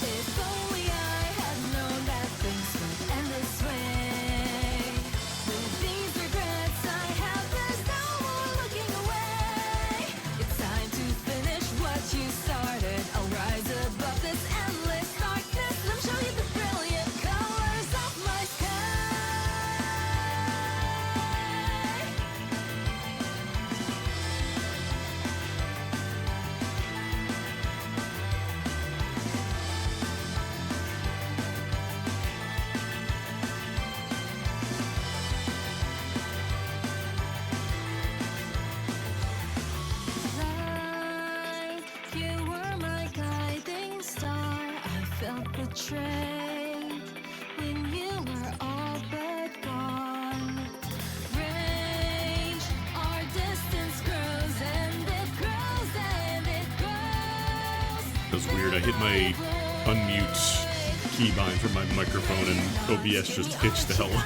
If only I had known that things would end this way. With these regrets I have, there's no more looking away. It's time to finish what you started. I'll rise above this endless darkness. Let me show you the brilliant colors of my sky. You were my guiding star. I felt betrayed when you were all but gone. Range, our distance grows and it grows and it grows. That was weird. I hit my unmute keybind from my microphone and OBS just pitched the hell up.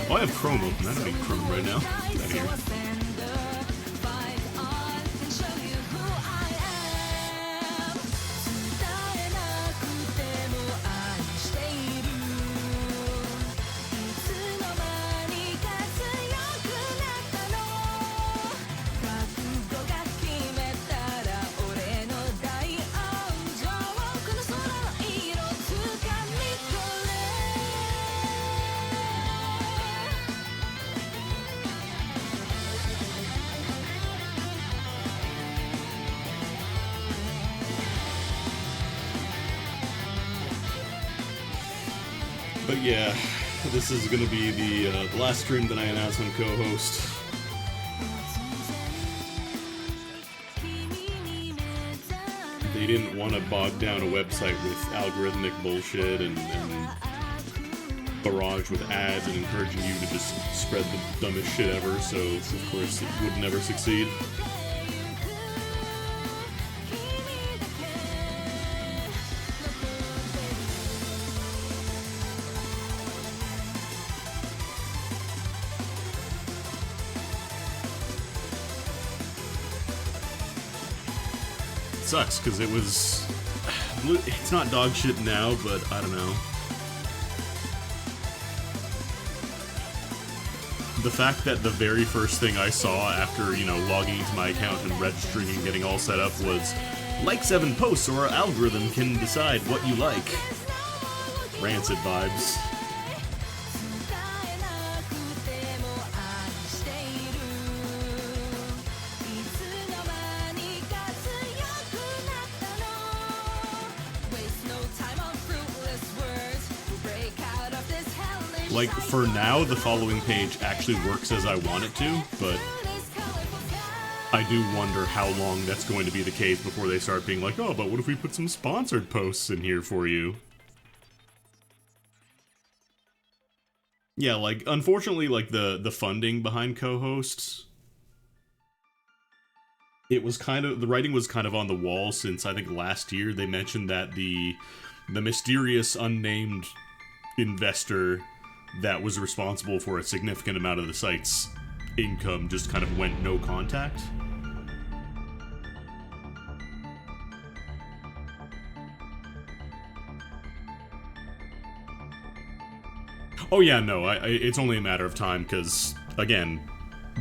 Oh, I have Chrome open. I don't need Chrome right now. Get out of here. But yeah, this is going to be the last stream that I announce on Cohost. They didn't want to bog down a website with algorithmic bullshit and barrage with ads and encouraging you to just spread the dumbest shit ever, so of course it would never succeed. Sucks, because it was... It's not dog shit now, but I don't know. The fact that the very first thing I saw after, you know, logging into my account and registering and getting all set up was, like 7 posts or our algorithm can decide what you like. Rancid vibes. Like, for now, the following page actually works as I want it to, but I do wonder how long that's going to be the case before they start being like, oh, but what if we put some sponsored posts in here for you? Yeah, like, unfortunately, like, the funding behind Cohost, it was kind of, the writing was kind of on the wall since, I think, last year. They mentioned that the mysterious, unnamed investor that was responsible for a significant amount of the site's income just kind of went no contact. Oh yeah, no, it's only a matter of time, because, again,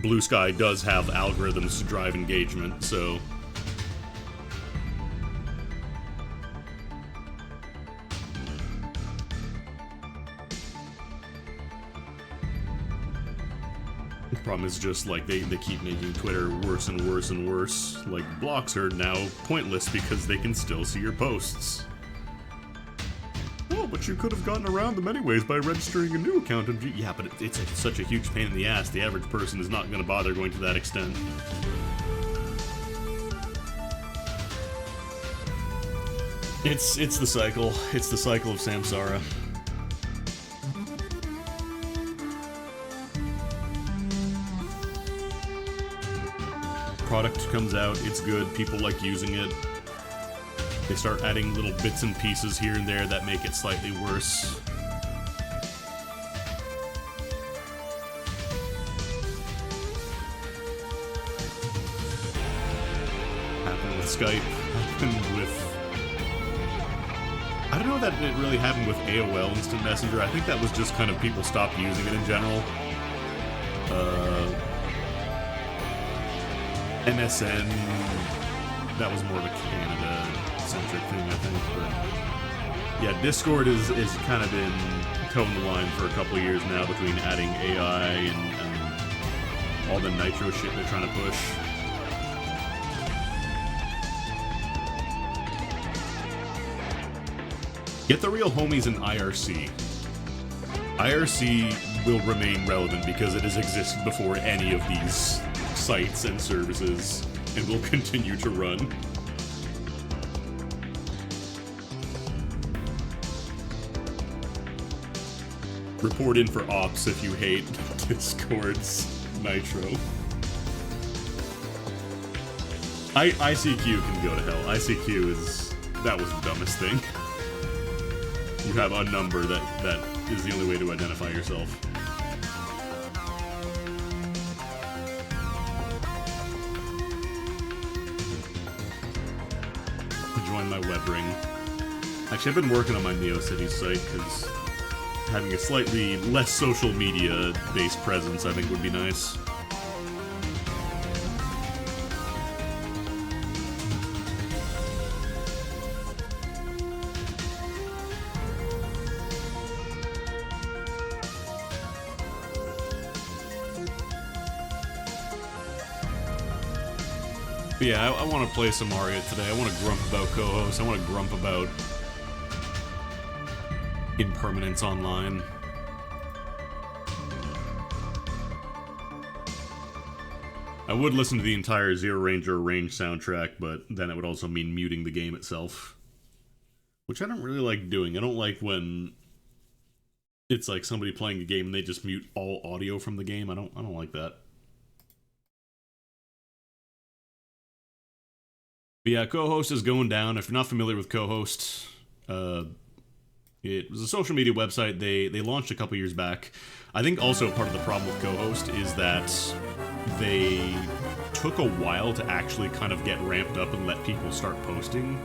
Blue Sky does have algorithms to drive engagement, so... The problem is just, like, they keep making Twitter worse and worse and worse. Like, blocks are now pointless because they can still see your posts. Oh, but you could have gotten around them anyways by registering a new account. And yeah, but it's such a huge pain in the ass. The average person is not going to bother going to that extent. It's the cycle. It's the cycle of samsara. Product comes out, it's good, people like using it. They start adding little bits and pieces here and there that make it slightly worse. Happened with Skype, happened with... I don't know that it really happened with AOL Instant Messenger. I think that was just kind of people stopped using it in general. MSN, that was more of a Canada-centric thing, I think. But yeah, Discord is kind of been toeing the line for a couple of years now between adding AI and all the nitro shit they're trying to push. Get the real homies in IRC. IRC will remain relevant because it has existed before any of these sites and services and will continue to run. Report in for ops if you hate Discord's Nitro. ICQ can go to hell. ICQ is... that was the dumbest thing. You have a number that is the only way to identify yourself. Join my web ring. Actually, I've been working on my NeoCities site because having a slightly less social media-based presence I think would be nice. But yeah, I want to play some Mario today. I want to grump about Cohost. I want to grump about impermanence online. I would listen to the entire Zero Ranger Range soundtrack, but then it would also mean muting the game itself. Which I don't really like doing. I don't like when it's like somebody playing a game and they just mute all audio from the game. I don't like that. But yeah, Cohost is going down. If you're not familiar with Cohost, it was a social media website they launched a couple years back. I think also part of the problem with Cohost is that they took a while to actually kind of get ramped up and let people start posting.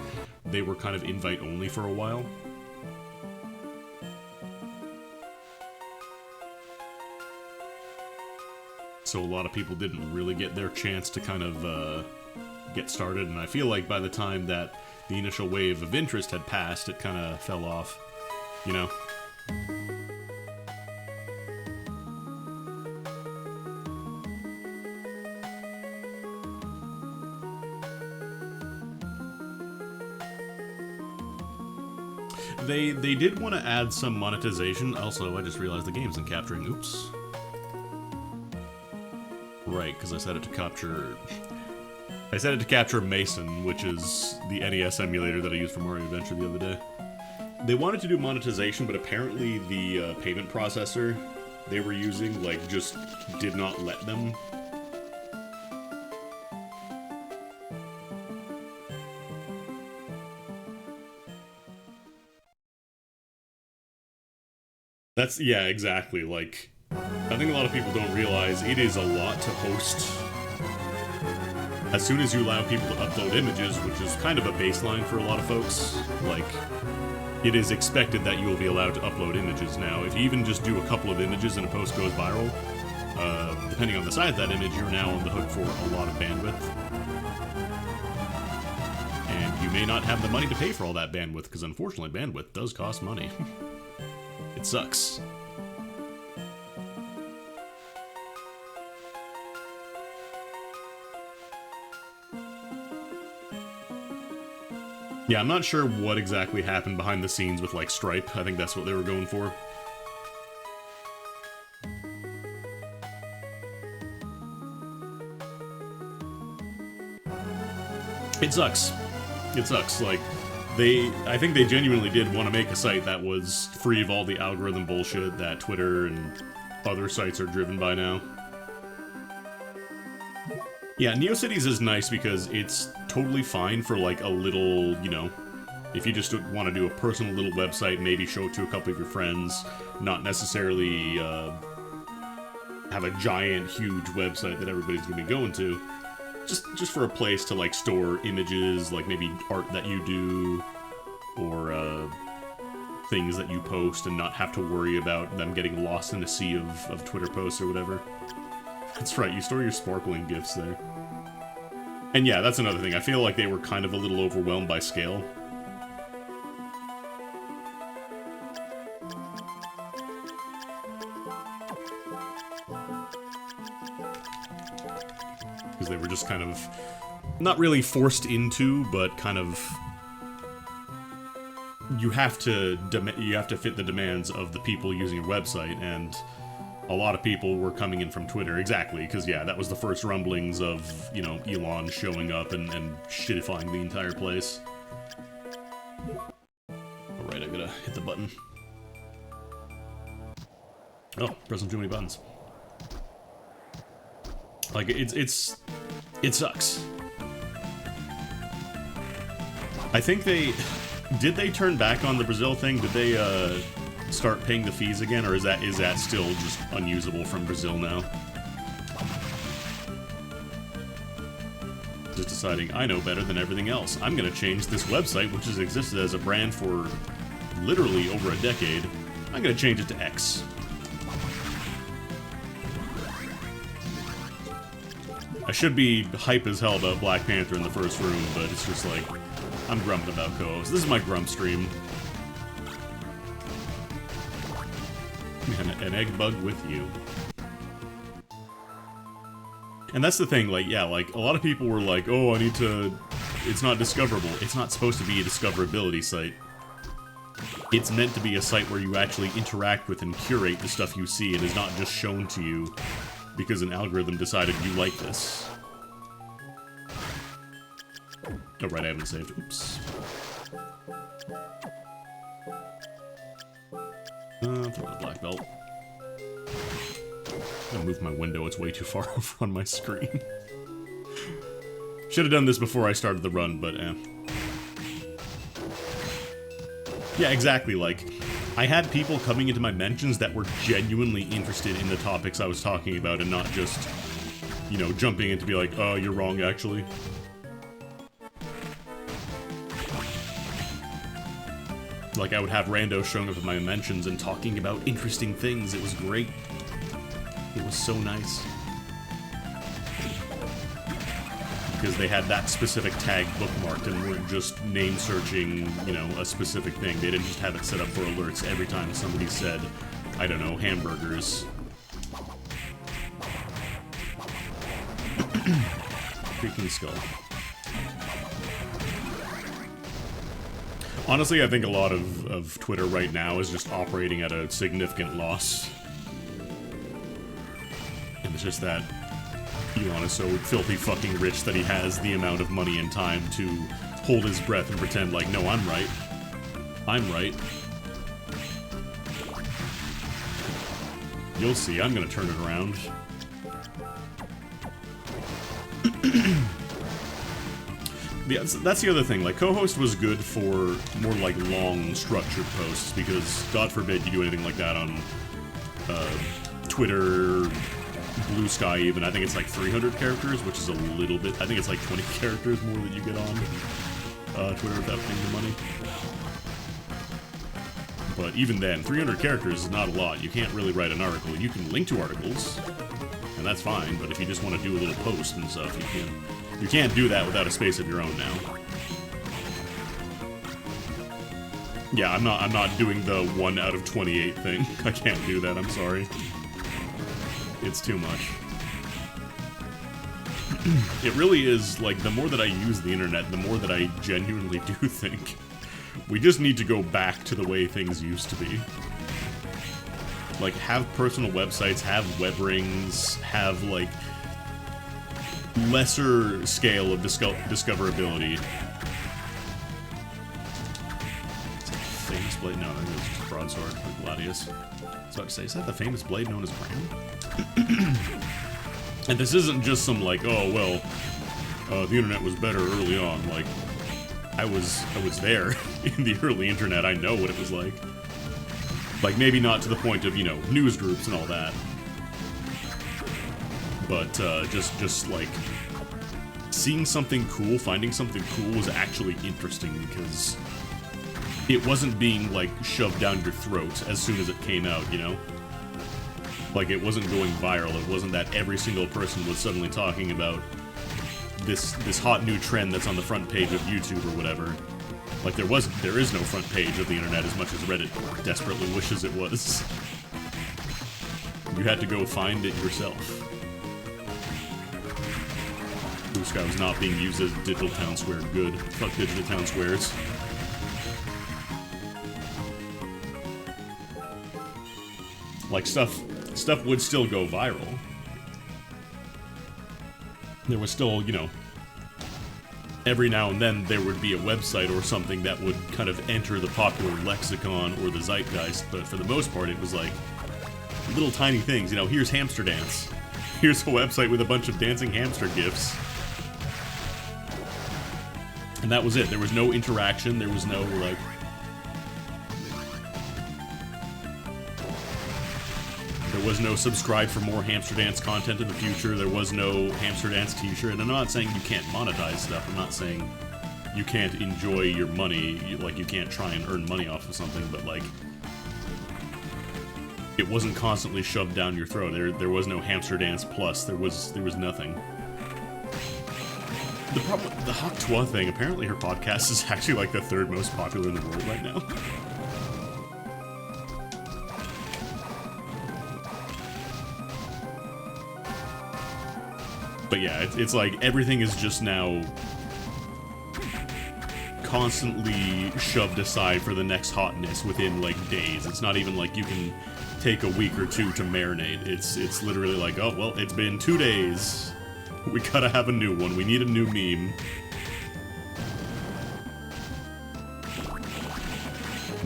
They were kind of invite only for a while. So a lot of people didn't really get their chance to kind of get started, and I feel like by the time that the initial wave of interest had passed, it kind of fell off, you know? They did want to add some monetization. Also, I just realized the game isn't capturing. Oops. Right, because I set it to capture... I set it to capture Mason, which is the NES emulator that I used for Mario Adventure the other day. They wanted to do monetization, but apparently the payment processor they were using, like, just did not let them. Yeah, exactly. Like, I think a lot of people don't realize it is a lot to host. As soon as you allow people to upload images, which is kind of a baseline for a lot of folks, like, it is expected that you will be allowed to upload images now. If you even just do a couple of images and a post goes viral, depending on the size of that image, you're now on the hook for a lot of bandwidth. And you may not have the money to pay for all that bandwidth, because unfortunately bandwidth does cost money. It sucks. Yeah, I'm not sure what exactly happened behind the scenes with, like, Stripe. I think that's what they were going for. It sucks. It sucks. Like, I think they genuinely did want to make a site that was free of all the algorithm bullshit that Twitter and other sites are driven by now. Yeah, NeoCities is nice because it's totally fine for, like, a little, you know, If you just want to do a personal little website, maybe show it to a couple of your friends, not necessarily have a giant, huge website that everybody's going to be going to. Just for a place to, like, store images, like maybe art that you do, or things that you post, and not have to worry about them getting lost in a sea of Twitter posts or whatever. That's right, you store your sparkling gifts there. And yeah, that's another thing. I feel like they were kind of a little overwhelmed by scale. Because they were just kind of not really forced into, but kind of you have to fit the demands of the people using your website, and a lot of people were coming in from Twitter, exactly, because yeah, that was the first rumblings of, you know, Elon showing up and shitifying the entire place. Alright, I gotta hit the button. Oh, pressing too many buttons. Like, it sucks. I think did they turn back on the Brazil thing? Did they, start paying the fees again, or is that still just unusable from Brazil now? Just deciding, I know better than everything else. I'm gonna change this website, which has existed as a brand for literally over a decade. I'm gonna change it to X. I should be hype as hell about Black Panther in the first room, but it's just like, I'm grumping about Cohost. This is my grump stream. An egg bug with you. And that's the thing, like, yeah, like, a lot of people were like, oh, it's not discoverable. It's not supposed to be a discoverability site. It's meant to be a site where you actually interact with and curate the stuff you see, and is not just shown to you because an algorithm decided you like this. Oh, right, I haven't saved. Oops. Throw the black belt. I'm gonna move my window, it's way too far over on my screen. Should have done this before I started the run, but yeah, exactly, like, I had people coming into my mentions that were genuinely interested in the topics I was talking about, and not just, you know, jumping in to be like, oh, you're wrong, actually. Like, I would have randos showing up in my mentions and talking about interesting things. It was great. It was so nice. Because they had that specific tag bookmarked and weren't just name searching, you know, a specific thing. They didn't just have it set up for alerts every time somebody said, I don't know, hamburgers. Creaking skull. Honestly, I think a lot of Twitter right now is just operating at a significant loss. And it's just that Elon is so filthy fucking rich that he has the amount of money and time to hold his breath and pretend like, no, I'm right. I'm right. You'll see, I'm gonna turn it around. That's the other thing, like, Cohost was good for more, like, long, structured posts, because, God forbid, you do anything like that on Twitter, Blue Sky even. I think it's like 300 characters, which is a little bit, I think it's like 20 characters more that you get on Twitter without paying the money. But even then, 300 characters is not a lot. You can't really write an article. You can link to articles, and that's fine, but if you just want to do a little post and stuff, you can't do that without a space of your own now. Yeah, I'm not doing the 1 out of 28 thing. I can't do that, I'm sorry. It's too much. It really is, like, the more that I use the internet, the more that I genuinely do think we just need to go back to the way things used to be. Like, have personal websites, have web rings, have, like, lesser scale of discoverability. Famous blade? No, that was just a broadsword, like Gladius. I was about to say, is that the famous blade known as Bram? And this isn't just some, like, oh, well, the internet was better early on. Like, I was there in the early internet. I know what it was like. Like, maybe not to the point of, you know, news groups and all that. But, just like, seeing something cool, finding something cool was actually interesting because it wasn't being, like, shoved down your throat as soon as it came out, you know? Like, it wasn't going viral. It wasn't that every single person was suddenly talking about this hot new trend that's on the front page of YouTube or whatever. Like, there is no front page of the internet as much as Reddit desperately wishes it was. You had to go find it yourself. Blue Sky was not being used as digital town square. Good. Fuck digital town squares. Like, stuff would still go viral. There was still, you know, every now and then there would be a website or something that would kind of enter the popular lexicon or the zeitgeist, but for the most part it was like little tiny things. You know, here's Hamster Dance. Here's a website with a bunch of dancing hamster gifs. And that was it. There was no interaction. There was no, like... There was no subscribe for more Hamster Dance content in the future. There was no Hamster Dance t-shirt. And I'm not saying you can't monetize stuff. I'm not saying you can't enjoy your money. Like, you can't try and earn money off of something. But, like, it wasn't constantly shoved down your throat. There was no Hamster Dance Plus. There was nothing. The problem with the Hawk Tuah thing, apparently her podcast is actually, like, the third most popular in the world right now. But yeah, it's like everything is just now constantly shoved aside for the next hotness within, like, days. It's not even like you can take a week or two to marinate. It's literally like, oh, well, it's been 2 days. We gotta have a new one. We need a new meme.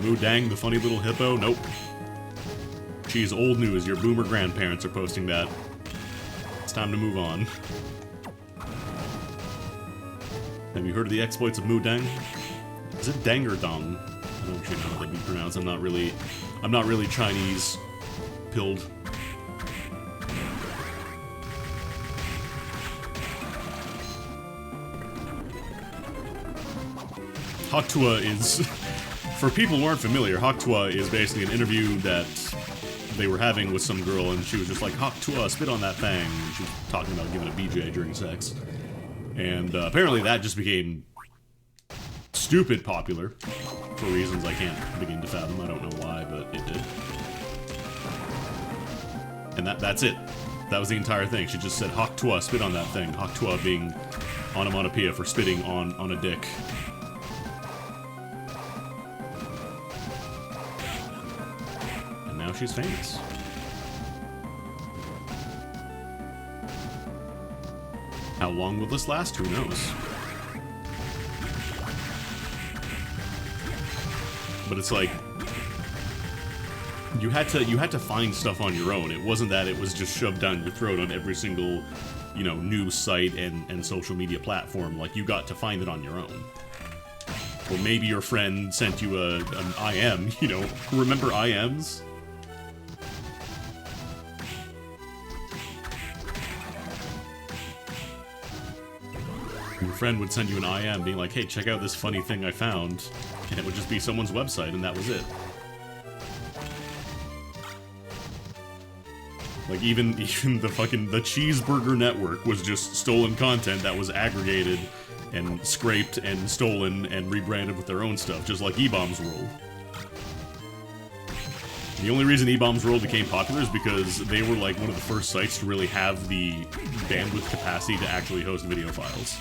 Moo Dang, the funny little hippo? Nope. Geez, old news. Your boomer grandparents are posting that. It's time to move on. Have you heard of the exploits of Moo Dang? Is it Dang or Dong? I don't actually know how they be pronounced. I'm not really Chinese pilled. Hawk Tuah is, for people who aren't familiar, Hawk Tuah is basically an interview that they were having with some girl, and she was just like, Hawk Tuah, spit on that thing. And she was talking about giving a BJ during sex. And apparently that just became stupid popular, for reasons I can't begin to fathom. I don't know why, but it did. And that's it. That was the entire thing. She just said, Hawk Tuah, spit on that thing. Hawk Tuah being onomatopoeia for spitting on a dick. Now she's famous. How long will this last? Who knows? But it's like you had to find stuff on your own. It wasn't that it was just shoved down your throat on every single, you know, news site and social media platform. Like, you got to find it on your own. Or maybe your friend sent you an IM, you know. Remember IMs? Your friend would send you an IM being like, hey, check out this funny thing I found, and it would just be someone's website, and that was it. Like, even the Cheeseburger Network was just stolen content that was aggregated and scraped and stolen and rebranded with their own stuff, just like E-Bombs World. The only reason E-Bombs World became popular is because they were like one of the first sites to really have the bandwidth capacity to actually host video files.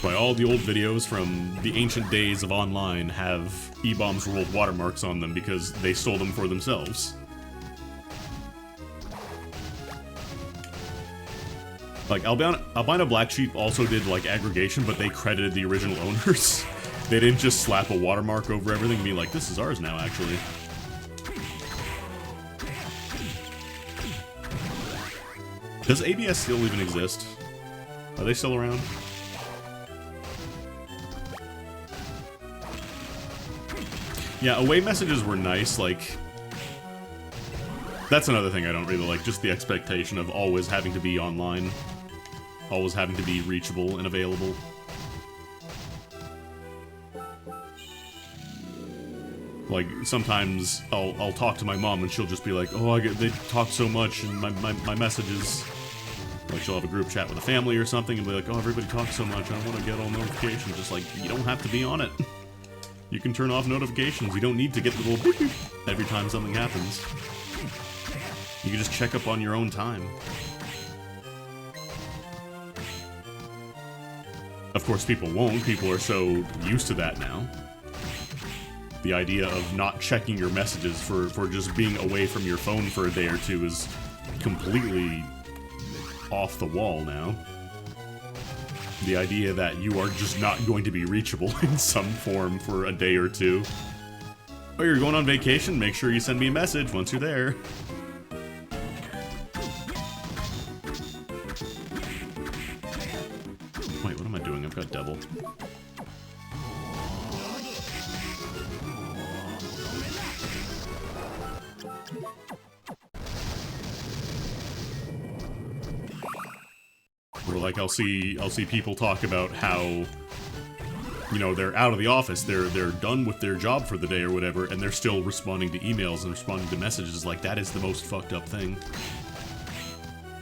By all the old videos from the ancient days of online have E-Bombs World watermarks on them because they stole them for themselves. Like, Albino Black Sheep also did, like, aggregation, but they credited the original owners. They didn't just slap a watermark over everything and be like, this is ours now, actually. Does ABS still even exist? Are they still around? Yeah, away messages were nice, like... That's another thing I don't really like, just the expectation of always having to be online. Always having to be reachable and available. Like, sometimes I'll talk to my mom and she'll just be like, oh, they talk so much and my messages... Like, she'll have a group chat with a family or something and be like, oh, everybody talks so much, I don't want to get all notifications. Just like, you don't have to be on it. You can turn off notifications. You don't need to get the little beep beep every time something happens. You can just check up on your own time. Of course, people won't. People are so used to that now. The idea of not checking your messages for just being away from your phone for a day or two is completely off the wall now. The idea that you are just not going to be reachable in some form for a day or two. Oh, you're going on vacation? Make sure you send me a message once you're there. Wait, what am I doing? I've got double. Or like I'll see people talk about how, you know, they're out of the office, they're done with their job for the day or whatever, and they're still responding to emails and responding to messages. Like, that is the most fucked up thing.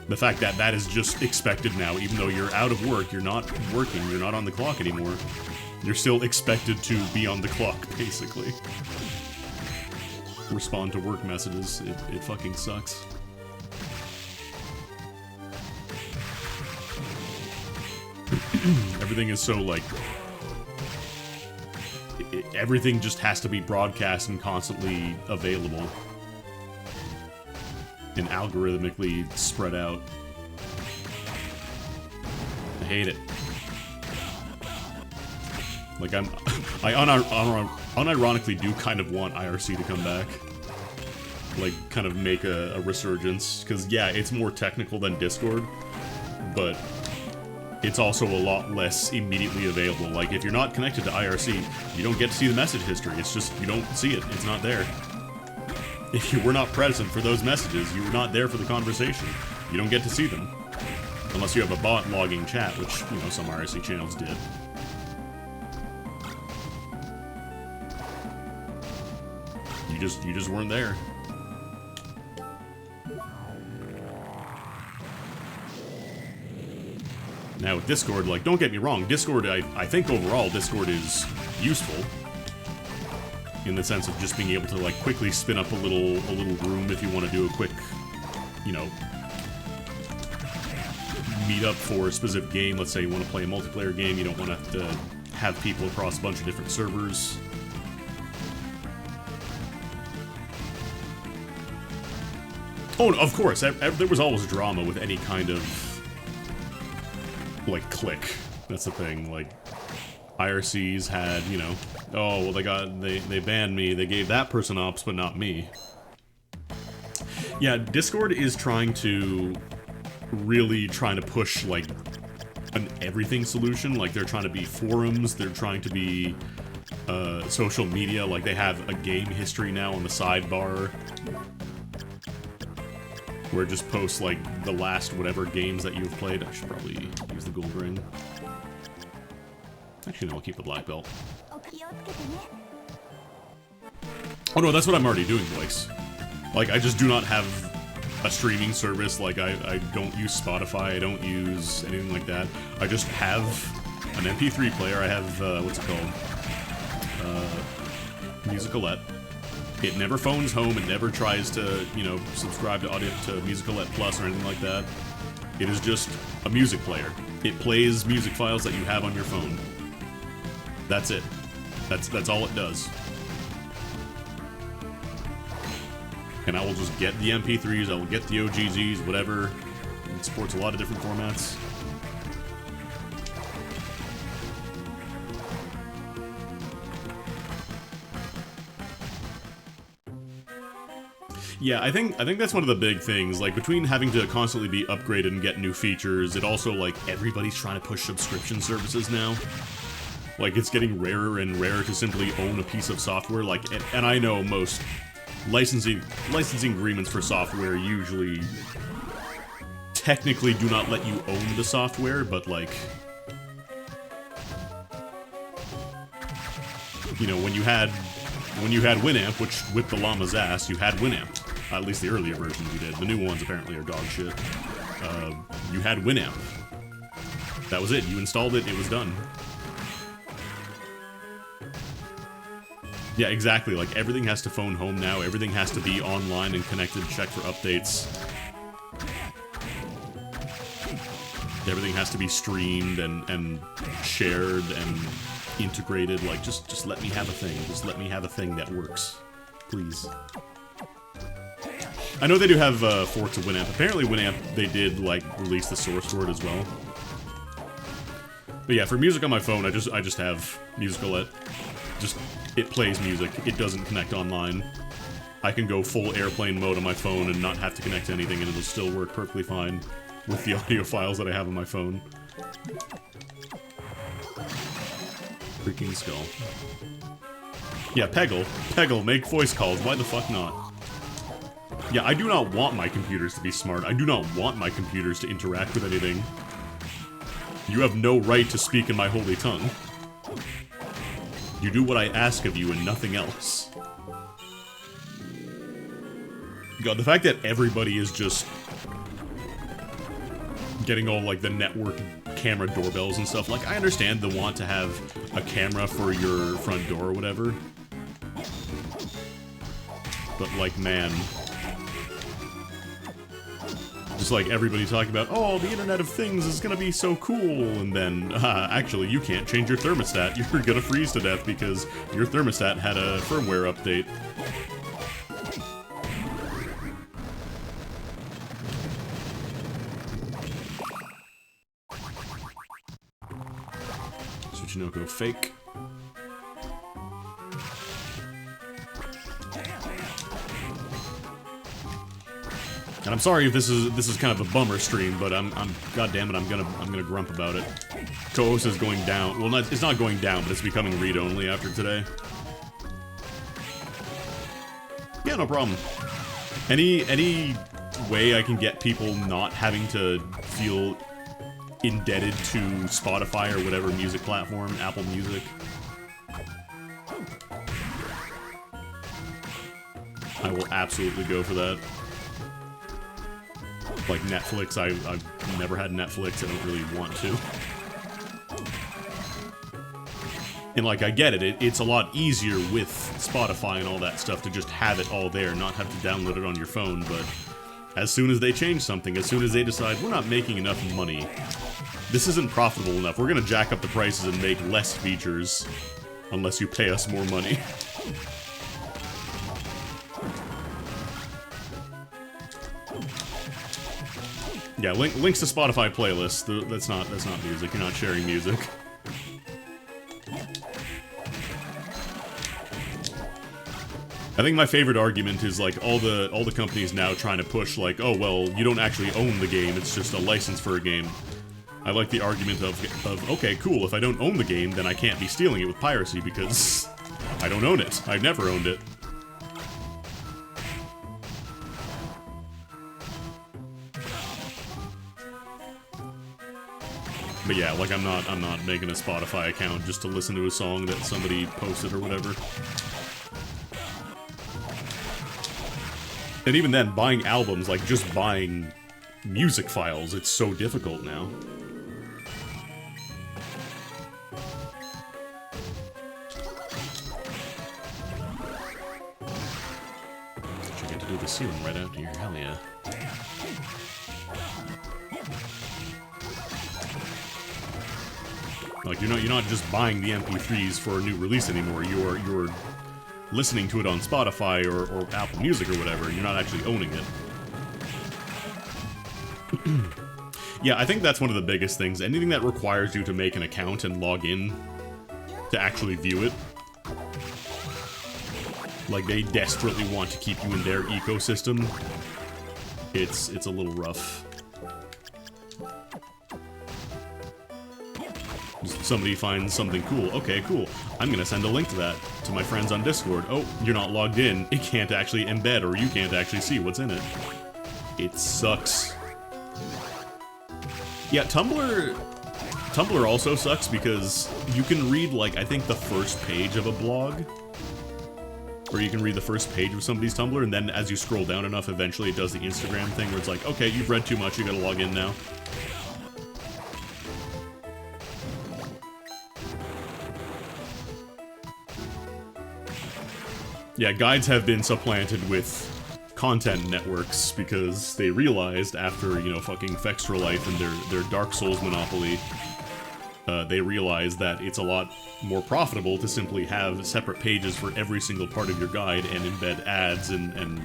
The fact that that is just expected now, even though you're out of work, you're not working, you're not on the clock anymore. You're still expected to be on the clock, basically. Respond to work messages. It fucking sucks. Everything is so, like... everything just has to be broadcast and constantly available. And algorithmically spread out. I hate it. Like, I unironically do kind of want IRC to come back. Like, kind of make a resurgence. Because, yeah, it's more technical than Discord, but it's also a lot less immediately available. Like, if you're not connected to IRC, you don't get to see the message history. It's just, you don't see it. It's not there. If you were not present for those messages, you were not there for the conversation. You don't get to see them. Unless you have a bot logging chat, which, you know, some IRC channels did. You just weren't there. Now with Discord, like, don't get me wrong, Discord, I think overall Discord is useful. In the sense of just being able to, like, quickly spin up a little room if you want to do a quick, you know, meet up for a specific game. Let's say you want to play a multiplayer game, you don't want to have people across a bunch of different servers. Oh, of course, there was always drama with any kind of, like, click. That's the thing, like, IRCs had, you know, oh, well, they banned me, they gave that person ops, but not me. Yeah, Discord is really trying to push, like, an everything solution. Like, they're trying to be forums, they're trying to be, social media. Like, they have a game history now on the sidebar, where it just posts, like, the last whatever games that you've played. I should probably use the gold ring. Actually, no, I'll keep the black belt. Oh no, that's what I'm already doing, boys. Like, I just do not have a streaming service. Like, I don't use Spotify, I don't use anything like that. I just have an MP3 player. I have, what's it called? Musicalette. It never phones home, it never tries to, you know, subscribe to Musicalette Plus or anything like that. It is just a music player. It plays music files that you have on your phone. That's it. That's all it does. And I will just get the MP3s, I will get the OGZs, whatever. It supports a lot of different formats. Yeah, I think that's one of the big things. Like, between having to constantly be upgraded and get new features, it also, like, everybody's trying to push subscription services now. Like, it's getting rarer and rarer to simply own a piece of software. Like, and I know most licensing agreements for software usually technically do not let you own the software, but, like, you know, when you had Winamp, which whipped the llama's ass, you had Winamp. At least the earlier versions you did. The new ones apparently are dog shit. You had Winamp. That was it. You installed it, it was done. Yeah, exactly. Like, everything has to phone home now. Everything has to be online and connected to check for updates. Everything has to be streamed and shared and integrated. Like, just let me have a thing. Just let me have a thing that works. Please. I know they do have forks of Winamp. Apparently Winamp, they did, like, release the source for it as well. But yeah, for music on my phone, I just have Musicalette. Just, it plays music. It doesn't connect online. I can go full airplane mode on my phone and not have to connect to anything, and it'll still work perfectly fine with the audio files that I have on my phone. Freaking skull. Yeah, Peggle, make voice calls. Why the fuck not? Yeah, I do not want my computers to be smart. I do not want my computers to interact with anything. You have no right to speak in my holy tongue. You do what I ask of you and nothing else. God, the fact that everybody is just getting all, like, the network camera doorbells and stuff. Like, I understand the want to have a camera for your front door or whatever. But, like, man. Just like everybody talking about, oh, the Internet of Things is gonna be so cool, and then, actually, you can't change your thermostat. You're gonna freeze to death because your thermostat had a firmware update. Tsuchinoko fake. And I'm sorry if this is kind of a bummer stream, but I'm goddammit, I'm gonna grump about it. Cohost is going down. Well, it's not going down, but it's becoming read-only after today. Yeah, no problem. Any way I can get people not having to feel indebted to Spotify or whatever music platform, Apple Music. I will absolutely go for that. Like Netflix, I've never had Netflix, I don't really want to. And like, I get it, it's a lot easier with Spotify and all that stuff to just have it all there, not have to download it on your phone, but as soon as they change something, as soon as they decide, we're not making enough money, this isn't profitable enough, we're gonna jack up the prices and make less features, unless you pay us more money. Yeah, links to Spotify playlists. That's not music. You're not sharing music. I think my favorite argument is like all the companies now trying to push like, oh well, you don't actually own the game. It's just a license for a game. I like the argument of okay, cool. If I don't own the game, then I can't be stealing it with piracy because I don't own it. I've never owned it. But yeah, like I'm not making a Spotify account just to listen to a song that somebody posted or whatever. And even then, buying albums, like just buying music files, it's so difficult now. Should get to do the ceiling right out here, hell yeah. Like, you're not just buying the MP3s for a new release anymore. You're listening to it on Spotify or Apple Music or whatever. You're not actually owning it. Yeah, I think that's one of the biggest things. Anything that requires you to make an account and log in to actually view it. like they desperately want to keep you in their ecosystem, it's a little rough. Somebody finds something cool. Okay, cool. I'm gonna send a link to that to my friends on Discord. Oh, you're not logged in. It can't actually embed, or you can't actually see what's in it. It sucks. Yeah, Tumblr also sucks because you can read, like, I think the first page of a blog, or you can read the first page of somebody's Tumblr, and then as you scroll down enough, eventually it does the Instagram thing where it's like, okay, you've read too much, you gotta log in now. Yeah, guides have been supplanted with content networks because they realized after, you know, fucking Fextra Life and their Dark Souls monopoly, they realized that it's a lot more profitable to simply have separate pages for every single part of your guide and embed ads and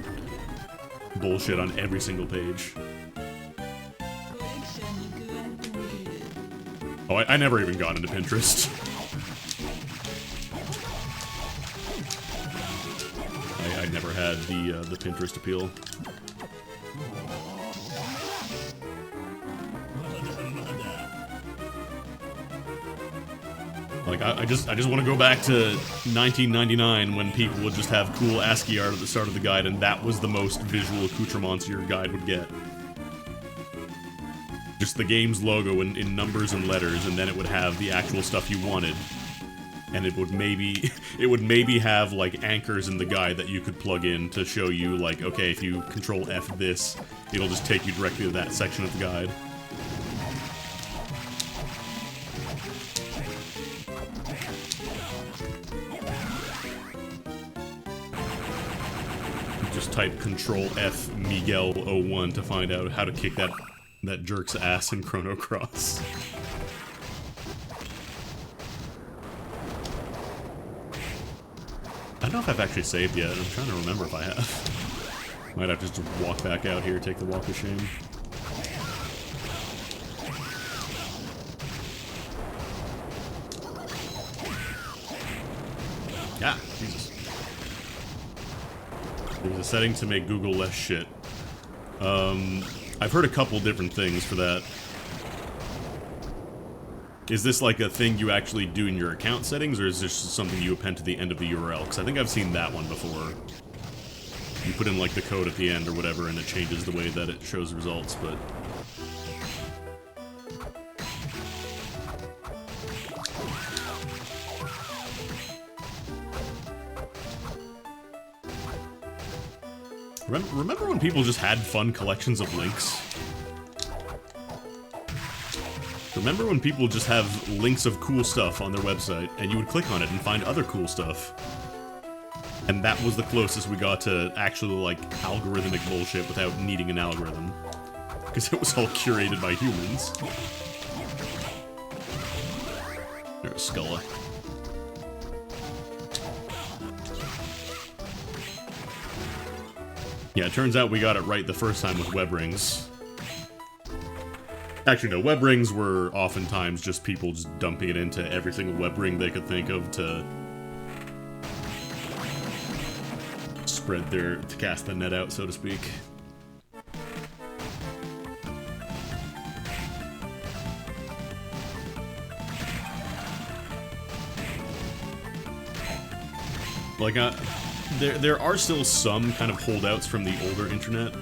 bullshit on every single page. Oh, I never even got into Pinterest. I never had the Pinterest appeal. Like, I just want to go back to 1999 when people would just have cool ASCII art at the start of the guide, and that was the most visual accoutrements your guide would get. Just the game's logo in numbers and letters, and then it would have the actual stuff you wanted. And it would maybe have, like, anchors in the guide that you could plug in to show you, like, okay, if you Control F this, it'll just take you directly to that section of the guide. Just type Control F Miguel01 to find out how to kick that jerk's ass in Chrono Cross. I don't know if I've actually saved yet. I'm trying to remember if I have. Might have to just walk back out here, take the walk of shame. Ah, Jesus. There's a setting to make Google less shit. I've heard a couple different things for that. Is this like a thing you actually do in your account settings, or is this something you append to the end of the URL? Because I think I've seen that one before. You put in like the code at the end or whatever, and it changes the way that it shows results, but... Remember when people just had fun collections of links? Remember when people just have links of cool stuff on their website, and you would click on it and find other cool stuff? And that was the closest we got to actually, like, algorithmic bullshit without needing an algorithm. Because it was all curated by humans. There's Skulla. Yeah, it turns out we got it right the first time with web rings. Actually, no, web rings were oftentimes just people just dumping it into every single web ring they could think of to to cast the net out, so to speak. Like, there are still some kind of holdouts from the older internet,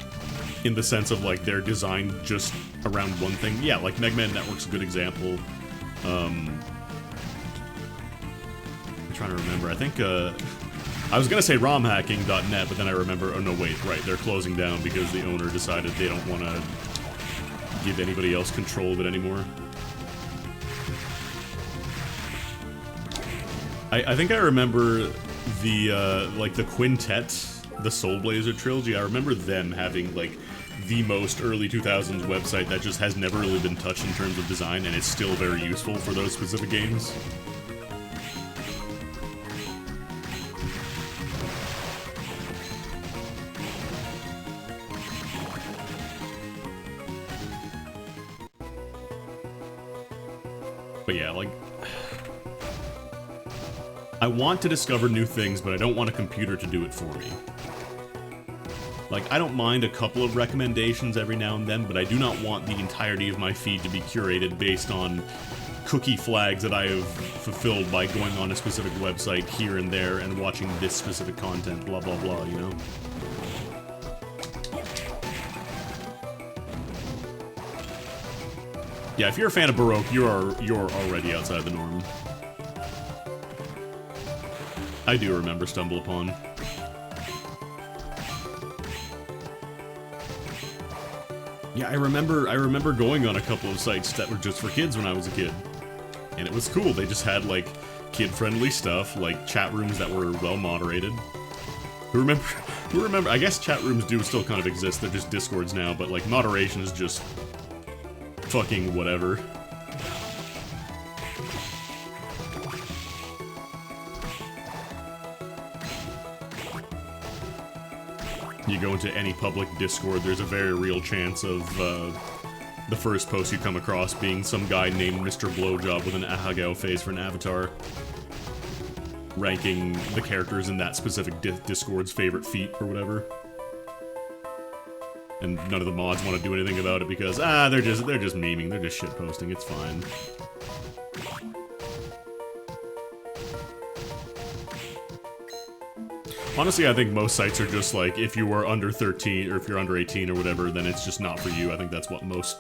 in the sense of, like, they're designed just around one thing. Yeah, like, Mega Man Network's a good example. I'm trying to remember. I think, I was gonna say romhacking.net, but then I remember, oh no, wait, right, they're closing down because the owner decided they don't want to give anybody else control of it anymore. I think I remember the, like, the Quintet, the Soul Blazer trilogy. I remember them having, like, the most early 2000s website that just has never really been touched in terms of design, and it's still very useful for those specific games. But yeah, like... I want to discover new things, but I don't want a computer to do it for me. Like, I don't mind a couple of recommendations every now and then, but I do not want the entirety of my feed to be curated based on cookie flags that I have fulfilled by going on a specific website here and there and watching this specific content, blah blah blah, you know? Yeah, if you're a fan of Baroque, you're already outside the norm. I do remember Stumble Upon. Yeah, I remember going on a couple of sites that were just for kids when I was a kid. And it was cool. They just had, like, kid-friendly stuff, like chat rooms that were well-moderated. Who remember, I guess chat rooms do still kind of exist, they're just Discords now, but, like, moderation is just fucking whatever. You go into any public Discord, there's a very real chance of the first post you come across being some guy named Mr. Blowjob with an ahagao face for an avatar, ranking the characters in that specific Discord's favorite feat or whatever. And none of the mods want to do anything about it because, they're just memeing, they're just shitposting, it's fine. Honestly, I think most sites are just like, if you are under 13, or if you're under 18 or whatever, then it's just not for you. I think that's what most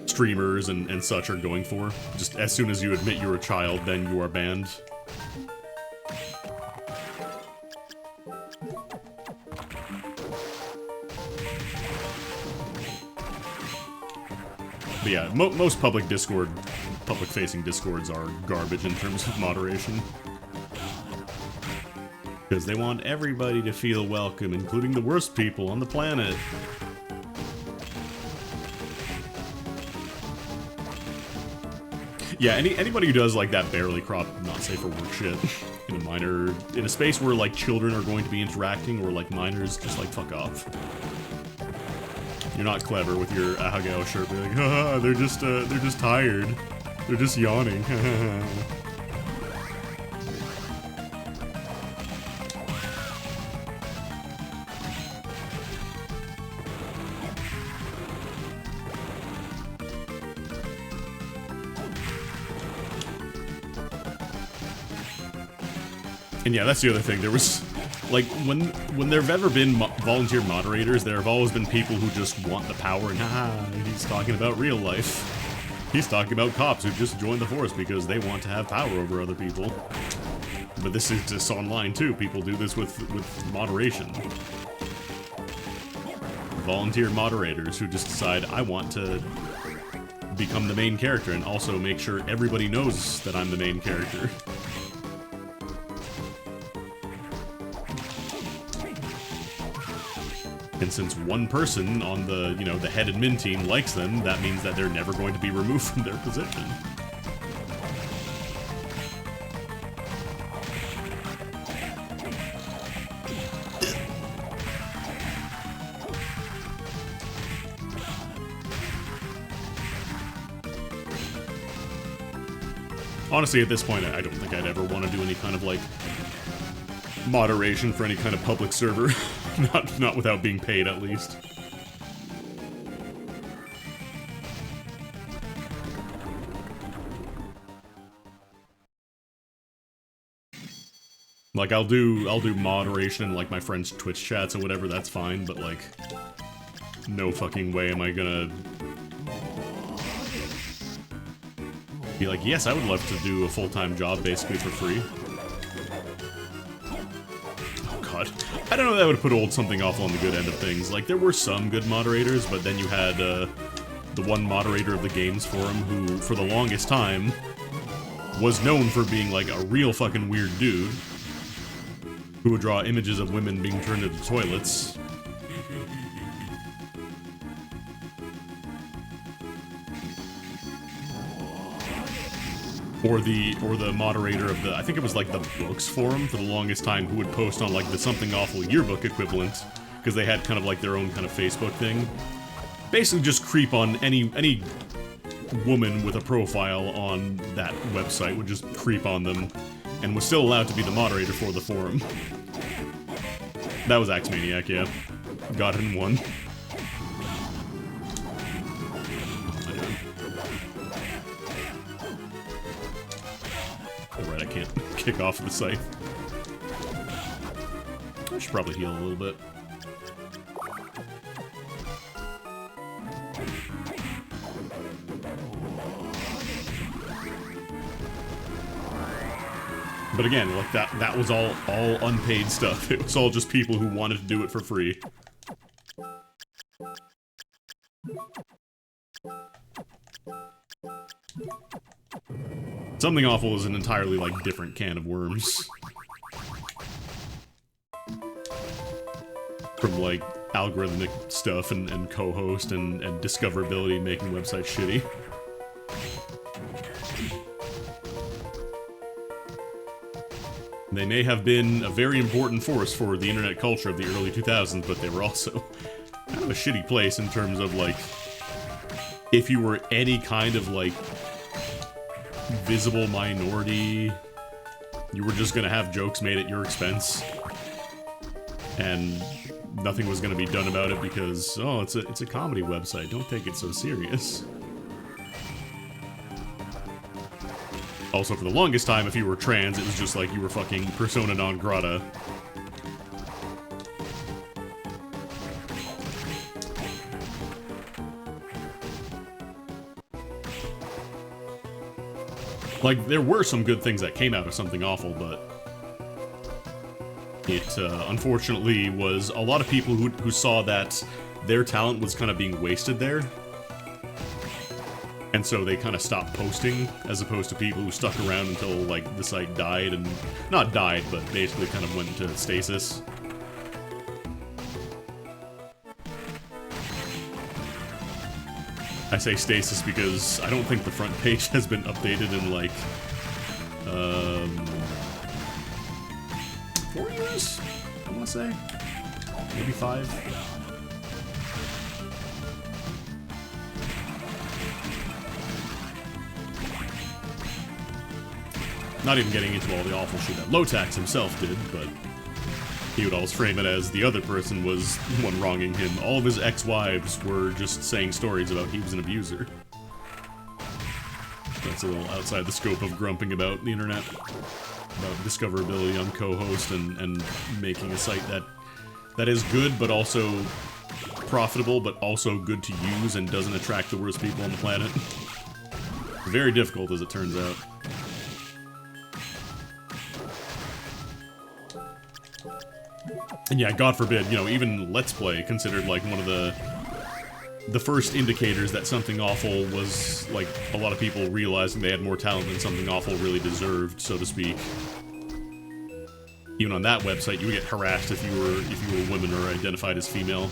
streamers and such are going for. Just as soon as you admit you're a child, then you are banned. But yeah, most public-facing Discords are garbage in terms of moderation. Because they want everybody to feel welcome, including the worst people on the planet. Yeah, anybody who does like that barely crop, not safe for work shit in a space where like children are going to be interacting or like minors, just like fuck off. You're not clever with your ahagao shirt. Be like, haha, they're just tired. They're just yawning. And yeah, that's the other thing. There was, like, when there have ever been volunteer moderators, there have always been people who just want the power, and haha, he's talking about real life. He's talking about cops who just joined the force because they want to have power over other people. But this is just online too. People do this with moderation. Volunteer moderators who just decide, I want to become the main character and also make sure everybody knows that I'm the main character. And since one person on the, you know, the head admin team likes them, that means that they're never going to be removed from their position. Honestly, at this point, I don't think I'd ever want to do any kind of, like, moderation for any kind of public server. Not without being paid, at least. Like, I'll do moderation in, like, my friends' Twitch chats or whatever, that's fine, but, like, no fucking way am I gonna be like, yes, I would love to do a full-time job, basically, for free. I don't know, that would put old something awful on the good end of things. Like, there were some good moderators, but then you had, the one moderator of the games forum who, for the longest time, was known for being, like, a real fucking weird dude who would draw images of women being turned into toilets. Or the moderator of the, I think it was like the books forum for the longest time, who would post on like the Something Awful yearbook equivalent, because they had kind of like their own kind of Facebook thing. Basically just creep on any woman with a profile on that website, would just creep on them and was still allowed to be the moderator for the forum. That was Axemaniac, yeah. Got it in one. Oh, right, I can't kick off the site. I should probably heal a little bit. But again, like that was all unpaid stuff. It was all just people who wanted to do it for free. Something Awful is an entirely, like, different can of worms. From, like, algorithmic stuff and Cohost and discoverability making websites shitty. They may have been a very important force for the internet culture of the early 2000s, but they were also kind of a shitty place in terms of, like, if you were any kind of, like, visible minority, you were just gonna have jokes made at your expense. And nothing was gonna be done about it because, oh, it's a comedy website, don't take it so serious. Also, for the longest time, if you were trans, it was just like you were fucking persona non grata. Like, there were some good things that came out of Something Awful, but it, unfortunately, was a lot of people who saw that their talent was kind of being wasted there. And so they kind of stopped posting, as opposed to people who stuck around until, like, the site died, and... not died, but basically kind of went into stasis. I say stasis because I don't think the front page has been updated in, like, 4 years? I want to say? Maybe 5? Not even getting into all the awful shit that Lotax himself did, but he would always frame it as the other person was the one wronging him. All of his ex-wives were just saying stories about he was an abuser. That's a little outside the scope of grumping about the internet. About discoverability on Cohost and making a site that is good, but also profitable, but also good to use and doesn't attract the worst people on the planet. Very difficult, as it turns out. And yeah, God forbid, you know, even Let's Play considered like one of the first indicators that Something Awful was, like, a lot of people realizing they had more talent than Something Awful really deserved, so to speak. Even on that website, you would get harassed if you were a woman or identified as female.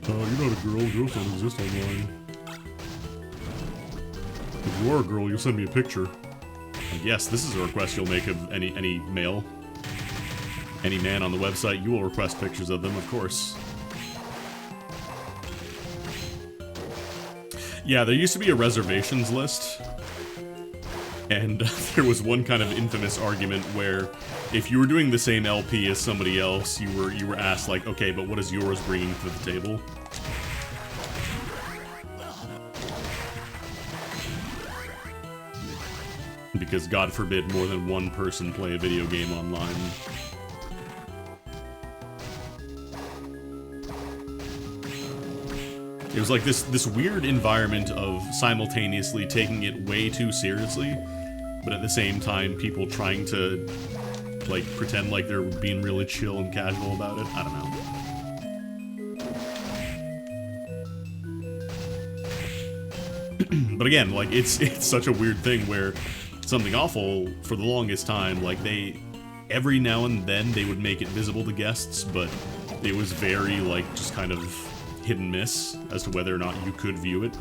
You're not a girl, girls don't exist online. If you are a girl, you'll send me a picture. And yes, this is a request you'll make of any male. Any man on the website, you will request pictures of them, of course. Yeah, there used to be a reservations list, and there was one kind of infamous argument where if you were doing the same LP as somebody else, you were asked, like, okay, but what is yours bringing to the table? Because God forbid more than one person play a video game online. It was like this weird environment of simultaneously taking it way too seriously, but at the same time people trying to, like, pretend like they're being really chill and casual about it. I don't know. But again, like, it's such a weird thing where Something Awful, for the longest time, like, every now and then they would make it visible to guests, but it was very, like, just kind of hit and miss as to whether or not you could view it.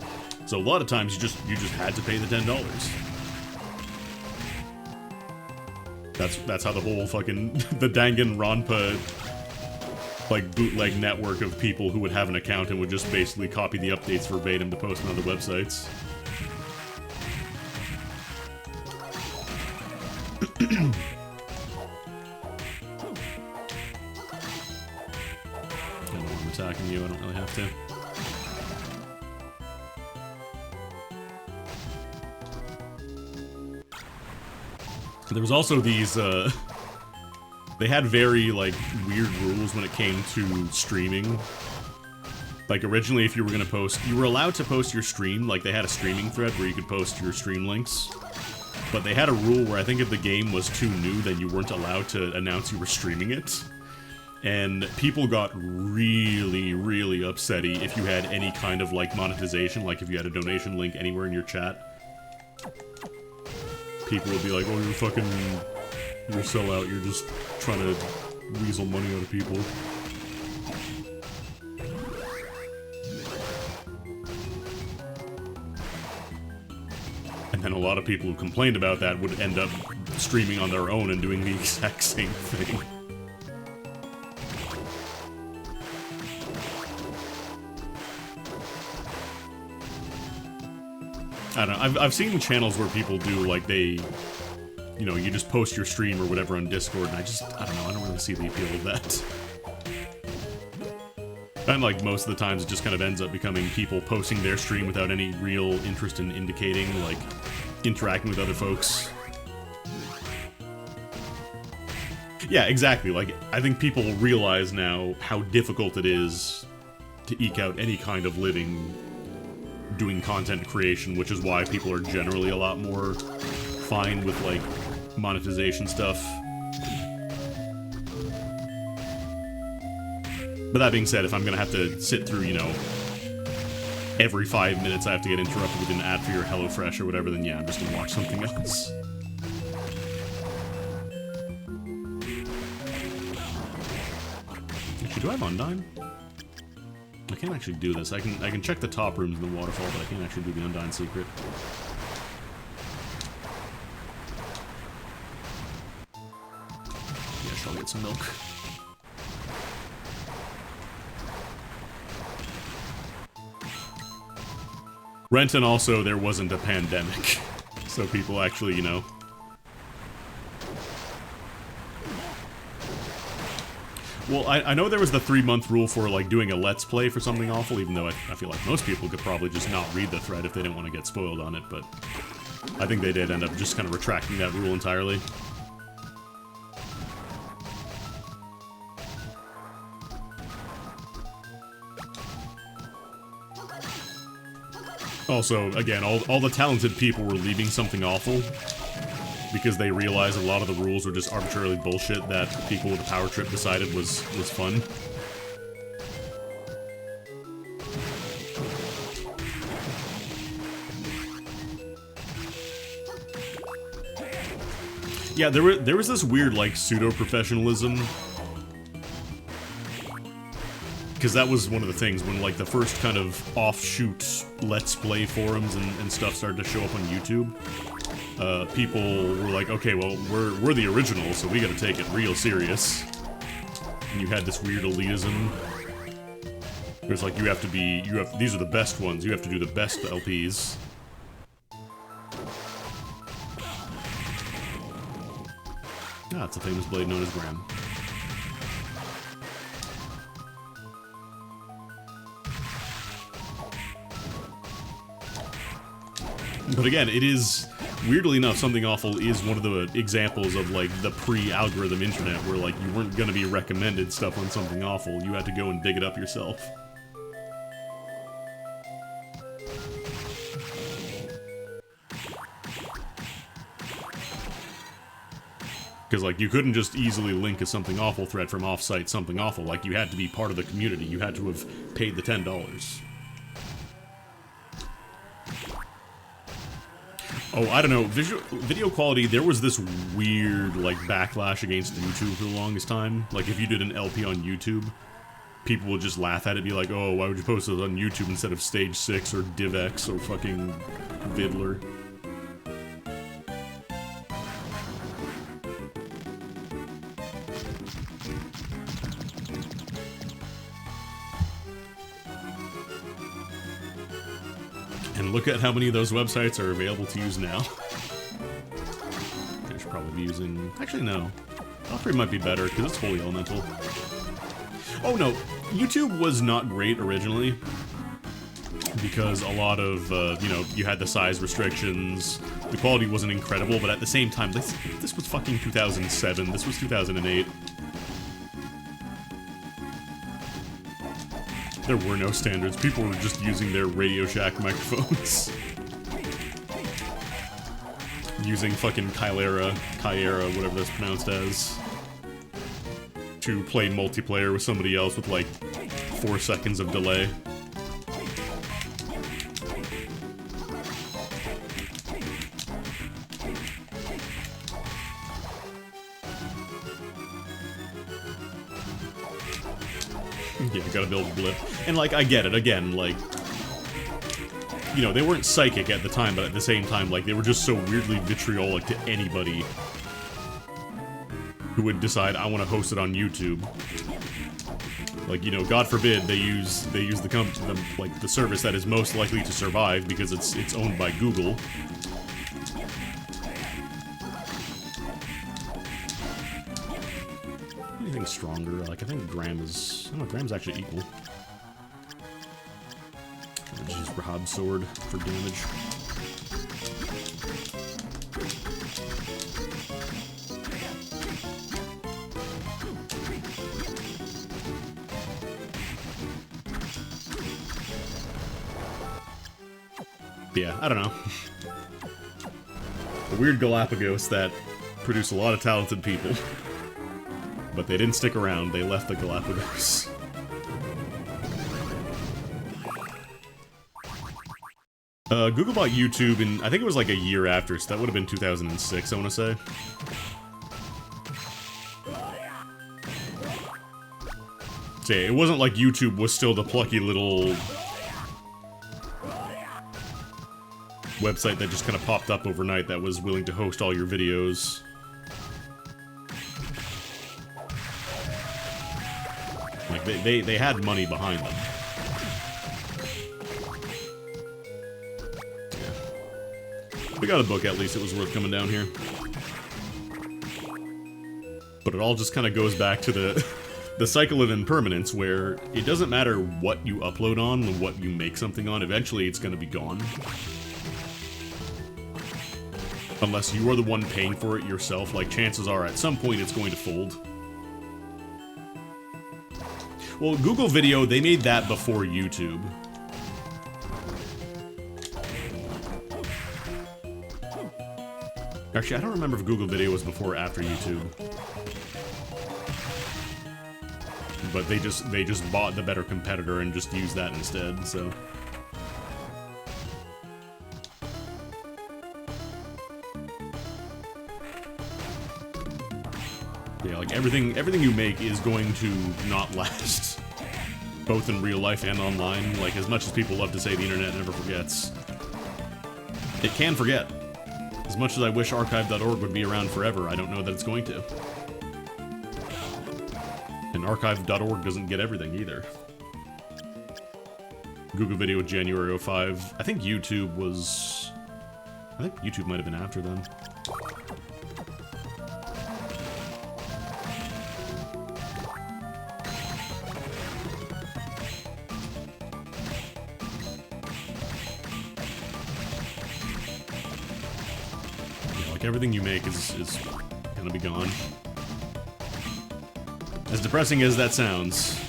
So a lot of times you just had to pay the $10. That's how the whole fucking the Danganronpa, like, bootleg network of people who would have an account and would just basically copy the updates verbatim to post on other websites. I'm attacking you, I don't really have to. There was also these, they had very, like, weird rules when it came to streaming. Like, originally, if you were gonna post, you were allowed to post your stream, like, they had a streaming thread where you could post your stream links. But they had a rule where I think if the game was too new, then you weren't allowed to announce you were streaming it. And people got really, really upsetty if you had any kind of, like, monetization, like if you had a donation link anywhere in your chat. People would be like, oh, you're a sellout, you're just trying to weasel money out of people. And then a lot of people who complained about that would end up streaming on their own and doing the exact same thing. I don't know, I've seen channels where people do, like, they, you know, you just post your stream or whatever on Discord, and I don't know, I don't really see the appeal of that. And, like, most of the times it just kind of ends up becoming people posting their stream without any real interest in indicating, like, interacting with other folks. Yeah, exactly, like, I think people realize now how difficult it is to eke out any kind of living doing content creation, which is why people are generally a lot more fine with, like, monetization stuff. But that being said, if I'm gonna have to sit through, you know, every 5 minutes I have to get interrupted with an ad for your HelloFresh or whatever, then yeah, I'm just gonna watch something else. Actually, do I have Undyne? I can't actually do this. I can check the top rooms in the waterfall, but I can't actually do the Undyne secret. Yeah, I'll get some milk. Renton also, there wasn't a pandemic, so people actually, you know. Well, I know there was the 3-month rule for, like, doing a Let's Play for something awful, even though I feel like most people could probably just not read the thread if they didn't want to get spoiled on it, but I think they did end up just kind of retracting that rule entirely. Also, again, all the talented people were leaving something awful because they realized a lot of the rules were just arbitrarily bullshit that people with a power trip decided was fun. Yeah, there was this weird, like, pseudo-professionalism. Because that was one of the things when, like, the first kind of offshoot Let's Play forums and stuff started to show up on YouTube. People were like, okay, well, we're the originals, so we gotta take it real serious. And you had this weird elitism. It was like, these are the best ones, you have to do the best LPs. Ah, it's a famous blade known as Graham. But again, it is, weirdly enough, Something Awful is one of the examples of, like, the pre-algorithm internet where, like, you weren't gonna be recommended stuff on Something Awful, you had to go and dig it up yourself. Because, like, you couldn't just easily link a Something Awful thread from off-site Something Awful, like, you had to be part of the community, you had to have paid the $10. Oh, I don't know, video quality, there was this weird, like, backlash against YouTube for the longest time. Like, if you did an LP on YouTube, people would just laugh at it, be like, oh, why would you post it on YouTube instead of Stage 6 or DivX or fucking Vidler? And look at how many of those websites are available to use now. I should probably be using... Actually, no. Valkyrie might be better, because it's fully elemental. Oh, no. YouTube was not great originally, because a lot of, you know, you had the size restrictions, the quality wasn't incredible, but at the same time, this was fucking 2007, this was 2008. There were no standards, people were just using their Radio Shack microphones. Using fucking Kylara, whatever that's pronounced as, to play multiplayer with somebody else with like 4 seconds of delay. Yeah, you gotta build a blip. And like, I get it, again, like, you know, they weren't psychic at the time, but at the same time, like, they were just so weirdly vitriolic to anybody who would decide, I want to host it on YouTube. Like, you know, God forbid they use the service that is most likely to survive because it's owned by Google. Anything stronger? Like, I think Graham is... I don't know, Graham's actually equal. Just use Rahab's sword for damage. Yeah, I don't know. A weird Galapagos that produced a lot of talented people. But they didn't stick around, they left the Galapagos. Google bought YouTube in, I think it was like a year after, so that would have been 2006, I want to say. So yeah, it wasn't like YouTube was still the plucky little website that just kind of popped up overnight that was willing to host all your videos. Like, they had money behind them. We got a book, at least it was worth coming down here. But it all just kind of goes back to the cycle of impermanence, where it doesn't matter what you upload on and what you make something on, eventually it's going to be gone. Unless you are the one paying for it yourself, like, chances are at some point it's going to fold. Well, Google Video, they made that before YouTube. Actually, I don't remember if Google Video was before or after YouTube. But they just bought the better competitor and just used that instead, so... Yeah, like, everything you make is going to not last. Both in real life and online. Like, as much as people love to say the internet never forgets, it can forget. As much as I wish archive.org would be around forever, I don't know that it's going to. And archive.org doesn't get everything either. Google Video January 05. I think YouTube was... I think YouTube might have been after then. Like, everything you make is gonna be gone. As depressing as that sounds.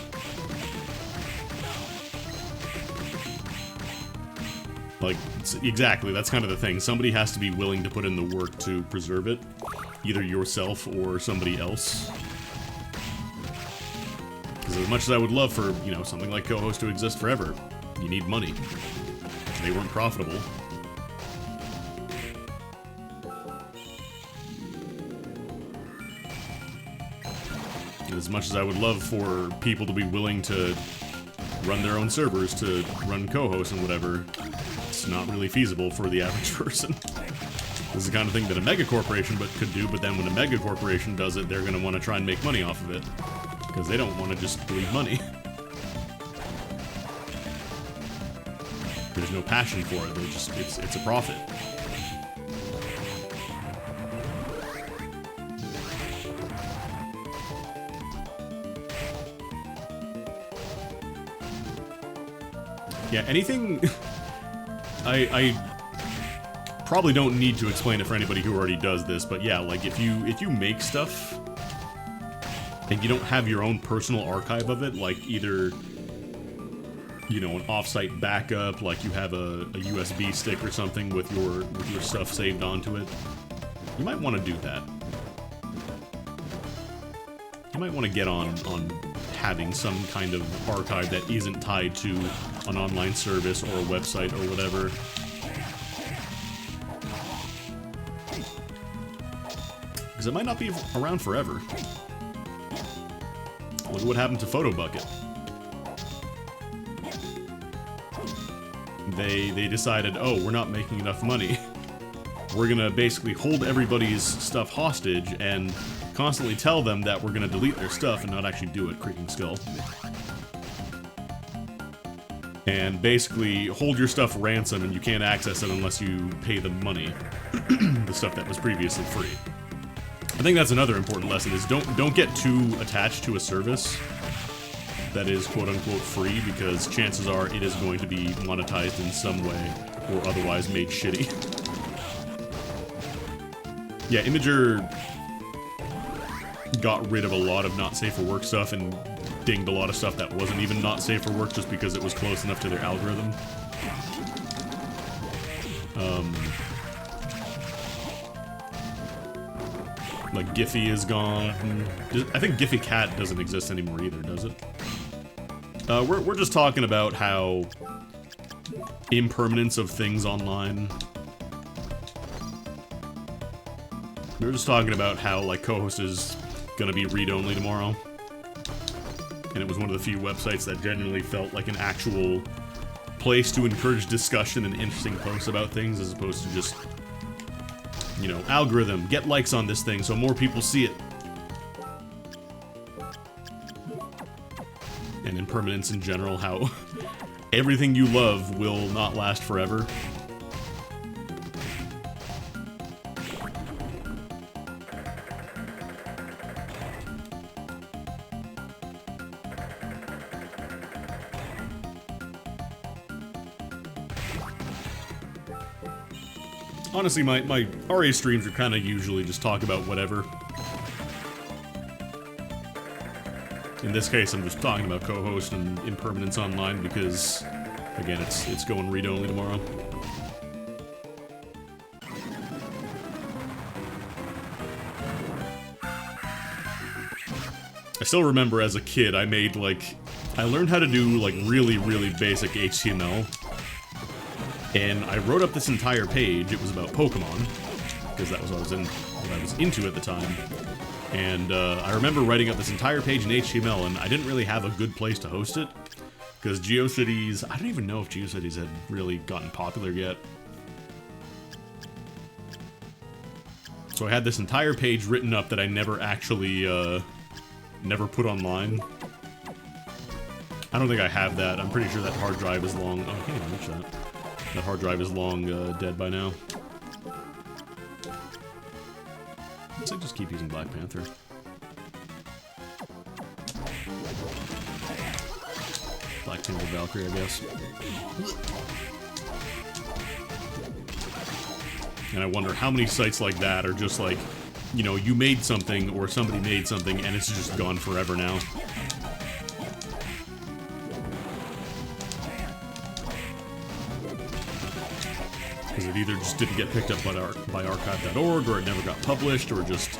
Like, exactly, that's kind of the thing. Somebody has to be willing to put in the work to preserve it. Either yourself or somebody else. Because as much as I would love for, you know, something like Cohost to exist forever, you need money. They weren't profitable. As much as I would love for people to be willing to run their own servers, to run Cohost and whatever, it's not really feasible for the average person. This is the kind of thing that a mega corporation could do, but then when a mega corporation does it, they're going to want to try and make money off of it. Because they don't want to just leave money. There's no passion for it, it's a profit. Yeah, anything... I probably don't need to explain it for anybody who already does this, but yeah, like, if you make stuff and you don't have your own personal archive of it, like either, you know, an offsite backup, like you have a USB stick or something with your stuff saved onto it, you might want to do that. You might want to get on having some kind of archive that isn't tied to an online service or a website or whatever. Because it might not be around forever. Look at what happened to PhotoBucket. They decided, oh, we're not making enough money. We're gonna basically hold everybody's stuff hostage and constantly tell them that we're gonna delete their stuff and not actually do it, Creaking Skull. And basically hold your stuff ransom and you can't access it unless you pay them money. The stuff that was previously free. I think that's another important lesson, is don't get too attached to a service that is quote-unquote free, because chances are it is going to be monetized in some way or otherwise made shitty. Yeah, Imager got rid of a lot of not safe for work stuff and dinged a lot of stuff that wasn't even not safe for work just because it was close enough to their algorithm. Like Giphy is gone. I think Giphy Cat doesn't exist anymore either, does it? We're just talking about how impermanence of things online. We're just talking about how, like, Cohost is gonna be read-only tomorrow. And it was one of the few websites that genuinely felt like an actual place to encourage discussion and interesting posts about things, as opposed to just, you know, algorithm, get likes on this thing so more people see it. And impermanence in general, how everything you love will not last forever. Honestly, my RA streams are kind of usually just talk about whatever. In this case, I'm just talking about Cohost and Impermanence Online because, again, it's going read-only tomorrow. I still remember as a kid, I learned how to do, like, really, really basic HTML. And I wrote up this entire page. It was about Pokemon, because that was what I was into at the time. And I remember writing up this entire page in HTML, and I didn't really have a good place to host it, because GeoCities, I don't even know if GeoCities had really gotten popular yet. So I had this entire page written up that I never actually, never put online. I don't think I have that. I'm pretty sure that hard drive is long. Oh, I can't even reach that. That hard drive is long dead by now. Guess I just keep using Black Panther. Black Panther Valkyrie, I guess. And I wonder how many sites like that are just like, you know, you made something or somebody made something and it's just gone forever now. Because it either just didn't get picked up by archive.org, or it never got published, or just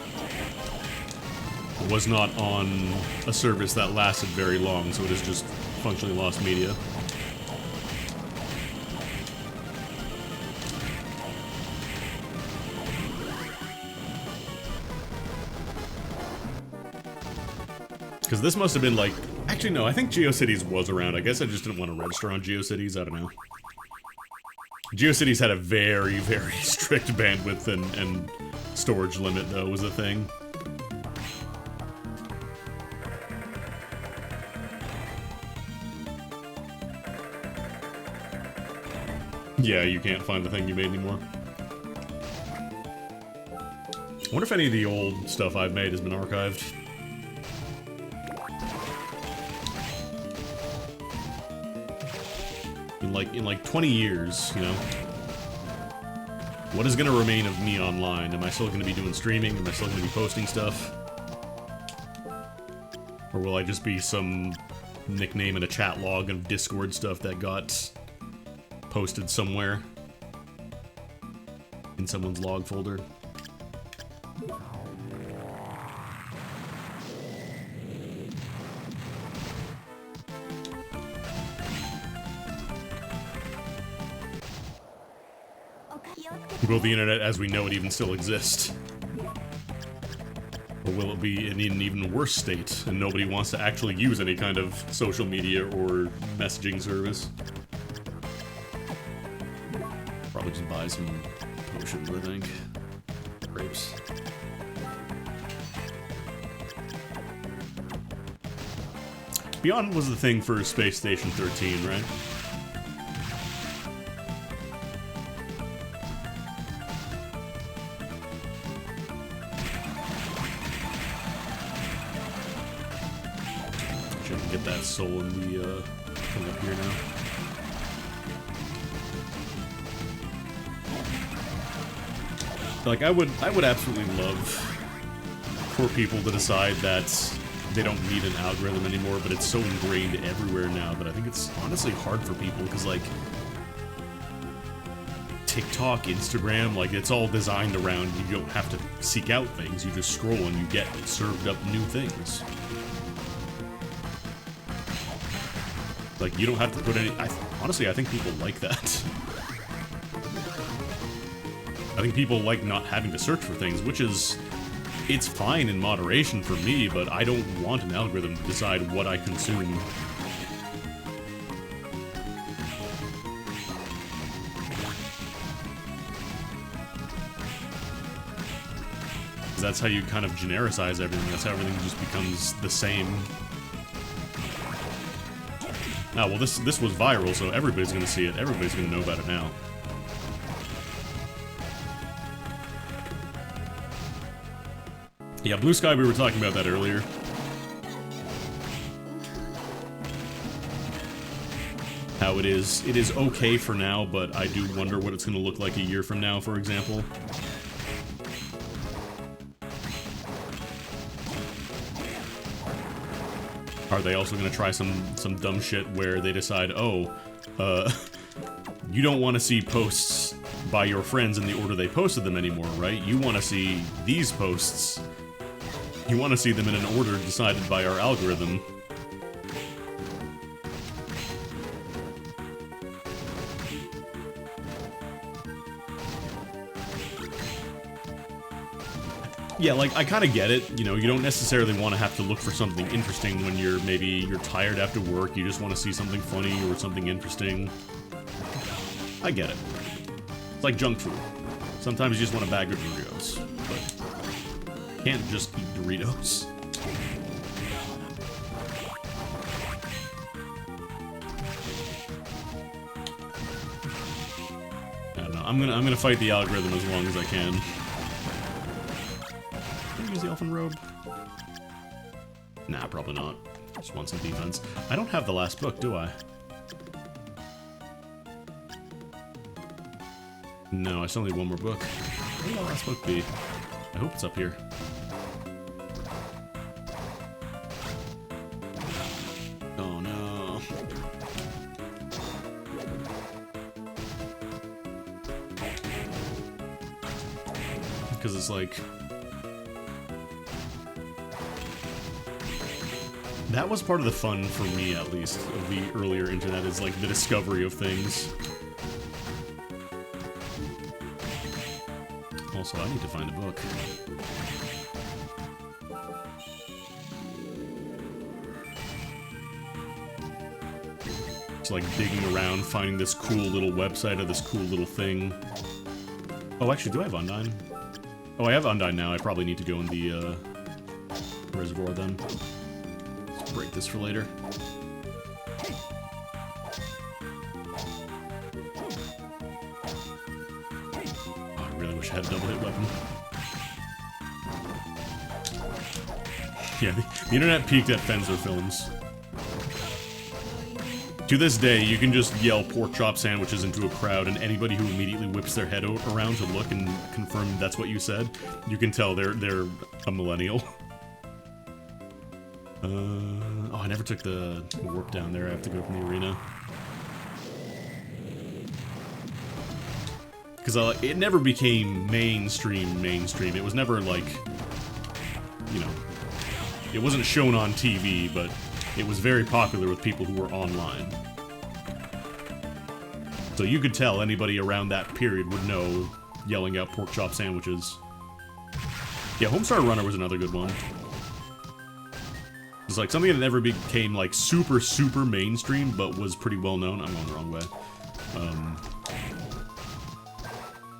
was not on a service that lasted very long, so it is just functionally lost media. Because this must have been like... Actually, no, I think GeoCities was around. I guess I just didn't want to register on GeoCities. I don't know. GeoCities had a very, very strict bandwidth and storage limit, though, was the thing. Yeah, you can't find the thing you made anymore. I wonder if any of the old stuff I've made has been archived. in like 20 years, you know, what is going to remain of me online? Am I still going to be doing streaming? Am I still going to be posting stuff? Or will I just be some nickname in a chat log of Discord stuff that got posted somewhere in someone's log folder? Will the internet as we know it even still exist? Or will it be in an even worse state and nobody wants to actually use any kind of social media or messaging service? Probably just buy some potions, I think. Grapes. Beyond was the thing for Space Station 13, right? Get that soul in the thing up here now. Like I would absolutely love for people to decide that they don't need an algorithm anymore, but it's so ingrained everywhere now that I think it's honestly hard for people because like TikTok, Instagram, like it's all designed around you don't have to seek out things, you just scroll and you get served up new things. Like, you don't have to put any... honestly, I think people like that. I think people like not having to search for things, which is... It's fine in moderation for me, but I don't want an algorithm to decide what I consume. Because that's how you kind of genericize everything. That's how everything just becomes the same. Ah, well, this was viral, so everybody's gonna see it. Everybody's gonna know about it now. Yeah, Blue Sky, we were talking about that earlier. How it is okay for now, but I do wonder what it's gonna look like a year from now, for example. Are they also gonna try some dumb shit where they decide, oh, you don't want to see posts by your friends in the order they posted them anymore, right? You want to see these posts. You want to see them in an order decided by our algorithm. Yeah, like, I kind of get it. You know, you don't necessarily want to have to look for something interesting when you're tired after work. You just want to see something funny or something interesting. I get it. It's like junk food. Sometimes you just want a bag of Doritos, but you can't just eat Doritos. I don't know. I'm gonna fight the algorithm as long as I can. Use the Elfin Robe? Nah, probably not. Just want some defense. I don't have the last book, do I? No, I still need one more book. Where will the last book be? I hope it's up here. Oh no. Because it's like... That was part of the fun, for me at least, of the earlier internet, is like the discovery of things. Also, I need to find a book. It's like digging around, finding this cool little website or this cool little thing. Oh, actually, do I have Undyne? Oh, I have Undyne now. I probably need to go in the reservoir then. Let's break this for later. I really wish I had a double hit weapon. Yeah, the internet peaked at Fencer Films. To this day, you can just yell pork chop sandwiches into a crowd, and anybody who immediately whips their head around to look and confirm that's what you said, you can tell they're a millennial. Oh, I never took the warp down there. I have to go from the arena. Because it never became mainstream. It was never, like, you know, it wasn't shown on TV, but it was very popular with people who were online. So you could tell anybody around that period would know yelling out pork chop sandwiches. Yeah, Homestar Runner was another good one. It's like something that never became like super mainstream, but was pretty well known. I'm going the wrong way.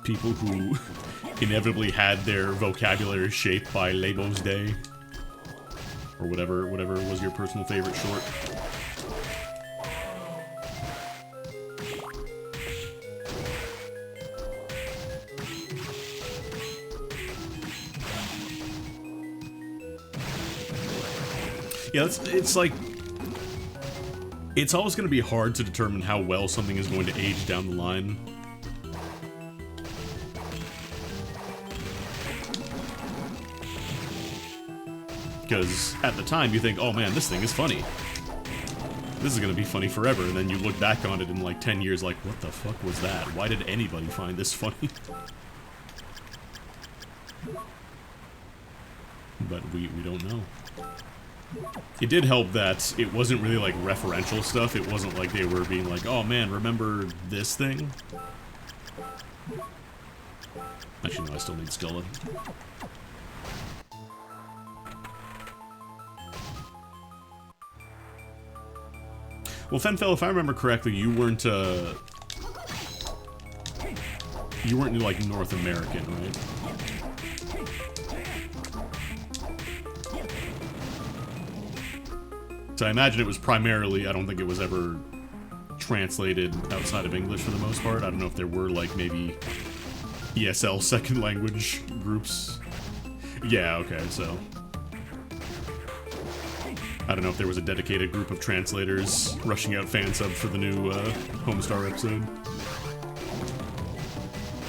People who inevitably had their vocabulary shaped by Labos Day. Or whatever was your personal favorite short. Yeah, it's like... It's always going to be hard to determine how well something is going to age down the line. Because at the time you think, oh man, this thing is funny. This is going to be funny forever, and then you look back on it in like 10 years like, what the fuck was that? Why did anybody find this funny? But we don't know. It did help that it wasn't really like referential stuff. It wasn't like they were being like, oh man, remember this thing? Actually, no, I still need skeleton. Well, Fenfel, if I remember correctly, you weren't like North American, right? So I imagine it was primarily, I don't think it was ever translated outside of English for the most part. I don't know if there were, like, maybe ESL second language groups. Yeah, okay, so... I don't know if there was a dedicated group of translators rushing out fan subs for the new Homestar episode.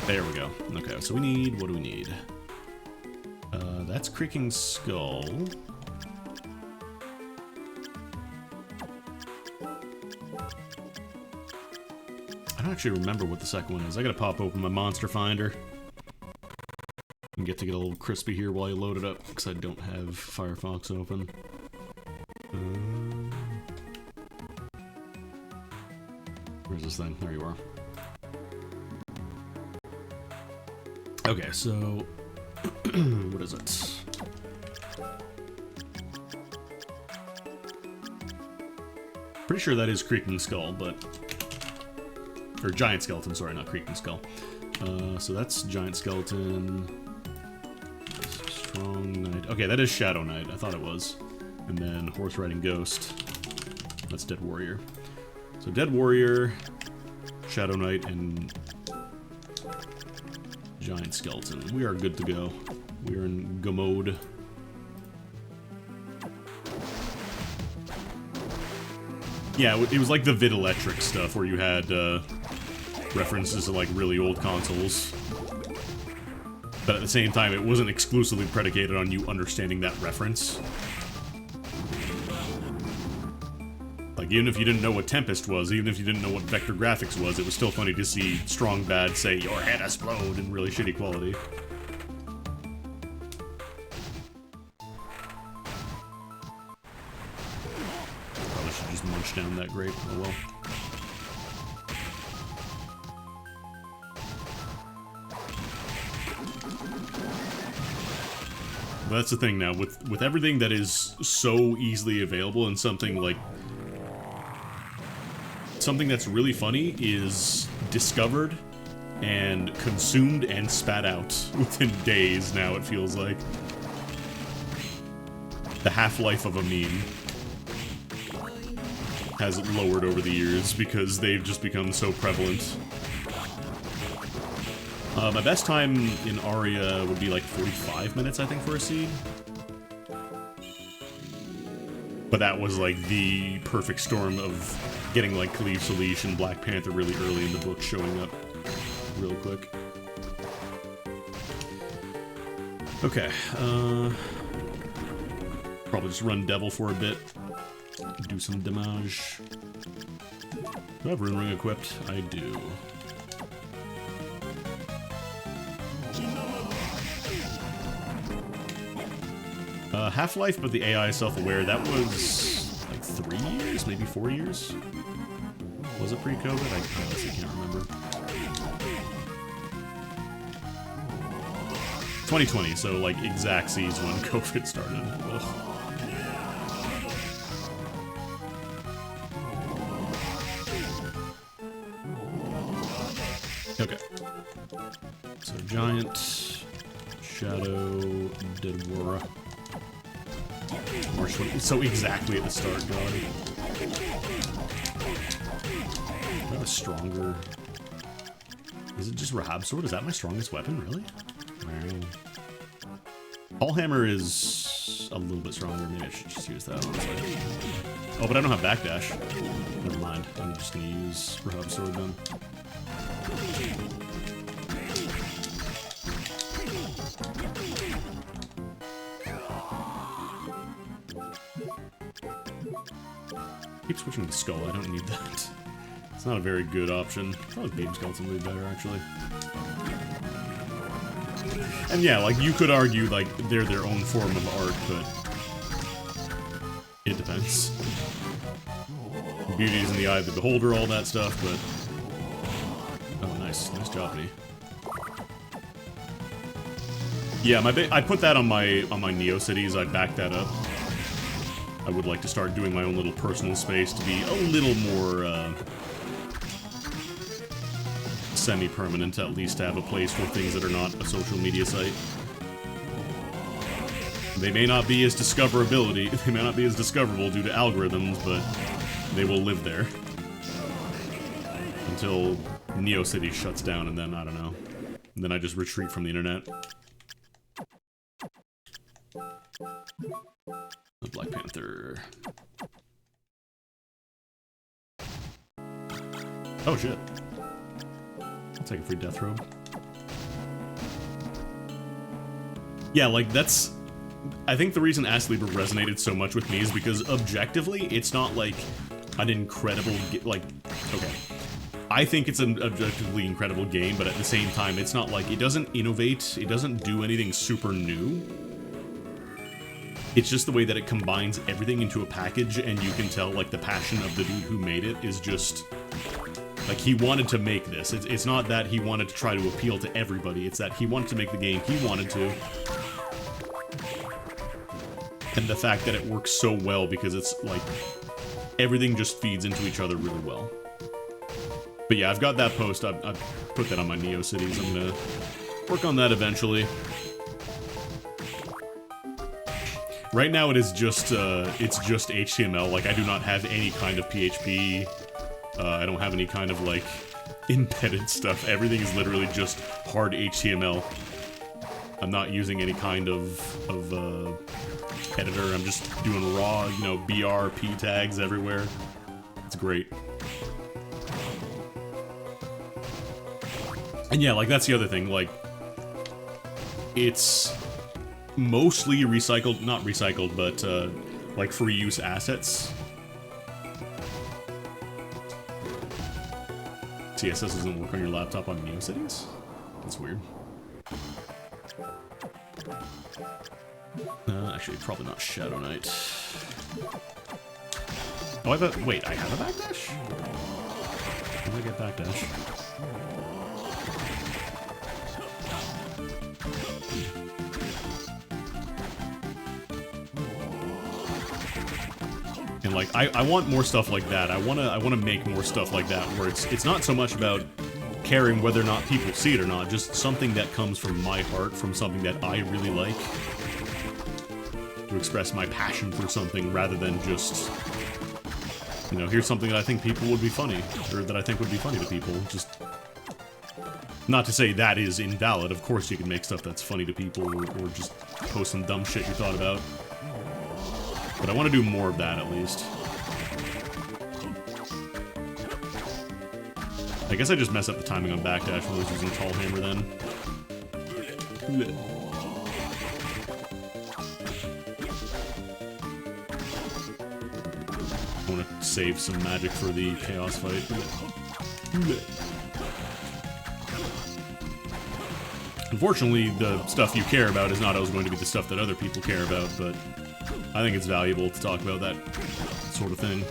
There we go. Okay, so we need... what do we need? That's Creaking Skull. I don't actually remember what the second one is. I gotta pop open my Monster Finder. And get a little crispy here while you load it up, because I don't have Firefox open. Where's this thing? There you are. Okay, so... what is it? Pretty sure that is Creaking Skull, but... or Giant Skeleton, sorry, not Creaking Skull. So that's Giant Skeleton... Strong Knight... okay, that is Shadow Knight, I thought it was. And then Horse Riding Ghost. That's Dead Warrior. So Dead Warrior, Shadow Knight, and Giant Skeleton. We are good to go. We are in go mode. Yeah, it was like the Vid Electric stuff where you had references to like really old consoles. But at the same time, it wasn't exclusively predicated on you understanding that reference. Like, even if you didn't know what Tempest was, even if you didn't know what Vector Graphics was, it was still funny to see Strong Bad say, "Your head explode," in really shitty quality. Probably should just munch down that grape. Oh well. But that's the thing now, with everything that is so easily available and something like... something that's really funny is discovered and consumed and spat out within days now, it feels like. The half-life of a meme has lowered over the years because they've just become so prevalent. My best time in Aria would be like 45 minutes, I think, for a seed. But that was like the perfect storm of getting like Khalif Salish and Black Panther really early in the book showing up real quick. Okay, probably just run Devil for a bit. Do some damage. Do I have Rune Ring equipped? I do. Half-Life, but the AI is self-aware. That was like 3 years, maybe 4 years? Was it pre-COVID? I honestly can't remember. 2020, so like exact season when COVID started. Ugh. Okay. So Giant, Shadow, Dedwara. March 20, so exactly at the start, God. Do I have a stronger... Is it just Rahab Sword? Is that my strongest weapon, really? Wow. Ballhammer is a little bit stronger. Maybe I should just use that, honestly. Oh, but I don't have Backdash. Never mind. I'm just gonna use Rahab Sword then. Keep switching to Skull. I don't need that. It's not a very good option. Probably Beam Skeleton would be better, actually. And yeah, like, you could argue, like, they're their own form of art, but it depends. Beauty is in the eye of the beholder, all that stuff, but... Oh, nice. Nice job, me. Yeah, I put that on my Neo Cities. I backed that up. I would like to start doing my own little personal space to be a little more, semi-permanent, at least to have a place for things that are not a social media site. They may not be as discoverable due to algorithms, but they will live there. Until Neo City shuts down, and then, I don't know. And then I just retreat from the internet. The Black Panther. Oh shit. I'll take a free death robe. Yeah, like, that's... I think the reason Asleeper resonated so much with me is because, objectively, it's not, like, an incredible... like, okay. I think it's an objectively incredible game, but at the same time, it's not like... It doesn't innovate, it doesn't do anything super new. It's just the way that it combines everything into a package, and you can tell, like, the passion of the dude who made it is just... Like, he wanted to make this. It's not that he wanted to try to appeal to everybody, it's that he wanted to make the game he wanted to. And the fact that it works so well because it's, like, everything just feeds into each other really well. But yeah, I've got that post. I've put that on my Neo Cities. I'm gonna work on that eventually. Right now it's just HTML. Like, I do not have any kind of PHP. I don't have any kind of, like, embedded stuff. Everything is literally just hard HTML. I'm not using any kind of editor. I'm just doing raw, you know, BRP tags everywhere. It's great. And yeah, like, that's the other thing. Like, it's mostly recycled, not recycled, but, like, free use assets. CSS doesn't work on your laptop on Neo Cities? That's weird. Actually, probably not Shadow Knight. Oh, I have a... Wait, I have a backdash? How did I get backdash? And, like, I want more stuff like that. I wanna make more stuff like that, where it's not so much about caring whether or not people see it or not, just something that comes from my heart, from something that I really like. To express my passion for something rather than just, you know, here's something that I think people would be funny, or that I think would be funny to people. Just, not to say that is invalid. Of course you can make stuff that's funny to people, or just post some dumb shit you thought about. But I want to do more of that, at least. I guess I just mess up the timing on backdash when I was using Tall Hammer then. I want to save some magic for the Chaos fight. Unfortunately, the stuff you care about is not always going to be the stuff that other people care about, but I think it's valuable to talk about that sort of thing.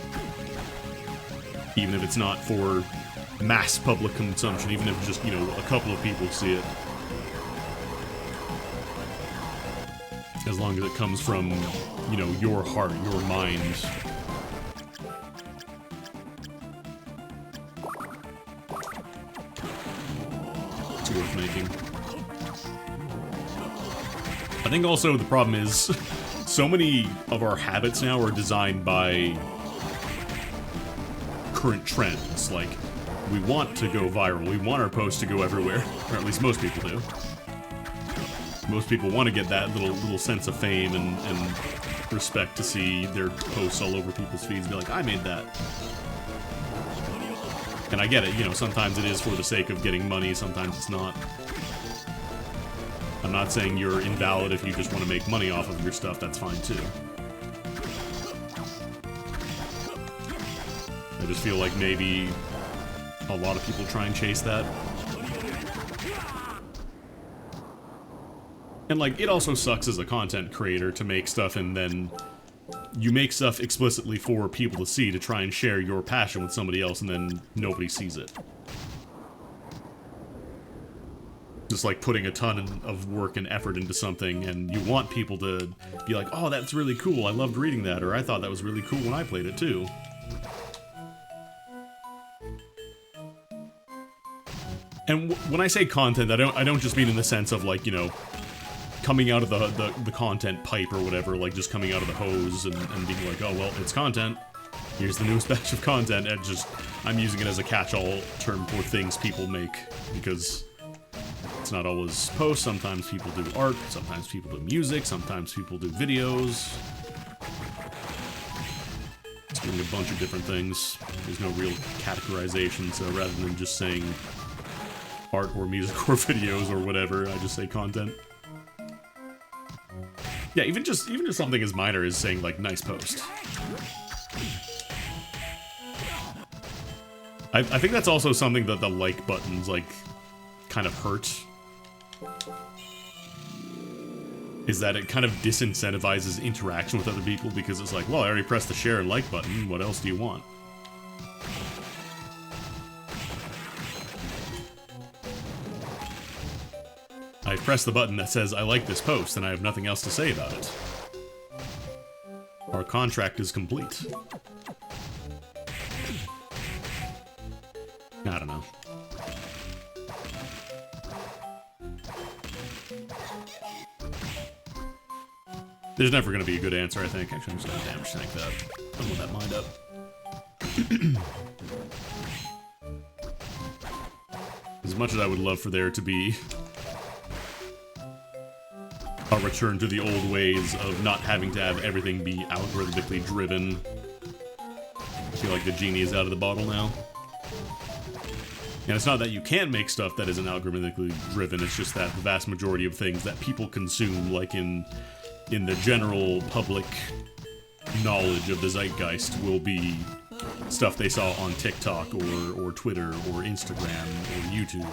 Even if it's not for mass public consumption, even if just, you know, a couple of people see it. As long as it comes from, you know, your heart, your mind. It's worth making. I think also the problem is so many of our habits now are designed by current trends. Like, we want to go viral, we want our posts to go everywhere, or at least most people do. Most people want to get that little sense of fame and respect to see their posts all over people's feeds, be like, I made that. And I get it, you know, sometimes it is for the sake of getting money, sometimes it's not. I'm not saying you're invalid if you just want to make money off of your stuff, that's fine too. I just feel like maybe a lot of people try and chase that. And like, it also sucks as a content creator to make stuff and then you make stuff explicitly for people to see, to try and share your passion with somebody else, and then nobody sees it. Just like putting a ton of work and effort into something, and you want people to be like, oh, that's really cool, I loved reading that, or I thought that was really cool when I played it too. And when I say content, I don't just mean in the sense of, like, you know, coming out of the content pipe or whatever, like just coming out of the hose and being like, oh, well, it's content. Here's the newest batch of content, and just, I'm using it as a catch-all term for things people make, because it's not always posts, sometimes people do art, sometimes people do music, sometimes people do videos. It's doing a bunch of different things. There's no real categorization, so rather than just saying art or music or videos or whatever, I just say content. Yeah, even just something as minor as saying, like, nice post. I think that's also something that the like buttons, like, kind of hurt. Is that it kind of disincentivizes interaction with other people, because it's like, well, I already pressed the share and like button, what else do you want? I press the button that says, I like this post, and I have nothing else to say about it. Our contract is complete. I don't know. There's never going to be a good answer, I think. Actually, I'm just going to damage tank that. I don't want that mind up. As much as I would love for there to be a return to the old ways of not having to have everything be algorithmically driven, I feel like the genie is out of the bottle now. And it's not that you can't make stuff that isn't algorithmically driven, it's just that the vast majority of things that people consume, like in the general public knowledge of the zeitgeist, will be stuff they saw on TikTok or Twitter or Instagram or YouTube.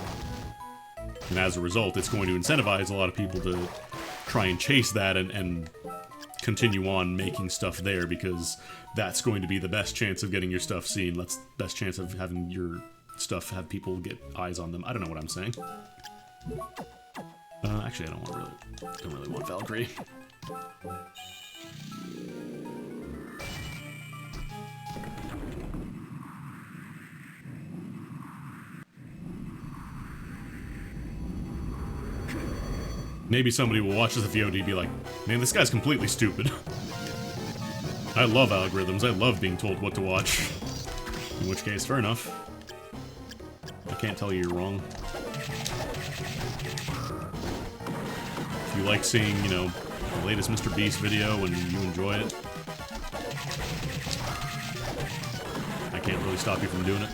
And as a result, it's going to incentivize a lot of people to try and chase that and continue on making stuff there, because that's going to be the best chance of getting your stuff seen. That's the best chance of having your stuff have people get eyes on them. I don't know what I'm saying. Actually, I don't really want Valkyrie. Maybe somebody will watch this VOD and be like, man, this guy's completely stupid. I love algorithms. I love being told what to watch. In which case, fair enough. I can't tell you you're wrong. If you like seeing, you know, the latest Mr. Beast video and you enjoy it, I can't really stop you from doing it.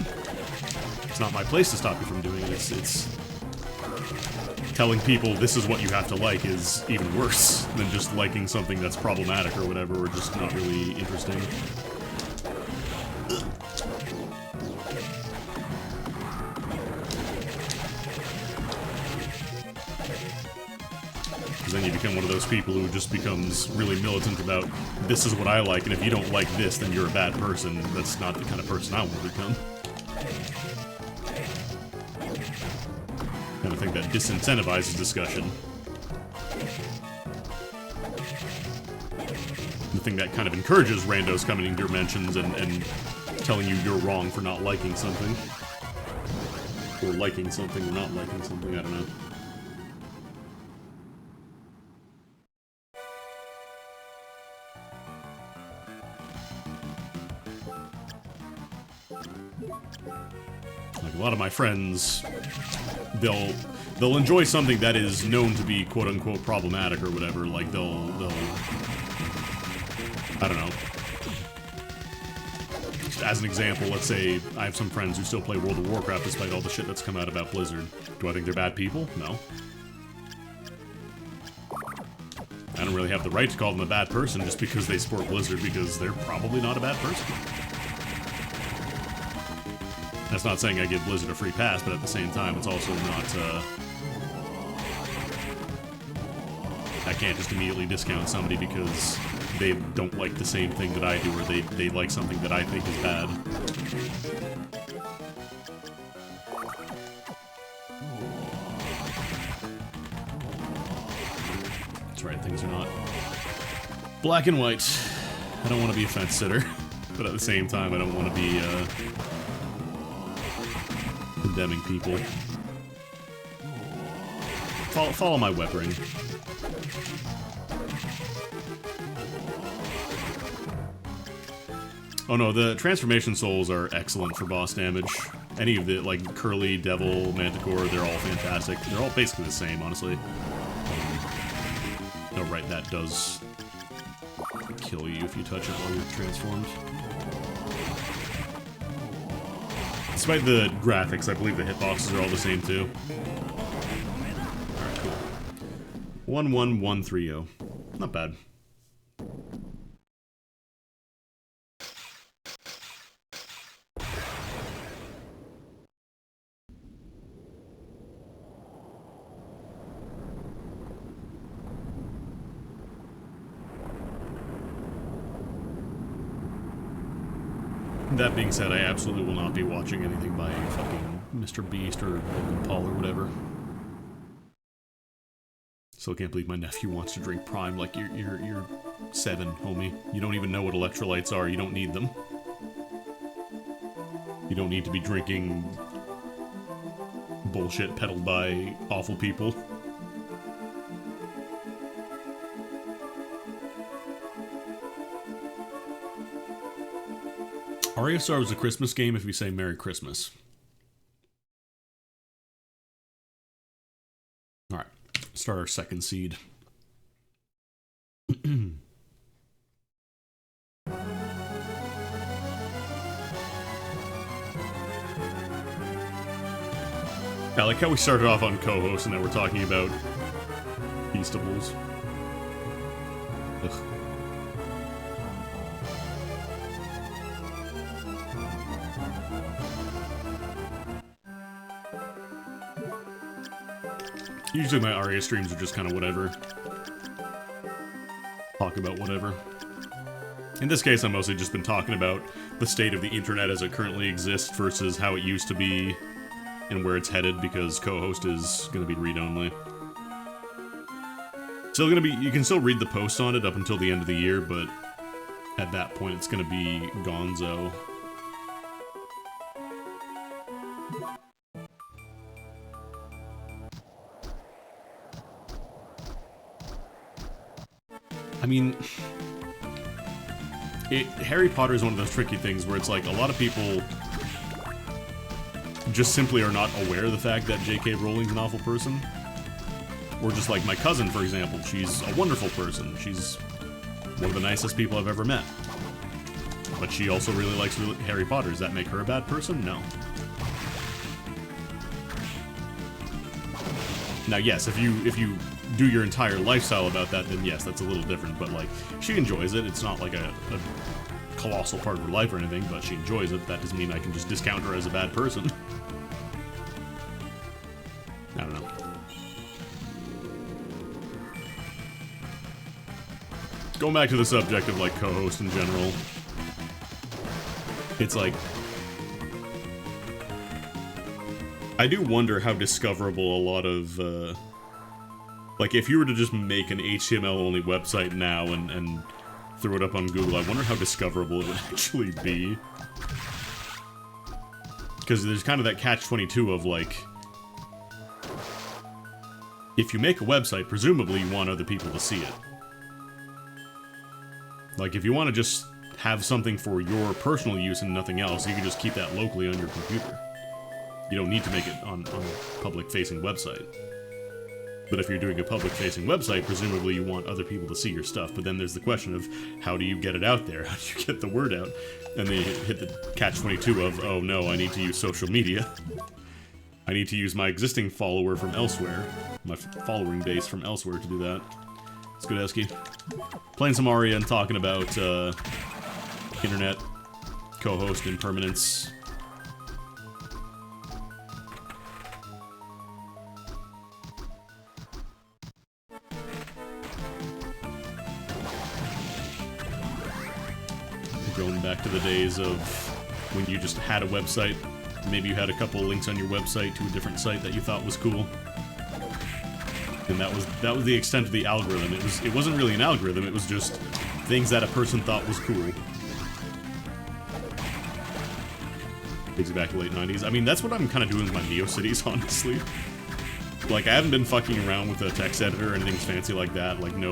It's not my place to stop you from doing it. It's telling people this is what you have to like is even worse than just liking something that's problematic or whatever, or just not really interesting. Because then you become one of those people who just becomes really militant about, this is what I like, and if you don't like this, then you're a bad person. That's not the kind of person I want to become. Kind of thing that disincentivizes discussion. The thing that kind of encourages randos coming into your mentions and telling you you're wrong for not liking something. Or liking something or not liking something, I don't know. Like a lot of my friends, they'll enjoy something that is known to be quote unquote problematic or whatever. Like they'll I don't know. Just as an example, let's say I have some friends who still play World of Warcraft despite all the shit that's come out about Blizzard. Do I think they're bad people? No. I don't really have the right to call them a bad person just because they support Blizzard, because they're probably not a bad person. That's not saying I give Blizzard a free pass, but at the same time, it's also not, I can't just immediately discount somebody because they don't like the same thing that I do, or they like something that I think is bad. That's right, things are not black and white. I don't want to be a fence sitter, but at the same time, I don't want to be, condemning people. Follow my web ring. Oh no, the transformation souls are excellent for boss damage. Any of the, like, Curly, Devil, Manticore, they're all fantastic. They're all basically the same, honestly. Oh right, that does kill you if you touch it while you're transformed. Despite the graphics, I believe the hitboxes are all the same, too. Alright, cool. 11130. Not bad. That being said, I absolutely will not be watching anything by fucking Mr. Beast or Logan Paul or whatever. Still can't believe my nephew wants to drink Prime. Like, you're 7, homie. You don't even know what electrolytes are. You don't need them. You don't need to be drinking bullshit peddled by awful people. Aria Star was a Christmas game if we say Merry Christmas. Alright, start our second seed. I like how we started off on Cohost and now we're talking about Feastables. Ugh. Usually my Aria streams are just kind of whatever. Talk about whatever. In this case, I've mostly just been talking about the state of the internet as it currently exists versus how it used to be and where it's headed, because Cohost is going to be read-only. Still going to be, you can still read the posts on it up until the end of the year, but at that point it's going to be gonzo. I mean, Harry Potter is one of those tricky things where it's like a lot of people just simply are not aware of the fact that J.K. Rowling's an awful person. Or just like my cousin, for example, she's a wonderful person. She's one of the nicest people I've ever met. But she also really likes Harry Potter. Does that make her a bad person? No. Now, yes, if you do your entire lifestyle about that, then yes, that's a little different. But like, she enjoys it. It's not like a colossal part of her life or anything, but she enjoys it. That doesn't mean I can just discount her as a bad person. I don't know. Going back to the subject of like co-host in general, it's like, I do wonder how discoverable a lot of, like, if you were to just make an HTML-only website now and throw it up on Google, I wonder how discoverable it would actually be. Because there's kind of that catch-22 of, like, if you make a website, presumably you want other people to see it. Like, if you want to just have something for your personal use and nothing else, you can just keep that locally on your computer. You don't need to make it on a public-facing website. But if you're doing a public-facing website, presumably you want other people to see your stuff. But then there's the question of, how do you get it out there? How do you get the word out? And then you hit the catch-22 of, oh no, I need to use social media. I need to use my existing follower from elsewhere. My following base from elsewhere to do that. It's good, Esky. Playing some Aria and talking about, internet, co-host, impermanence. Going back to the days of when you just had a website. Maybe you had a couple links on your website to a different site that you thought was cool. And that was the extent of the algorithm. It wasn't really an algorithm, it was just things that a person thought was cool. Takes you back to the late 90s. I mean, that's what I'm kind of doing with my NeoCities, honestly. Like, I haven't been fucking around with a text editor or anything fancy like that. Like, no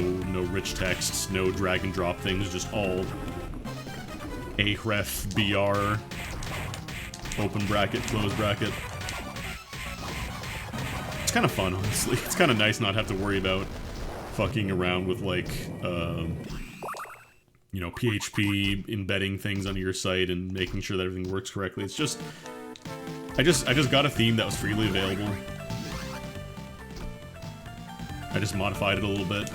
rich texts, no drag and drop things, just all href, br, open bracket, close bracket. It's kind of fun, honestly. It's kind of nice not have to worry about fucking around with, like, you know, PHP, embedding things onto your site and making sure that everything works correctly. It's just, I just got a theme that was freely available. I just modified it a little bit.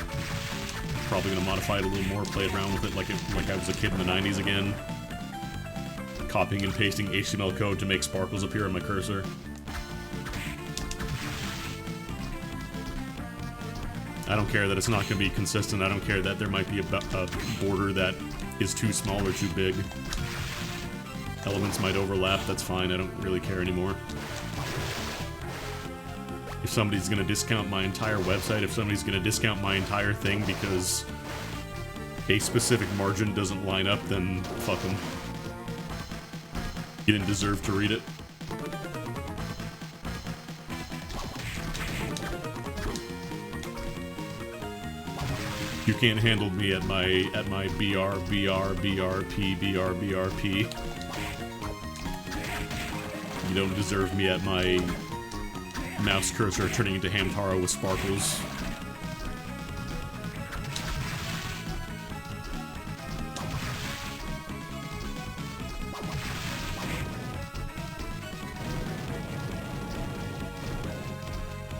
Probably gonna modify it a little more, play around with it like I was a kid in the 90s again. Copying and pasting HTML code to make sparkles appear on my cursor. I don't care that it's not going to be consistent. I don't care that there might be a border that is too small or too big. Elements might overlap, that's fine. I don't really care anymore. If somebody's going to discount my entire website, if somebody's going to discount my entire thing because a specific margin doesn't line up, then fuck them. You didn't deserve to read it. You can't handle me at my BR. You don't deserve me at my mouse cursor turning into Hamtaro with sparkles.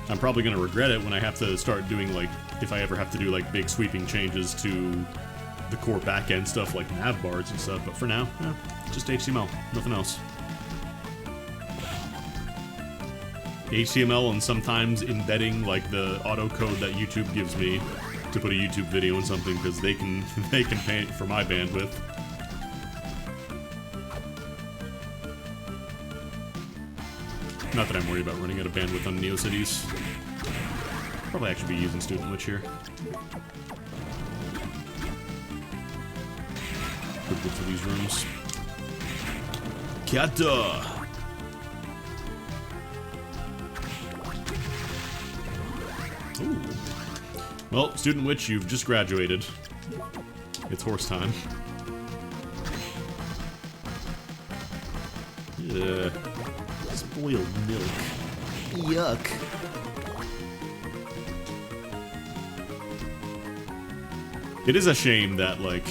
I'm probably gonna regret it when I have to start doing, like, if I ever have to do, like, big sweeping changes to the core backend stuff like nav bars and stuff, but for now, just HTML, nothing else. HTML and sometimes embedding, like, the auto code that YouTube gives me to put a YouTube video in something, because they can pay for my bandwidth. Not that I'm worried about running out of bandwidth on NeoCities. Probably actually be using Student Witch here. Pretty good for these rooms. Kata! Ooh. Well, Student Witch, you've just graduated. It's horse time. Yeah. Spoiled milk. Yuck. It is a shame that, like,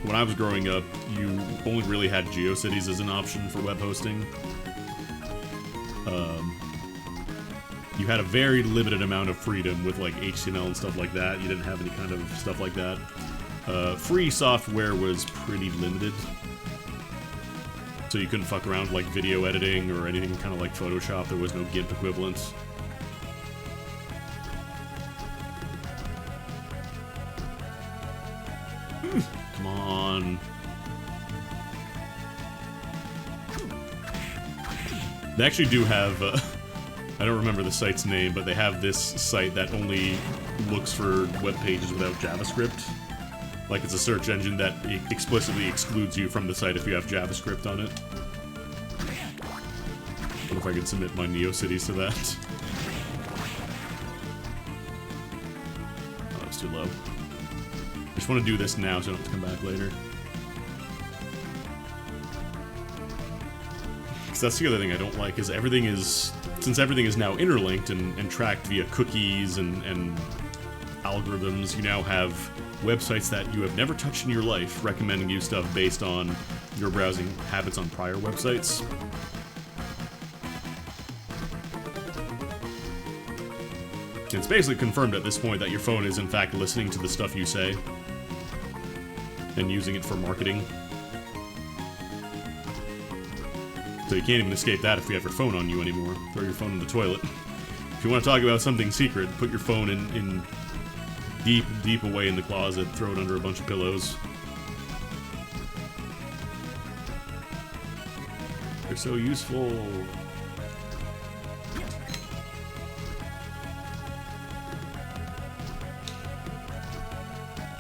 when I was growing up, you only really had GeoCities as an option for web hosting. you had a very limited amount of freedom with like HTML and stuff like that. You didn't have any kind of stuff like that. Free software was pretty limited. So you couldn't fuck around with like video editing or anything kind of like Photoshop. There was no GIMP equivalent. Come on. They actually do have, I don't remember the site's name, but they have this site that only looks for web pages without JavaScript. Like, it's a search engine that explicitly excludes you from the site if you have JavaScript on it. I wonder if I could submit my NeoCities to that. Oh, that was too low. I just want to do this now so I don't have to come back later. Because that's the other thing I don't like, is everything is... Since everything is now interlinked and tracked via cookies and algorithms, you now have websites that you have never touched in your life recommending you stuff based on your browsing habits on prior websites. It's basically confirmed at this point that your phone is in fact listening to the stuff you say and using it for marketing. So you can't even escape that if you have your phone on you anymore. Throw your phone in the toilet. If you want to talk about something secret, put your phone in deep away in the closet, throw it under a bunch of pillows. They're so useful.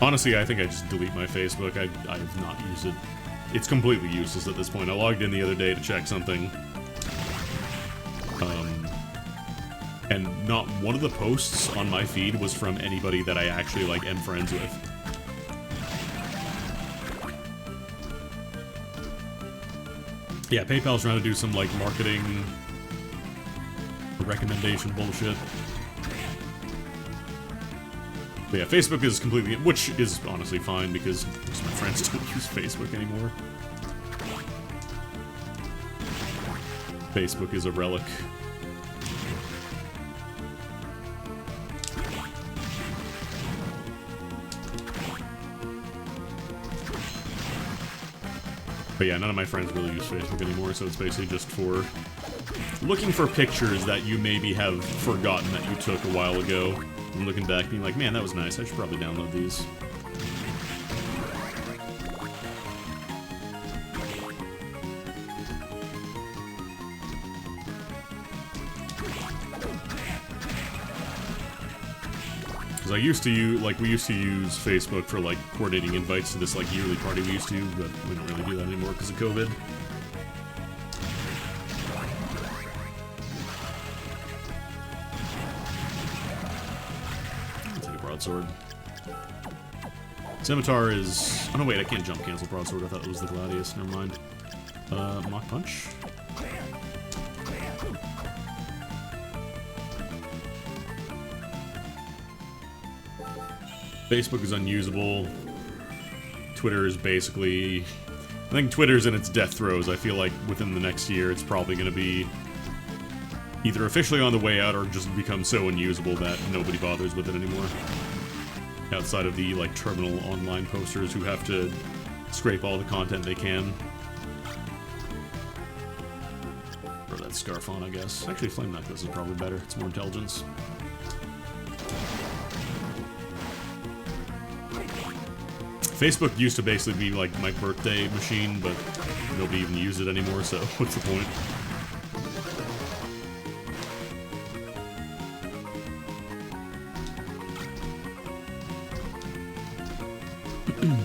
Honestly, I think I just delete my Facebook. I have not used it. It's completely useless at this point. I logged in the other day to check something. And not one of the posts on my feed was from anybody that I actually, like, am friends with. Yeah, PayPal's trying to do some, like, marketing recommendation bullshit. But yeah, Facebook is completely... Which is honestly fine, because most of my friends don't use Facebook anymore. Facebook is a relic. But yeah, none of my friends really use Facebook anymore, so it's basically just for looking for pictures that you maybe have forgotten that you took a while ago. And looking back, being like, man, that was nice. I should probably download these. Because I used to use, like, we used to use Facebook for, like, coordinating invites to this, like, yearly party we used to, but we don't really do that anymore because of COVID. Broadsword. Scimitar is... Oh no, wait, I can't jump cancel Broadsword. I thought it was the Gladius. Never mind. Mach Punch? Facebook is unusable. Twitter is basically... I think Twitter's in its death throes. I feel like within the next year it's probably going to be either officially on the way out or just become so unusable that nobody bothers with it anymore. Outside of the, like, terminal online posters who have to scrape all the content they can. Or that scarf on, I guess. Actually, Flame Necklace is probably better. It's more intelligence. Facebook used to basically be, like, my birthday machine, but nobody even uses it anymore, so what's the point?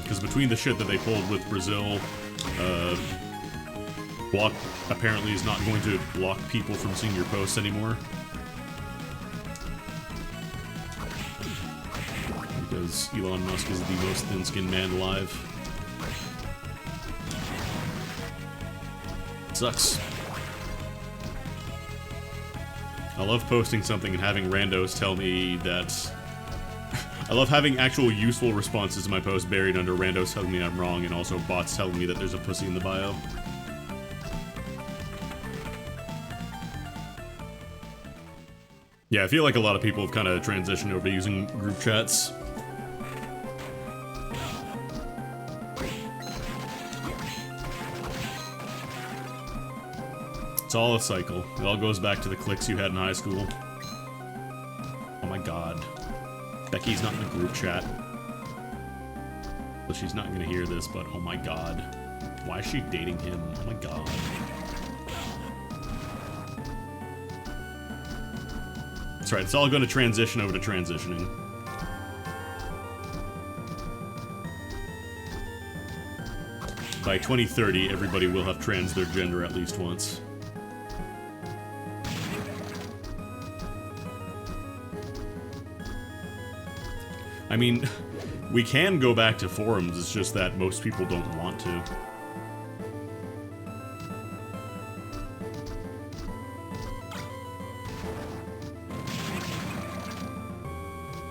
Because between the shit that they pulled with Brazil, block apparently is not going to block people from seeing your posts anymore. Because Elon Musk is the most thin-skinned man alive. Sucks. I love posting something and having randos tell me that... I love having actual useful responses to my post buried under randos telling me I'm wrong and also bots telling me that there's a pussy in the bio. Yeah, I feel like a lot of people have kind of transitioned over to using group chats. It's all a cycle. It all goes back to the cliques you had in high school. Oh my god. Becky's not in the group chat. So she's not gonna hear this, but oh my god. Why is she dating him? Oh my god. That's right, it's all gonna transition over to transitioning. By 2030, everybody will have trans their gender at least once. I mean, we can go back to forums, it's just that most people don't want to.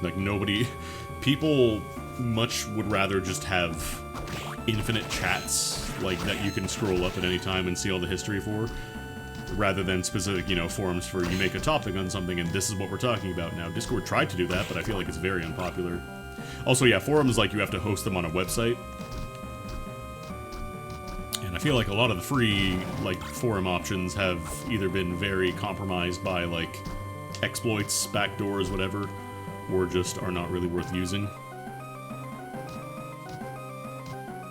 Like, nobody... People much would rather just have infinite chats, like, that you can scroll up at any time and see all the history for, rather than specific, you know, forums for you make a topic on something and this is what we're talking about now. Discord tried to do that, but I feel like it's very unpopular. Also, yeah, forums, like, you have to host them on a website. And I feel like a lot of the free, like, forum options have either been very compromised by, like, exploits, backdoors, whatever, or just are not really worth using.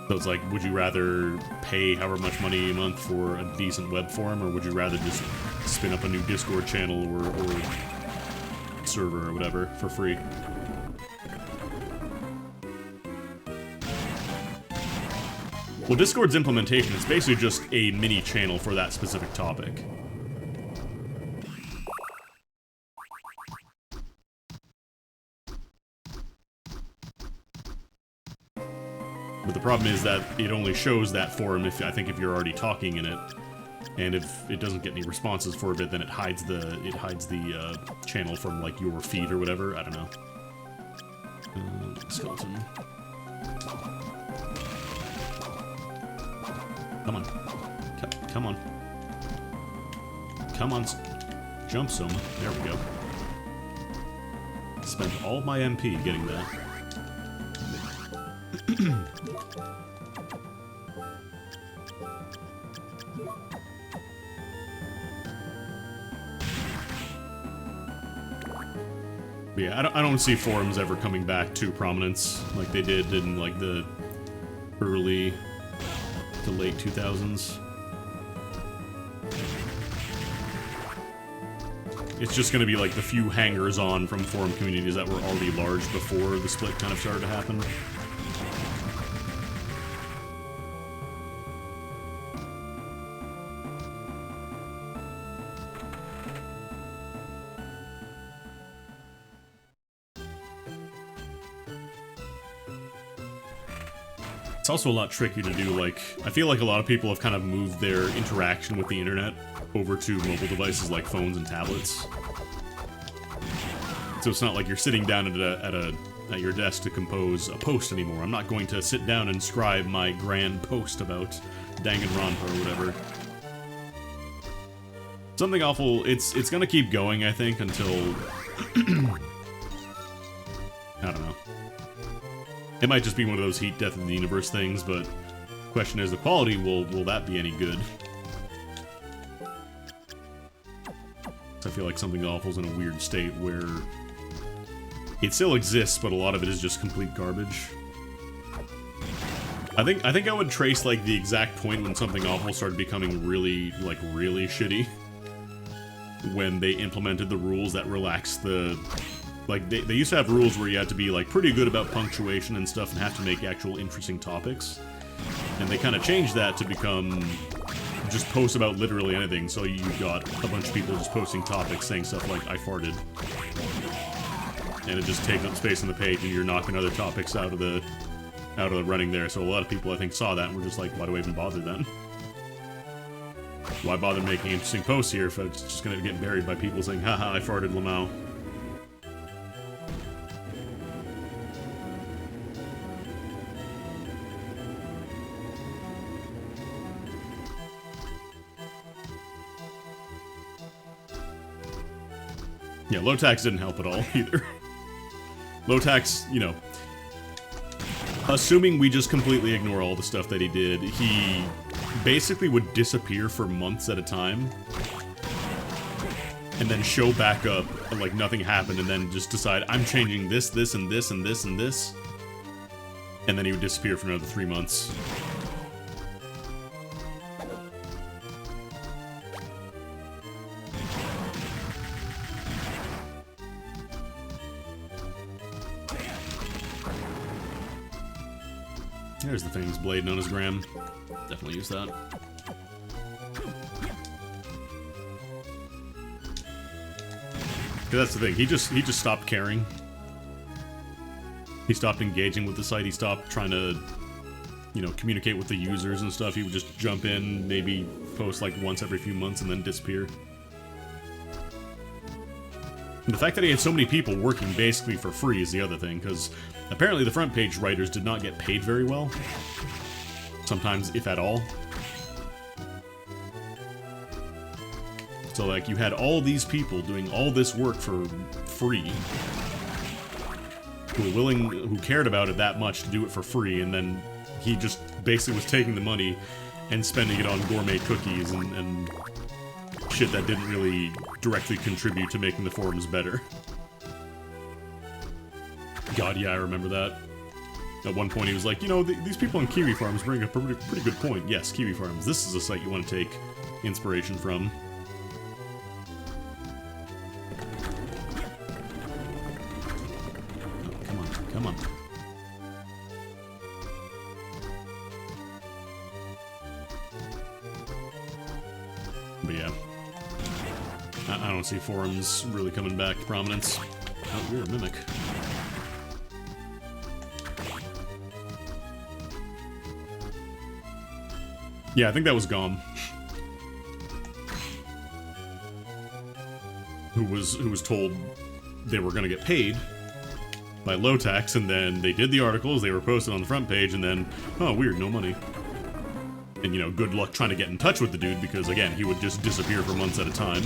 So it's like, would you rather pay however much money a month for a decent web forum, or would you rather just spin up a new Discord channel or server or whatever for free? Well, Discord's implementation is basically just a mini channel for that specific topic. But the problem is that it only shows that forum if, I think, if you're already talking in it. And if it doesn't get any responses for a bit, then it hides the channel from, like, your feed or whatever. I don't know. Skeleton. Come on. Come on. Come on. Jump some. There we go. Spent all my MP getting that. But yeah, I don't see forums ever coming back to prominence like they did in, like, the early to late 2000s. It's just gonna be like the few hangers-on from forum communities that were already large before the split kind of started to happen. It's also a lot trickier to do, like, I feel like a lot of people have kind of moved their interaction with the internet over to mobile devices like phones and tablets. So it's not like you're sitting down at your desk to compose a post anymore. I'm not going to sit down and scribe my grand post about Danganronpa or whatever. Something awful, it's gonna keep going, I think, until... I don't know. It might just be one of those heat death of the universe things, but the question is, the quality, will that be any good? So I feel like Something Awful's in a weird state where it still exists, but a lot of it is just complete garbage. I think I would trace, like, the exact point when Something Awful started becoming really, like, really shitty. When they implemented the rules that relaxed the... Like, they used to have rules where you had to be, like, pretty good about punctuation and stuff and have to make actual interesting topics. And they kind of changed that to become just post about literally anything. So you got a bunch of people just posting topics saying stuff like, I farted. And it just takes up space on the page and you're knocking other topics out of the running there. So a lot of people, I think, saw that and were just like, why do I even bother then? Why bother making interesting posts here if it's just going to get buried by people saying, haha, I farted, Lamau. Yeah, low tax didn't help at all either. Low tax, you know, assuming we just completely ignore all the stuff that he did, he basically would disappear for months at a time and then show back up like nothing happened and then just decide, I'm changing this, this, and this, and this, and this. And then he would disappear for another 3 months. There's the Fang's Blade known as Graham. Definitely use that. That's the thing. He just stopped caring. He stopped engaging with the site. He stopped trying to, you know, communicate with the users and stuff. He would just jump in, maybe post like once every few months, and then disappear. And the fact that he had so many people working basically for free is the other thing, because apparently the front page writers did not get paid very well. Sometimes, if at all. So, like, you had all these people doing all this work for free, who cared about it that much to do it for free, and then he just basically was taking the money and spending it on gourmet cookies and shit that didn't really directly contribute to making the forums better. God, yeah, I remember that. At one point he was like, you know, these people on Kiwi Farms bring up a pretty good point. Yes, Kiwi Farms, this is a site you want to take inspiration from. Come on. But yeah. I don't see forums really coming back to prominence. Oh, you're a mimic. Yeah, I think that was Gom. Who was told they were gonna get paid by low tax, and then they did the articles, they were posted on the front page, and then, oh, weird, no money. And, you know, good luck trying to get in touch with the dude, because, again, he would just disappear for months at a time.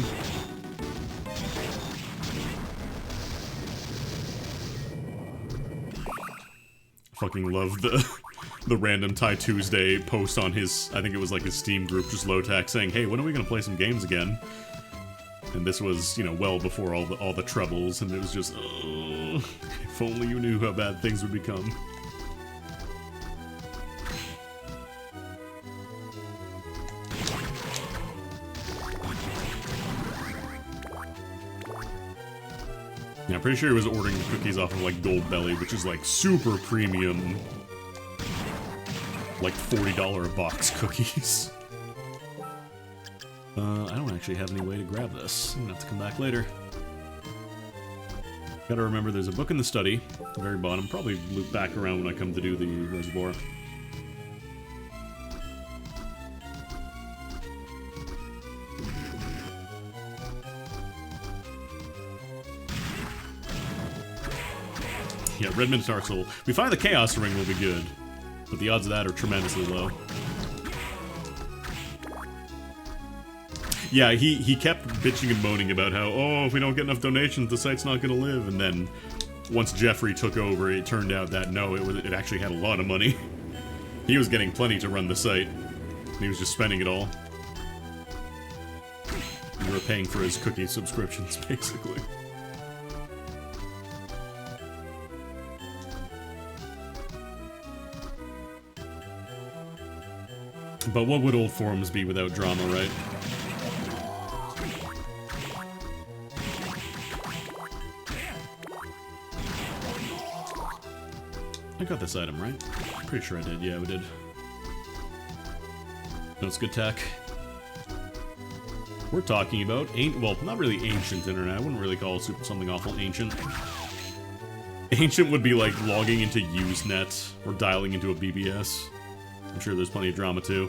Fucking love the random Ty Tuesday post on his, I think it was like his Steam group, just low tax, saying, hey, when are we gonna play some games again? And this was, you know, well before all the troubles, and it was just, oh, if only you knew how bad things would become. Yeah, I'm pretty sure he was ordering cookies off of, like, Gold Belly, which is, like, super premium, like, $40 a box cookies. I don't actually have any way to grab this. I'm gonna have to come back later. Gotta remember there's a book in the study, at the very bottom. Probably loop back around when I come to do the reservoir. Yeah, Red Minotaur Soul. We find the Chaos Ring will be good, but the odds of that are tremendously low. Yeah, he kept bitching and moaning about how, oh, if we don't get enough donations, the site's not gonna live. And then, once Jeffrey took over, it turned out that no, it actually had a lot of money. He was getting plenty to run the site. And he was just spending it all. We were paying for his cookie subscriptions, basically. But what would old forums be without drama, right? I got this item, right? Pretty sure I did. Yeah, we did. No, it's good tech. We're talking about, well, not really ancient internet. I wouldn't really call something awful ancient. Ancient would be like logging into Usenet or dialing into a BBS. I'm sure there's plenty of drama too.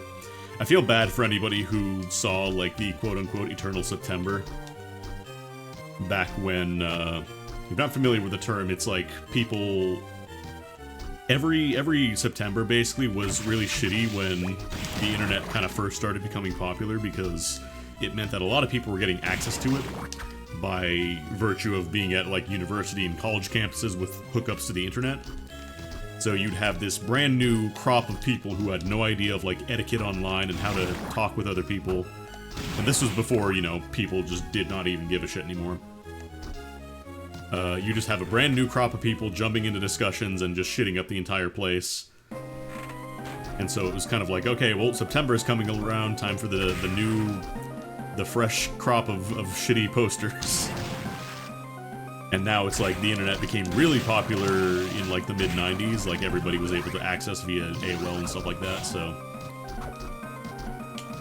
I feel bad for anybody who saw like the quote-unquote Eternal September. Back when, if you're not familiar with the term, it's like people... Every September, basically, was really shitty when the internet kind of first started becoming popular because it meant that a lot of people were getting access to it, by virtue of being at like university and college campuses with hookups to the internet. So you'd have this brand new crop of people who had no idea of like etiquette online and how to talk with other people. And this was before, you know, people just did not even give a shit anymore. You just have a brand new crop of people jumping into discussions and just shitting up the entire place. And so it was kind of like, okay, well, September is coming around, time for the fresh crop of shitty posters. And now it's like the internet became really popular in like the mid-90s, like everybody was able to access via AOL and stuff like that, so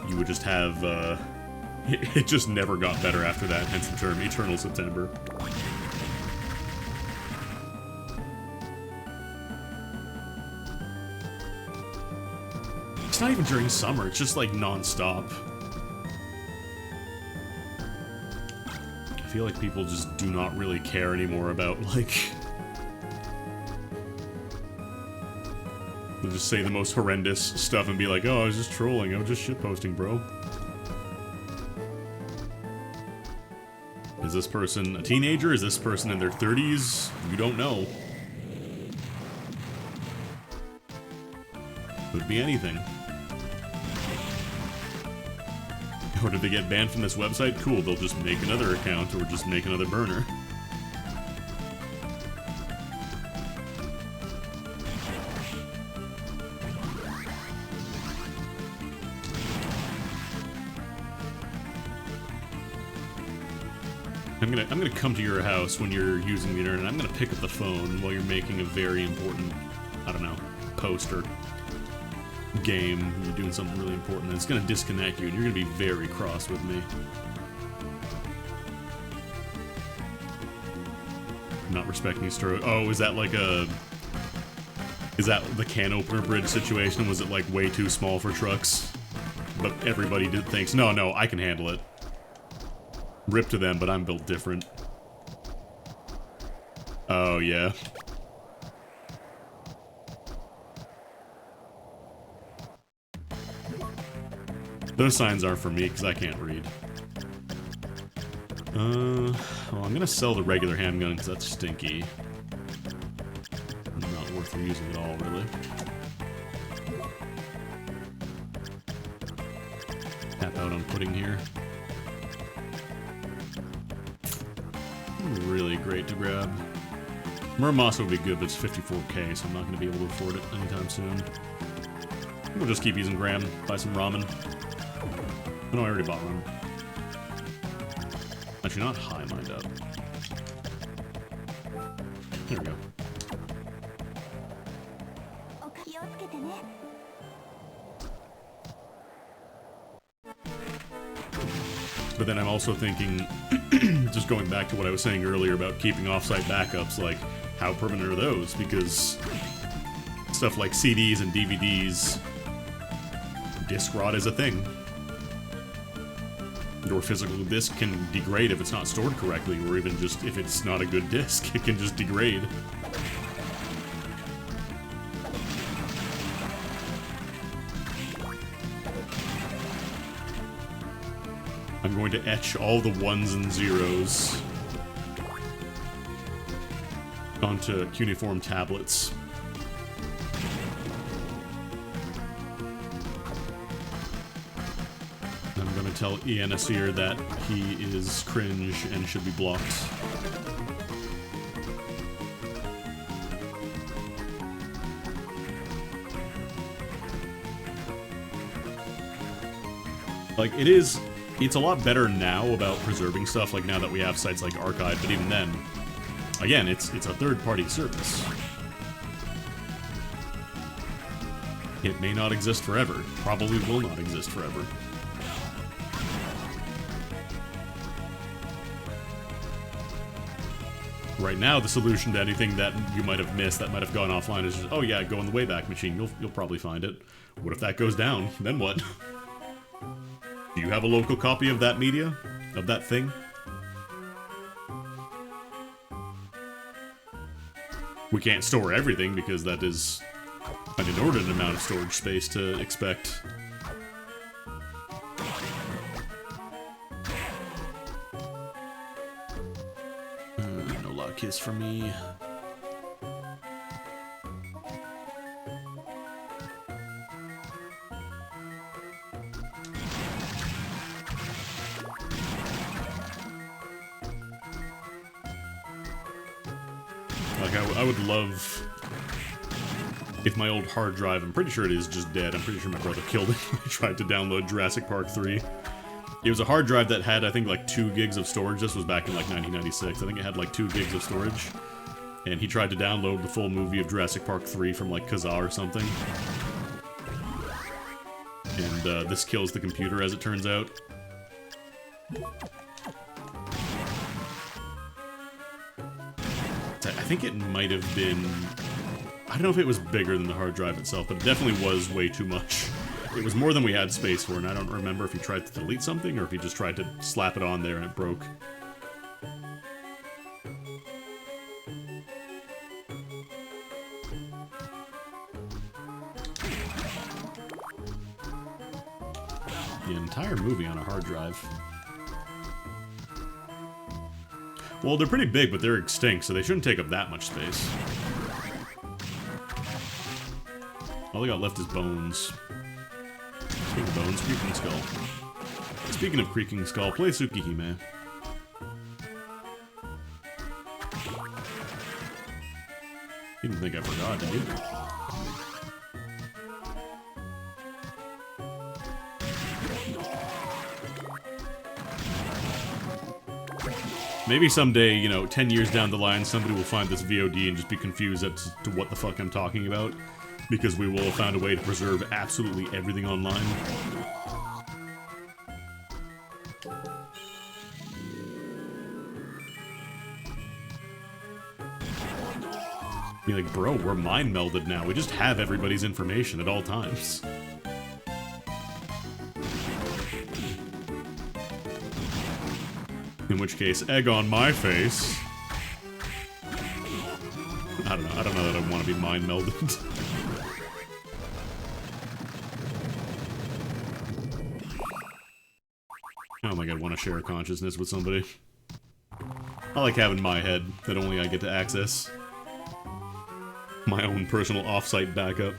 you would just have, it just never got better after that, hence the term Eternal September. It's not even during summer, it's just like non-stop. I feel like people just do not really care anymore about, like... They'll just say the most horrendous stuff and be like, oh, I was just trolling, I was just shitposting, bro. Is this person a teenager? Is this person in their 30s? You don't know. Could be anything. Or did they get banned from this website? Cool, they'll just make another account or just make another burner. I'm gonna come to your house when you're using the internet. I'm gonna pick up the phone while you're making a very important, I don't know, post or game. You're doing something really important, and it's gonna disconnect you, and you're gonna be very cross with me. Not respecting you, Stro. Oh, is that like a... Is that the can opener bridge situation? Was it like way too small for trucks? But everybody thinks, no, I can handle it. Rip to them, but I'm built different. Oh, yeah. Those signs aren't for me, because I can't read. Well, I'm gonna sell the regular handgun, because that's stinky. Not worth using at all, really. Tap out on pudding here. Really great to grab. Muramasa would be good, but it's 54k, so I'm not going to be able to afford it anytime soon. We'll just keep using Graham, buy some ramen. Oh no, I already bought ramen. Actually, not high, mind up. There we go. But then I'm also thinking, just going back to what I was saying earlier about keeping offsite backups, like, how permanent are those? Because stuff like CDs and DVDs, disk rot is a thing. Your physical disk can degrade if it's not stored correctly, or even just if it's not a good disk, it can just degrade. I'm going to etch all the ones and zeros onto cuneiform tablets. I'm going to tell Ian Asir that he is cringe and should be blocked. Like, it's a lot better now about preserving stuff, like now that we have sites like Archive, but even then, again, it's a third-party service. It may not exist forever. Probably will not exist forever. Right now, the solution to anything that you might have missed, that might have gone offline, is just, oh yeah, go in the Wayback Machine, you'll probably find it. What if that goes down? Then what? Do you have a local copy of that media? Of that thing? We can't store everything because that is an inordinate amount of storage space to expect. Kiss from Me. Like, I would love if my old hard drive, I'm pretty sure it is just dead, I'm pretty sure my brother killed it when he tried to download Jurassic Park 3. It was a hard drive that had, I think, like 2 gigs of storage. This was back in, like, 1996. I think it had, like, 2 gigs of storage. And he tried to download the full movie of Jurassic Park 3 from, like, Kazaa or something. And, this kills the computer, as it turns out. I think it might have been... I don't know if it was bigger than the hard drive itself, but it definitely was way too much. It was more than we had space for, and I don't remember if he tried to delete something or if he just tried to slap it on there and it broke. The entire movie on a hard drive. Well, they're pretty big, but they're extinct, so they shouldn't take up that much space. All they got left is bones. Speaking of bones, Creaking Skull. Speaking of Creaking Skull, play Tsukihime. You didn't think I forgot, did you? Maybe someday, you know, 10 years down the line, somebody will find this VOD and just be confused as to what the fuck I'm talking about. Because we will have found a way to preserve absolutely everything online. Be like, bro, we're mind melded now. We just have everybody's information at all times. In which case, egg on my face. I don't know that I want to be mind melded. I don't think I'd want to share a consciousness with somebody. I like having my head that only I get to access. My own personal off-site backup.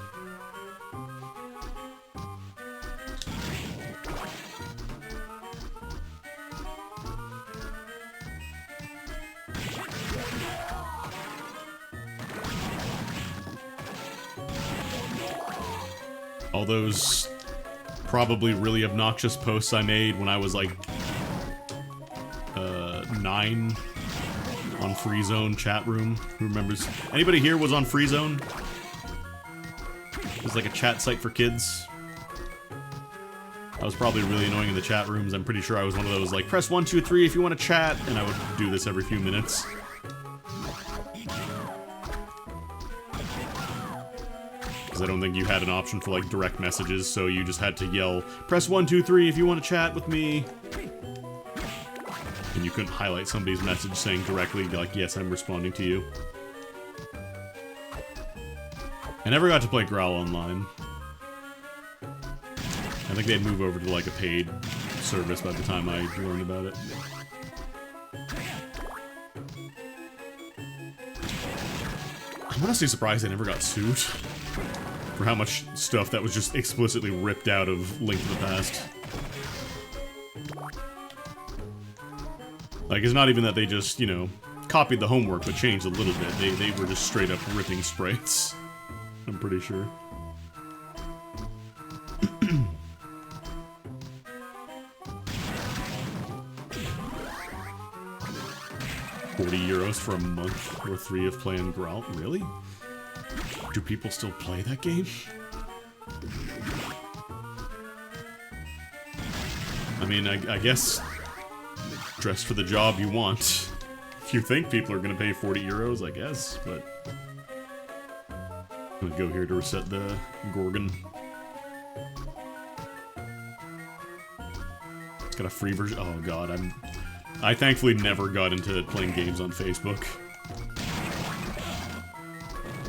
All those probably really obnoxious posts I made when I was like 9 on Free Zone chat room. Who remembers? Anybody here was on Free Zone? It was like a chat site for kids. I was probably really annoying in the chat rooms. I'm pretty sure I was one of those like, press 1, 2, 3 if you want to chat, and I would do this every few minutes. I don't think you had an option for like direct messages, so you just had to yell, press 1, 2, 3 if you want to chat with me. And you couldn't highlight somebody's message saying directly, like, yes, I'm responding to you. I never got to play Growl Online. I think they'd move over to like a paid service by the time I learned about it. I'm honestly surprised they never got sued. For how much stuff that was just explicitly ripped out of Link to the Past. Like, it's not even that they just, you know, copied the homework but changed a little bit. They were just straight up ripping sprites. I'm pretty sure. €40 for a month or 3 of playing Growl? Really? Do people still play that game? I mean, I guess dress for the job you want. If you think people are gonna pay €40, I guess, but I'm gonna go here to reset the Gorgon. It's got a free version. Oh god, I thankfully never got into playing games on Facebook.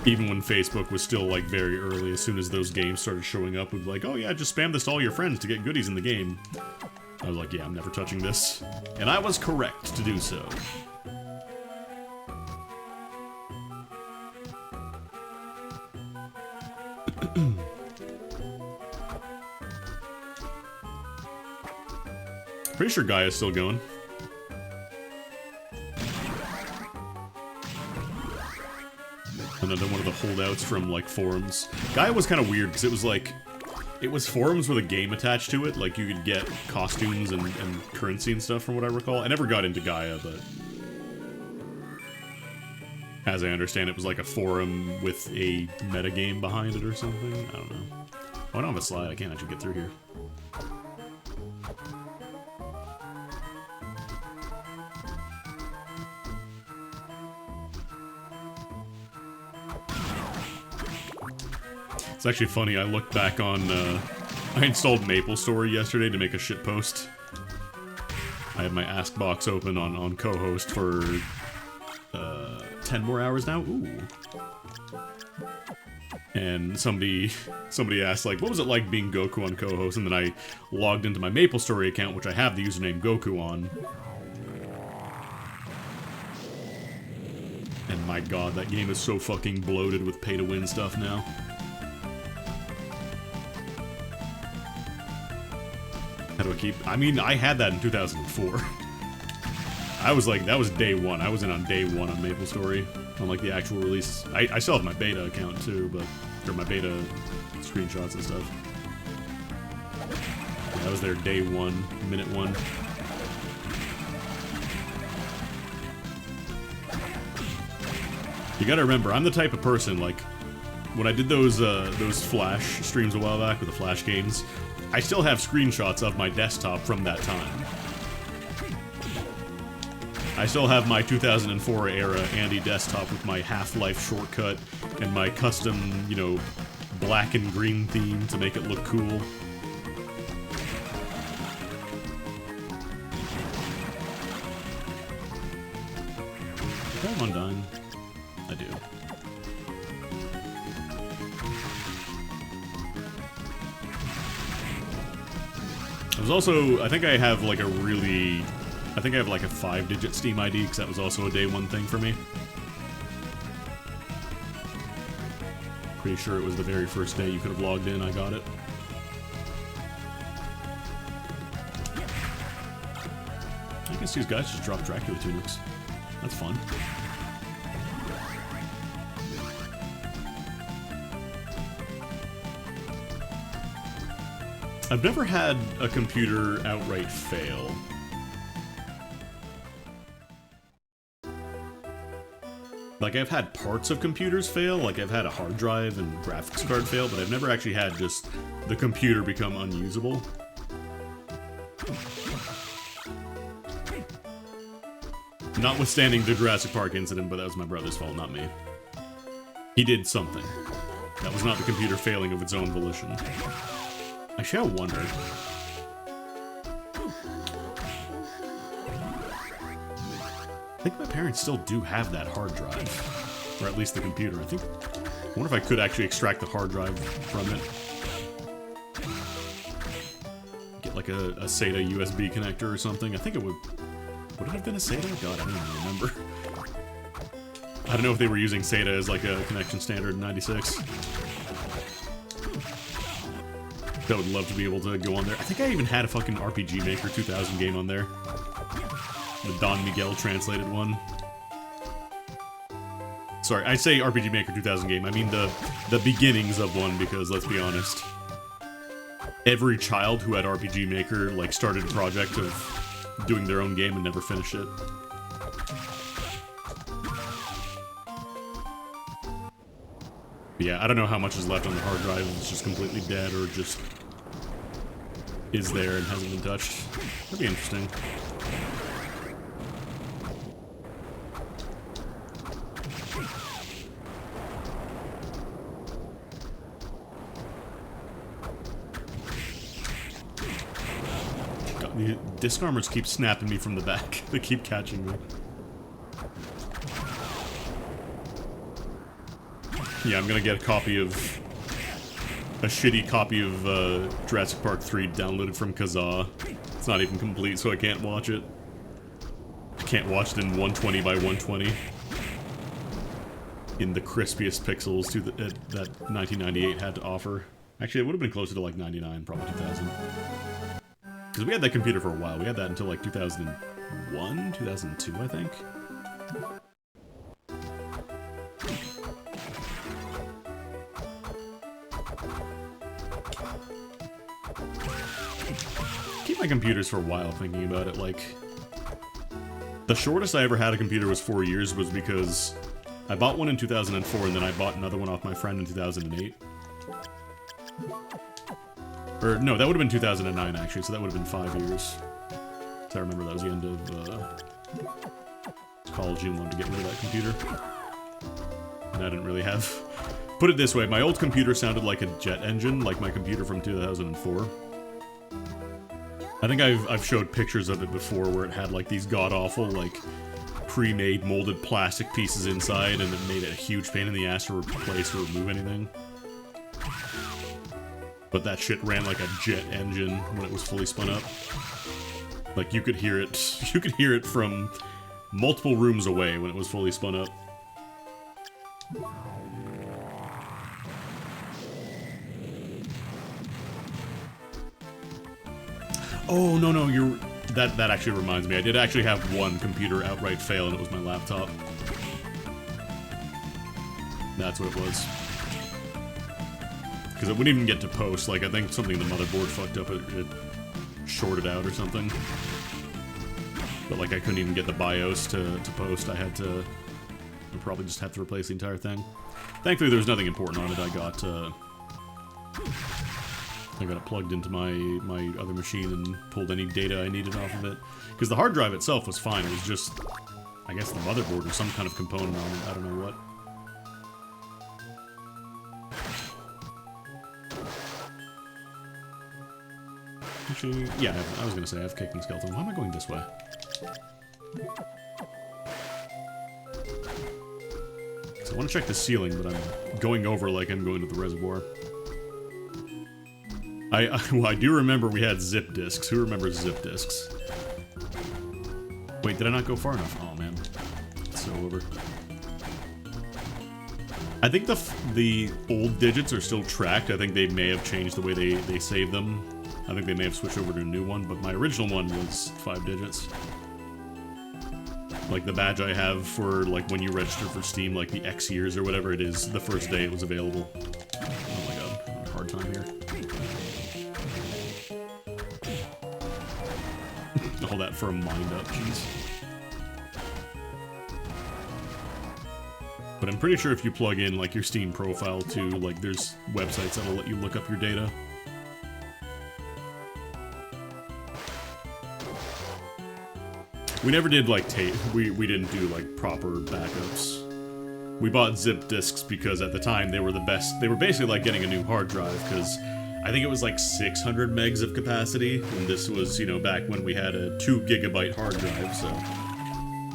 Even when Facebook was still, like, very early, as soon as those games started showing up, we'd be like, oh yeah, just spam this to all your friends to get goodies in the game. I was like, yeah, I'm never touching this. And I was correct to do so. Pretty sure Gaia's still going. Another one of the holdouts from, like, forums. Gaia was kind of weird, because it was, like... It was forums with a game attached to it. Like, you could get costumes and currency and stuff, from what I recall. I never got into Gaia, but... As I understand, it was like a forum with a metagame behind it or something. I don't know. Oh, I don't have a slide. I can't actually get through here. It's actually funny, I looked back on, I installed MapleStory yesterday to make a shitpost. I have my Ask box open on Cohost for, 10 more hours now? Ooh. And somebody asked, like, what was it like being Goku on Cohost? And then I logged into my MapleStory account, which I have the username Goku on. And my god, that game is so fucking bloated with pay-to-win stuff now. How do I keep... I mean, I had that in 2004. I was like, that was day one. I was in on day one on MapleStory. On, like, the actual release. I still have my beta account, too, but... Or my beta screenshots and stuff. Yeah, I was there day one, minute one. You gotta remember, I'm the type of person, like... When I did those Flash streams a while back with the Flash games... I still have screenshots of my desktop from that time. I still have my 2004 era Andy desktop with my Half-Life shortcut and my custom, you know, black and green theme to make it look cool. Do I have Undyne? I do. I was also, I think I have like a really, I think I have like a 5-digit Steam ID, because that was also a day one thing for me. Pretty sure it was the very first day you could have logged in, I got it. I guess these guys just drop Dracula tunics. That's fun. I've never had a computer outright fail. Like, I've had parts of computers fail, like I've had a hard drive and graphics card fail, but I've never actually had just the computer become unusable. Notwithstanding the Jurassic Park incident, but that was my brother's fault, not me. He did something. That was not the computer failing of its own volition. Actually, I wonder. I think my parents still do have that hard drive. Or at least the computer, I think. I wonder if I could actually extract the hard drive from it. Get like a SATA USB connector or something. I think it would... Would it have been a SATA? God, I don't even remember. I don't know if they were using SATA as like a connection standard in '96. I would love to be able to go on there. I think I even had a fucking RPG Maker 2000 game on there. The Don Miguel translated one. Sorry, I say RPG Maker 2000 game. I mean the beginnings of one, because let's be honest. Every child who had RPG Maker, like, started a project of doing their own game and never finished it. But yeah, I don't know how much is left on the hard drive. If it's just completely dead or just is there and hasn't been touched. That'd be interesting. God, the disc armors keep snapping me from the back. They keep catching me. Yeah, I'm gonna get a copy of... a shitty copy of Jurassic Park 3 downloaded from Kazaa. It's not even complete, so I can't watch it. I can't watch it in 120 by 120. in the crispiest pixels to that 1998 had to offer. Actually, it would have been closer to like 99, probably 2000. Because we had that computer for a while. We had that until like 2001, 2002, I think. Keep my computers for a while thinking about it. Like, the shortest I ever had a computer was 4 years, was because I bought one in 2004 and then I bought another one off my friend in 2008. Or, no, that would have been 2009, actually, so that would have been 5 years. So I remember that was the end of college and wanted to get rid of that computer. And I didn't really have... Put it this way, my old computer sounded like a jet engine, like my computer from 2004. I think I've showed pictures of it before where it had like these god-awful, like, pre-made molded plastic pieces inside, and it made it a huge pain in the ass to replace or remove anything. But that shit ran like a jet engine when it was fully spun up. Like, you could hear it from multiple rooms away when it was fully spun up. Oh, no, that actually reminds me. I did actually have one computer outright fail, and it was my laptop. That's what it was. Because it wouldn't even get to post. Like, I think something in the motherboard fucked up. It shorted out or something. But, like, I couldn't even get the BIOS to post. I'd probably just have to replace the entire thing. Thankfully, there was nothing important on it. I got it plugged into my other machine and pulled any data I needed off of it. Because the hard drive itself was fine. It was just, I guess, the motherboard or some kind of component on it. I don't know what. Actually, yeah, I was gonna say I have Kicking Skeleton. Why am I going this way? So I want to check the ceiling, but I'm going over like I'm going to the reservoir. Well, I do remember we had zip disks. Who remembers zip disks? Wait, did I not go far enough? Oh man, it's so over. I think the old digits are still tracked. I think they may have changed the way they save them. I think they may have switched over to a new one, but my original one was 5 digits. Like the badge I have for like when you register for Steam, like the X years or whatever it is, the first day it was available. Oh my god, I'm having a hard time here. All that for a mind up, jeez. But I'm pretty sure if you plug in like your Steam profile too, like there's websites that'll let you look up your data. We never did like tape. We didn't do like proper backups. We bought zip disks because at the time they were the best. They were basically like getting a new hard drive because I think it was like 600 megs of capacity, and this was, you know, back when we had a 2 gigabyte hard drive, so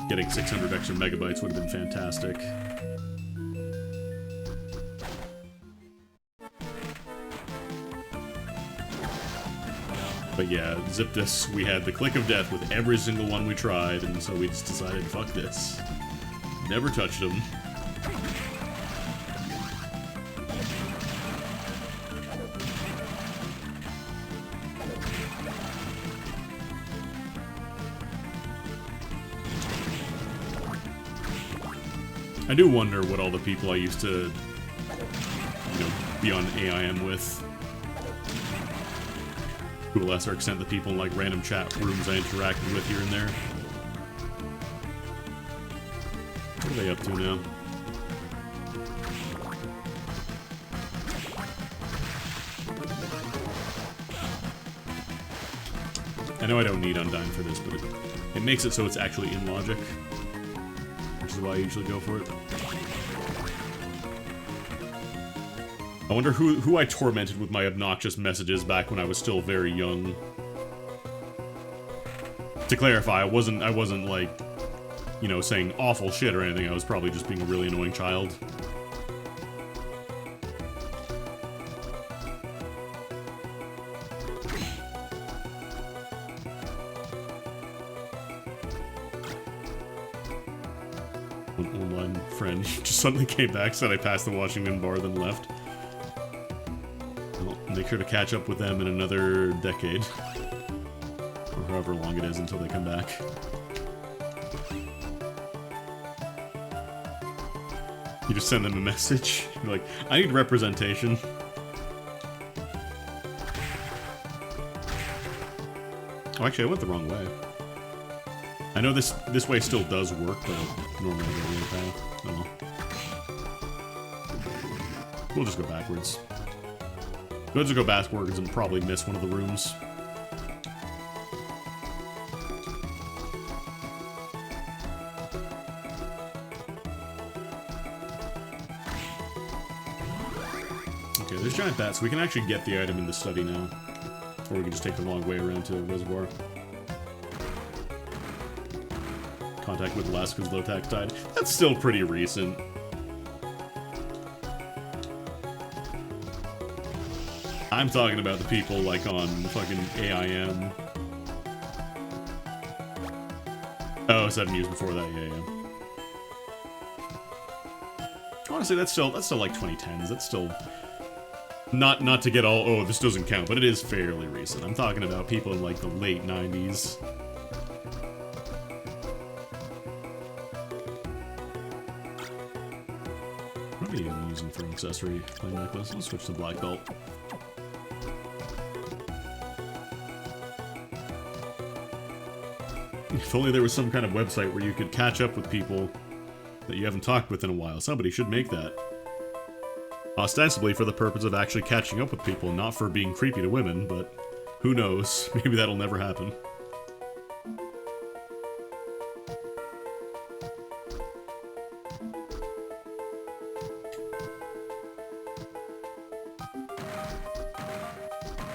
getting 600 extra megabytes would have been fantastic. But yeah, zip disks, we had the click of death with every single one we tried, and so we just decided, fuck this. Never touched them. I do wonder what all the people I used to, you know, be on AIM with, to a lesser extent the people in like random chat rooms I interacted with here and there. What are they up to now? I know I don't need Undyne for this, but it makes it so it's actually in logic, which is why I usually go for it. I wonder who I tormented with my obnoxious messages back when I was still very young. To clarify, I wasn't like, you know, saying awful shit or anything. I was probably just being a really annoying child. Online friend just suddenly came back, said I passed the Washington bar, then left. Well, make sure to catch up with them in another decade. Or however long it is until they come back. You just send them a message. You're like, I need representation. Oh, actually, I went the wrong way. I know this way still does work, but normally I go the other path. Oh well. We'll just go backwards. We'll just go backwards and probably miss one of the rooms. Okay, there's giant bats, so we can actually get the item in the study now. Or we can just take the long way around to the reservoir. Contact with Alaska's low-tax tide. That's still pretty recent. I'm talking about the people, like, on fucking AIM. Oh, 7 years before that, yeah. Honestly, that's still like 2010s. That's still... Not to get all, oh, this doesn't count, but it is fairly recent. I'm talking about people in, like, the late 90s. What are you using for an accessory flame necklace? Let's switch to black belt. If only there was some kind of website where you could catch up with people that you haven't talked with in a while. Somebody should make that. Ostensibly for the purpose of actually catching up with people, not for being creepy to women, but who knows? Maybe that'll never happen.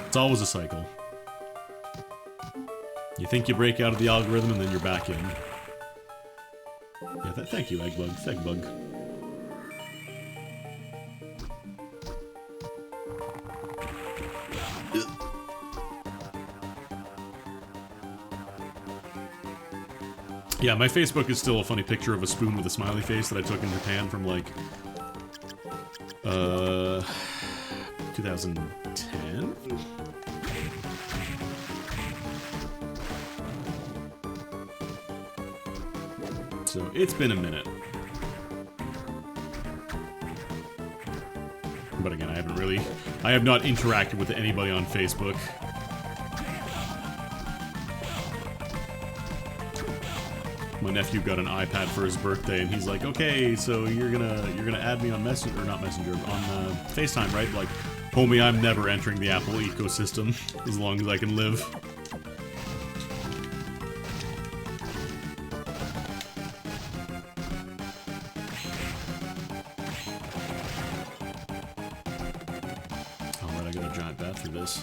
It's always a cycle. You think you break out of the algorithm and then you're back in. Yeah, thank you, Eggbug. Eggbug. Yeah, my Facebook is still a funny picture of a spoon with a smiley face that I took in Japan from, like, 2010? So, it's been a minute. But again, I have not interacted with anybody on Facebook. My nephew got an iPad for his birthday, and he's like, "Okay, so you're gonna add me on Messenger, or not Messenger, on FaceTime, right?" Like, homie, I'm never entering the Apple ecosystem as long as I can live. Alright, I got a giant bat for this.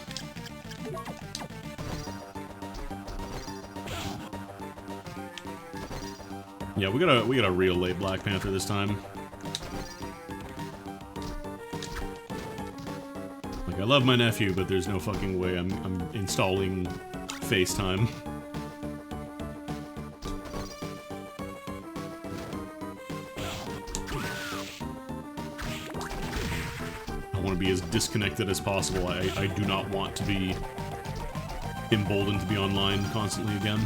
Yeah, we got a real late Black Panther this time. Like, I love my nephew, but there's no fucking way I'm installing FaceTime. I want to be as disconnected as possible. I do not want to be emboldened to be online constantly again.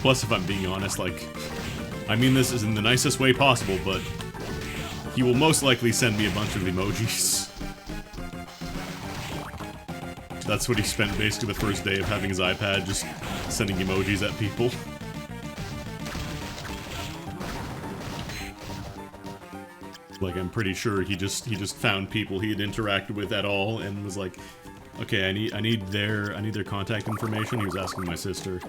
Plus, if I'm being honest, like, I mean this is in the nicest way possible, but he will most likely send me a bunch of emojis. That's what he spent basically the first day of having his iPad, just sending emojis at people. Like, I'm pretty sure he just found people he had interacted with at all and was like, okay, I need their contact information. He was asking my sister.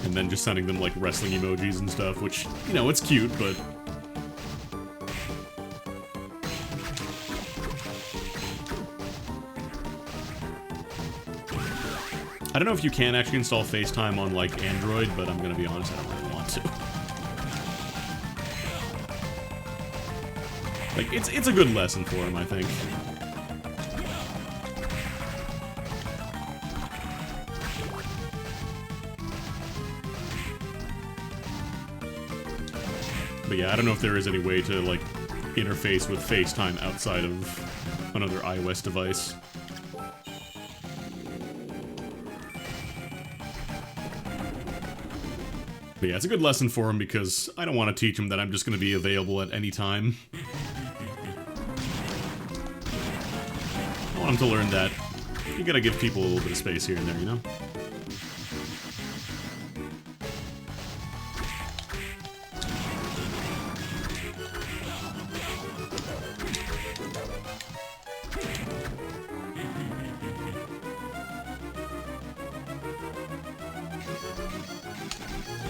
And then just sending them, like, wrestling emojis and stuff, which, you know, it's cute, but... I don't know if you can actually install FaceTime on, like, Android, but I'm gonna be honest, I don't really want to. Like, it's a good lesson for him, I think. But yeah, I don't know if there is any way to, like, interface with FaceTime outside of another iOS device. But yeah, it's a good lesson for him because I don't want to teach him that I'm just going to be available at any time. I want him to learn that you gotta give people a little bit of space here and there, you know?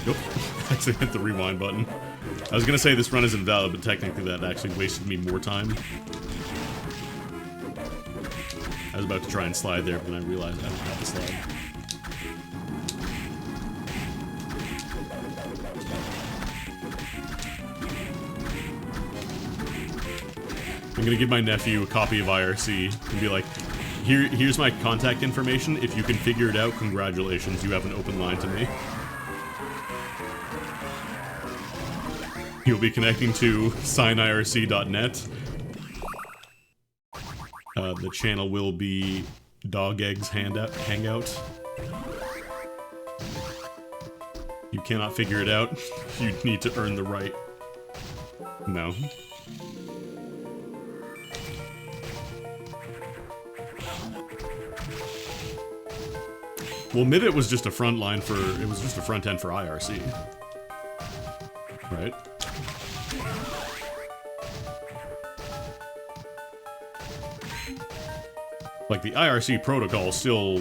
Nope. I actually hit the rewind button. I was gonna say this run is invalid, but technically that actually wasted me more time. I was about to try and slide there, but then I realized I don't have to slide. I'm gonna give my nephew a copy of IRC and be like, here's my contact information. If you can figure it out, congratulations, you have an open line to me. You'll be connecting to signirc.net. The channel will be Dog Eggs Hangout. You cannot figure it out. You need to earn the right. No. Well, Mivit was just a front line for... It was just a front end for IRC. Right? Like, the IRC protocol still,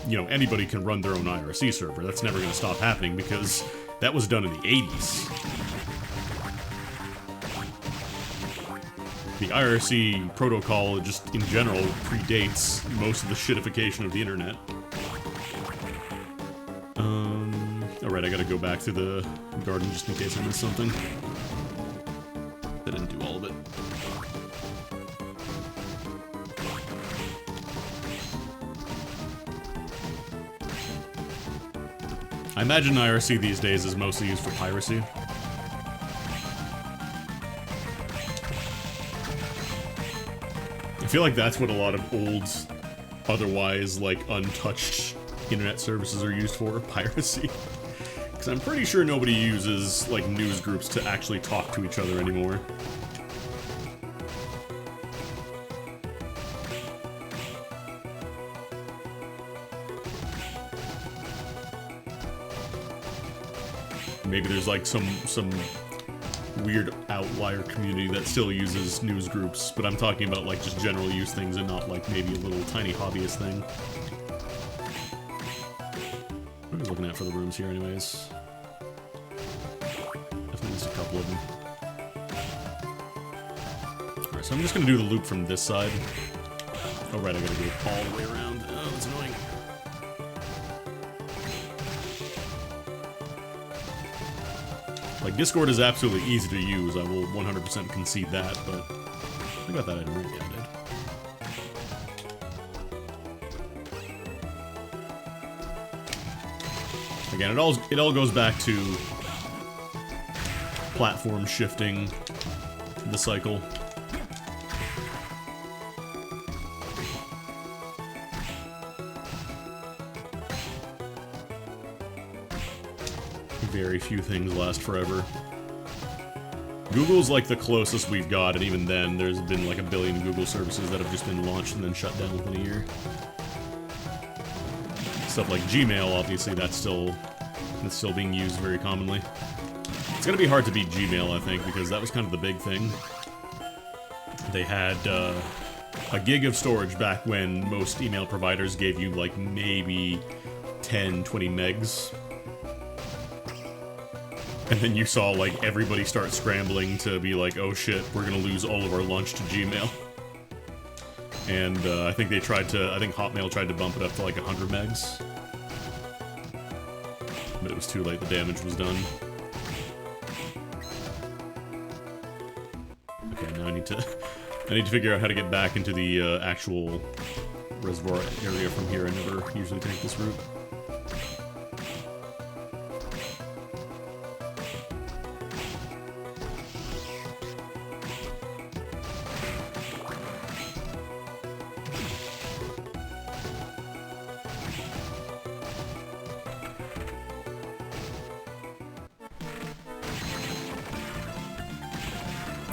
you know, anybody can run their own IRC server. That's never going to stop happening because that was done in the 80s. The IRC protocol, just in general, predates most of the shitification of the internet. Alright, I gotta go back to the garden just in case I missed something. I didn't do all of it. I imagine IRC these days is mostly used for piracy. I feel like that's what a lot of old, otherwise, like, untouched internet services are used for, piracy. Because I'm pretty sure nobody uses, like, news groups to actually talk to each other anymore. Maybe there's like some weird outlier community that still uses news groups, but I'm talking about like just general use things and not like maybe a little tiny hobbyist thing. What are we looking at for the rooms here anyways? Definitely just a couple of them. Alright, so I'm just gonna do the loop from this side. Oh right, I gotta go all the way around. Oh, that's annoying. Like, Discord is absolutely easy to use, I will 100% concede that, but I got that item right. Yeah, I did. Again, it all goes back to platform shifting the cycle. Very few things last forever. Google's like the closest we've got, and even then, there's been like a billion Google services that have just been launched and then shut down within a year. Stuff like Gmail, obviously, that's still being used very commonly. It's gonna be hard to beat Gmail, I think, because that was kind of the big thing. They had a gig of storage back when most email providers gave you like maybe 10, 20 megs. And then you saw, like, everybody start scrambling to be like, oh shit, we're gonna lose all of our lunch to Gmail. And, I think Hotmail tried to bump it up to, like, 100 megs. But it was too late, the damage was done. Okay, now I need to I need to figure out how to get back into the actual reservoir area from here. I never usually take this route.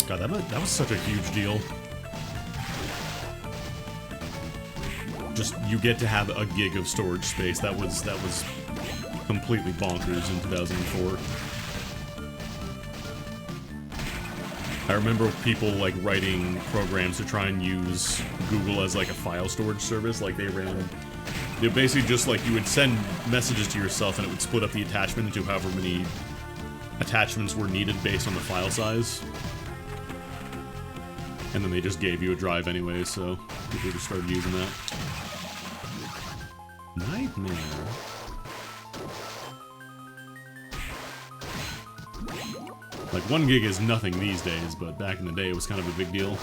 God, that was such a huge deal. Just, you get to have a gig of storage space. That was completely bonkers in 2004. I remember people, like, writing programs to try and use Google as, like, a file storage service. Like, they basically just, like, you would send messages to yourself and it would split up the attachment into however many attachments were needed based on the file size. And then they just gave you a drive anyway, so people just started using that. Nightmare. Like, 1 gig is nothing these days, but back in the day it was kind of a big deal.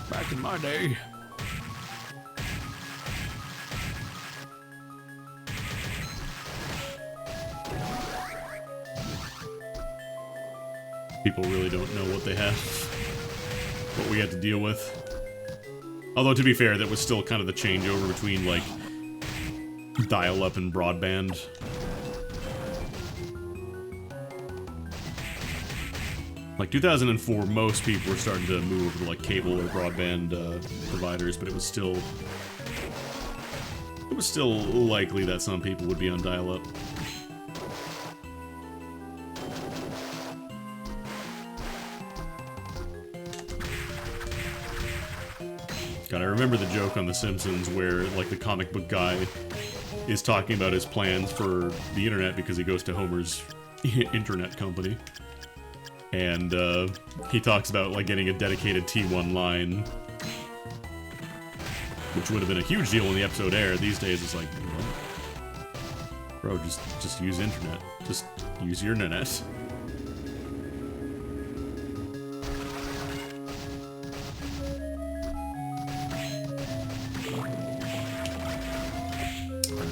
Back in my day. People really don't know what they have, what we had to deal with. Although, to be fair, that was still kind of the changeover between, like, dial-up and broadband. Like, 2004, most people were starting to move over to, like, cable or broadband providers, but it was still likely that some people would be on dial-up. God, I remember the joke on The Simpsons where, like, the comic book guy is talking about his plans for the internet because he goes to Homer's internet company. And, he talks about, like, getting a dedicated T1 line, which would have been a huge deal when the episode aired. These days, it's like, what? Bro, just use internet. Just use your internet.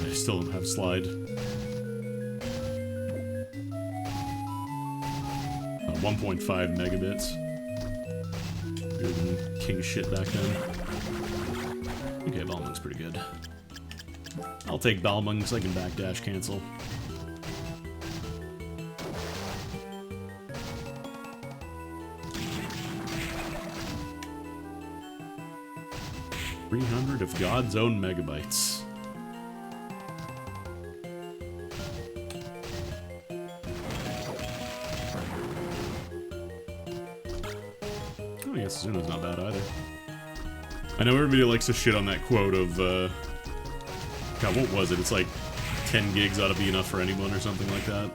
I still don't have slide. 1.5 megabits. Better than king shit back then. Okay, Balmung's pretty good. I'll take Balmung so I can backdash cancel. $300 of God's own megabytes. Suzuna's not bad either. I know everybody likes to shit on that quote of, God, what was it? It's like 10 gigs ought to be enough for anyone or something like that.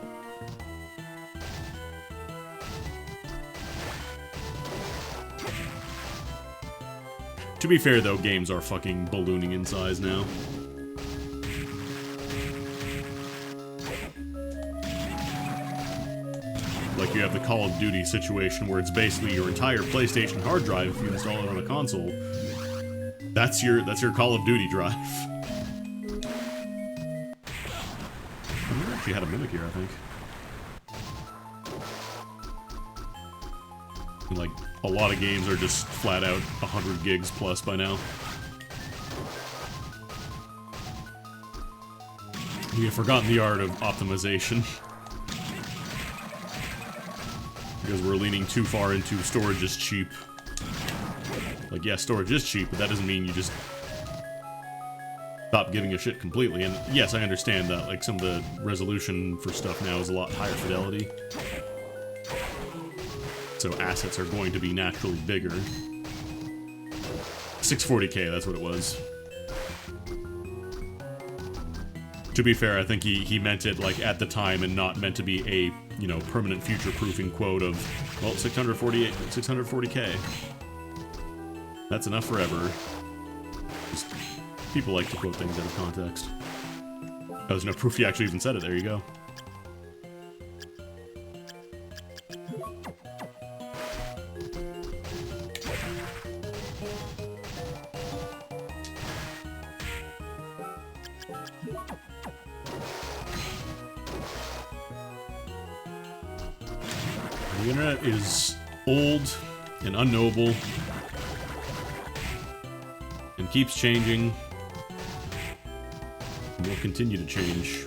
To be fair, though, games are fucking ballooning in size now. Like, you have the Call of Duty situation where it's basically your entire PlayStation hard drive if you install it on a console. That's your Call of Duty drive. I never actually had a Mimic here, I think. And, like, a lot of games are just flat out 100 gigs plus by now. We have forgotten the art of optimization. Because we're leaning too far into storage is cheap. Like, yeah, storage is cheap, but that doesn't mean you just stop giving a shit completely. And yes, I understand that, like, some of the resolution for stuff now is a lot higher fidelity. So assets are going to be naturally bigger. 640p, that's what it was. To be fair, I think he meant it, like, at the time and not meant to be a, you know, permanent future-proofing quote of, well, 640k. That's enough forever. Just, people like to quote things out of context. Oh, there's no proof he actually even said it. There you go. The internet is old and unknowable and keeps changing and will continue to change.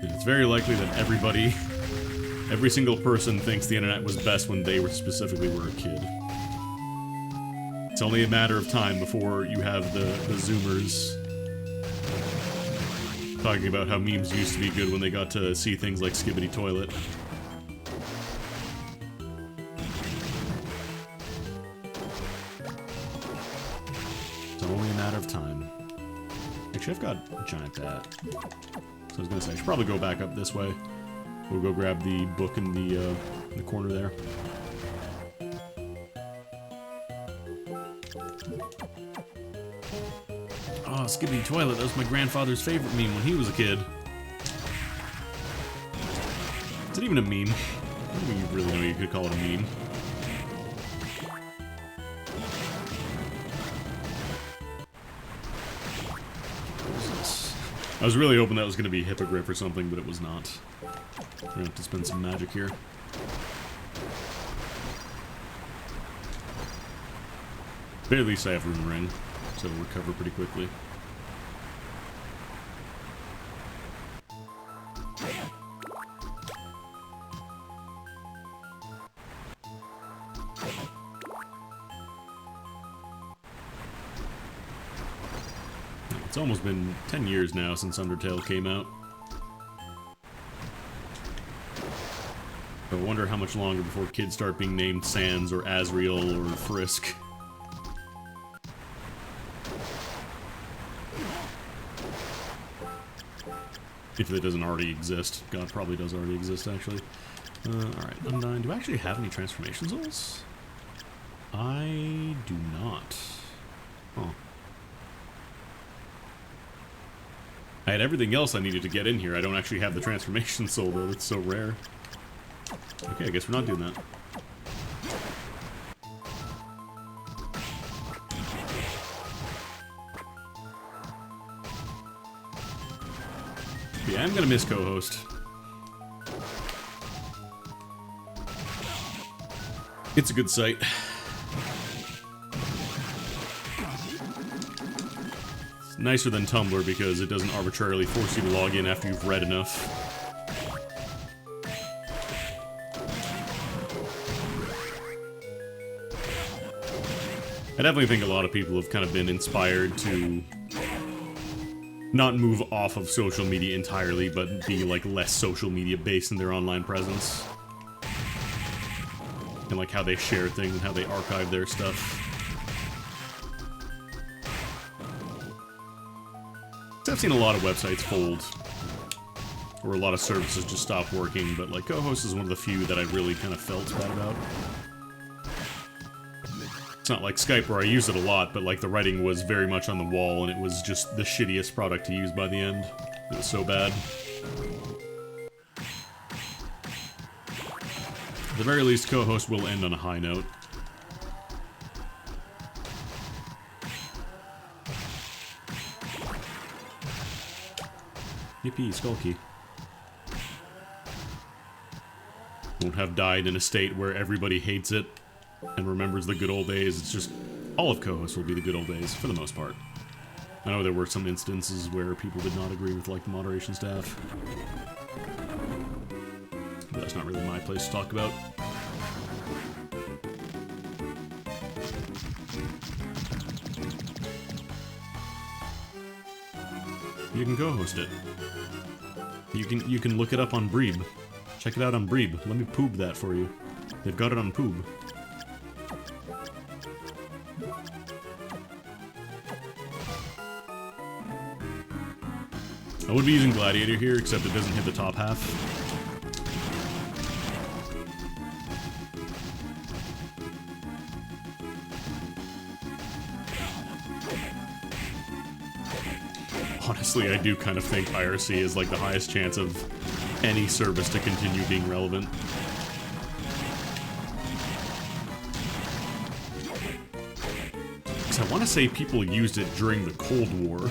And it's very likely that every single person thinks the internet was best when they specifically were a kid. It's only a matter of time before you have the Zoomers talking about how memes used to be good when they got to see things like Skibbity Toilet. It's only a matter of time. Actually, I've got a giant bat. So I was gonna say, I should probably go back up this way. We'll go grab the book in the corner there. Oh, Skibbity Toilet, that was my grandfather's favorite meme when he was a kid. Is it even a meme? I don't think you really know you could call it a meme. What is this? I was really hoping that was going to be Hippogriff or something, but it was not. We're going to have to spend some magic here. But at least I have Rune Ring, so it'll recover pretty quickly. It's almost been 10 years now since Undertale came out. I wonder how much longer before kids start being named Sans or Asriel or Frisk. If it doesn't already exist. God, probably does already exist, actually. Alright, Undyne. Do I actually have any transformation souls? I do not. Huh. I had everything else I needed to get in here. I don't actually have the transformation soul, though. That's so rare. Okay, I guess we're not doing that. Yeah, I'm gonna miss Cohost. It's a good site. It's nicer than Tumblr because it doesn't arbitrarily force you to log in after you've read enough. I definitely think a lot of people have kind of been inspired to not move off of social media entirely, but be, like, less social media based in their online presence. And, like, how they share things and how they archive their stuff. I've seen a lot of websites fold, or a lot of services just stop working, but, like, Cohost is one of the few that I really kind of felt bad about. It's not like Skype where I use it a lot, but like the writing was very much on the wall and it was just the shittiest product to use by the end. It was so bad. At the very least, Cohost will end on a high note. Yippee, Skulky. Won't have died in a state where everybody hates it and remembers the good old days. It's just, all of Cohost will be the good old days, for the most part. I know there were some instances where people did not agree with, like, the moderation staff. But that's not really my place to talk about. You can co-host it. You can look it up on Breeb. Check it out on Breeb. Let me poob that for you. They've got it on Poob. I would be using Gladiator here, except it doesn't hit the top half. Honestly, I do kind of think IRC is like the highest chance of any service to continue being relevant. Because I want to say people used it during the Cold War.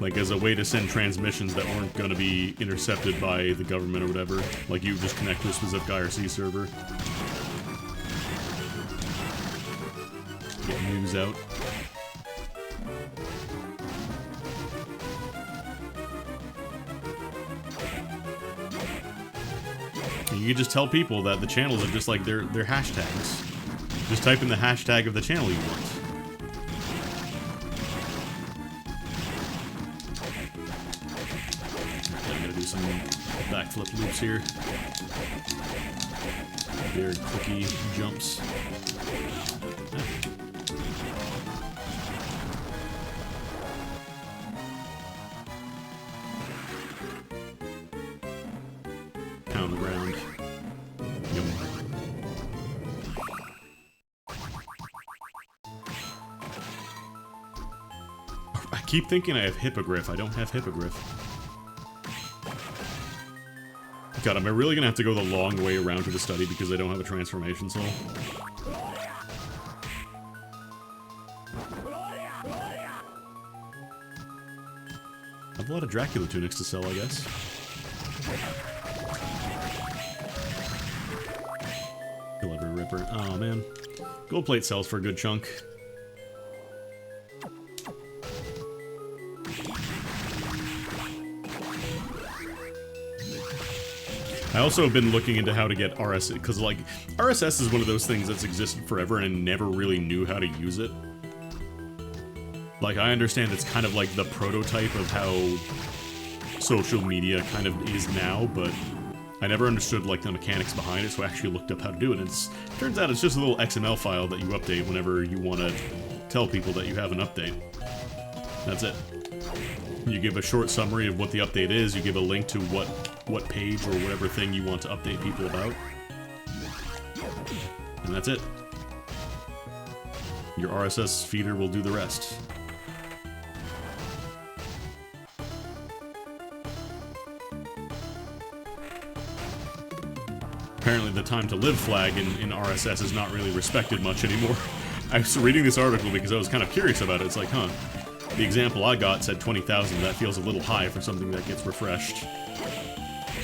Like, as a way to send transmissions that weren't going to be intercepted by the government or whatever. Like, you just connect to a specific IRC server. Get news out. And you can just tell people that the channels are just like their hashtags. Just type in the hashtag of the channel you want. I'm gonna do some backflip loops here. Very clicky jumps. Pound the ground. Yum. I keep thinking I have Hippogriff. I don't have Hippogriff. God, am I really gonna have to go the long way around to the study because I don't have a transformation soul? I have a lot of Dracula tunics to sell, I guess. Kill every Ripper. Oh, man. Gold plate sells for a good chunk. I also have been looking into how to get RSS, because, like, RSS is one of those things that's existed forever and I never really knew how to use it. Like, I understand it's kind of like the prototype of how social media kind of is now, but I never understood, like, the mechanics behind it, so I actually looked up how to do it, and turns out it's just a little XML file that you update whenever you want to tell people that you have an update. That's it. You give a short summary of what the update is, you give a link to what page or whatever thing you want to update people about. And that's it. Your RSS feeder will do the rest. Apparently the time to live flag in RSS is not really respected much anymore. I was reading this article because I was kind of curious about it. It's like, huh, the example I got said 20,000. That feels a little high for something that gets refreshed.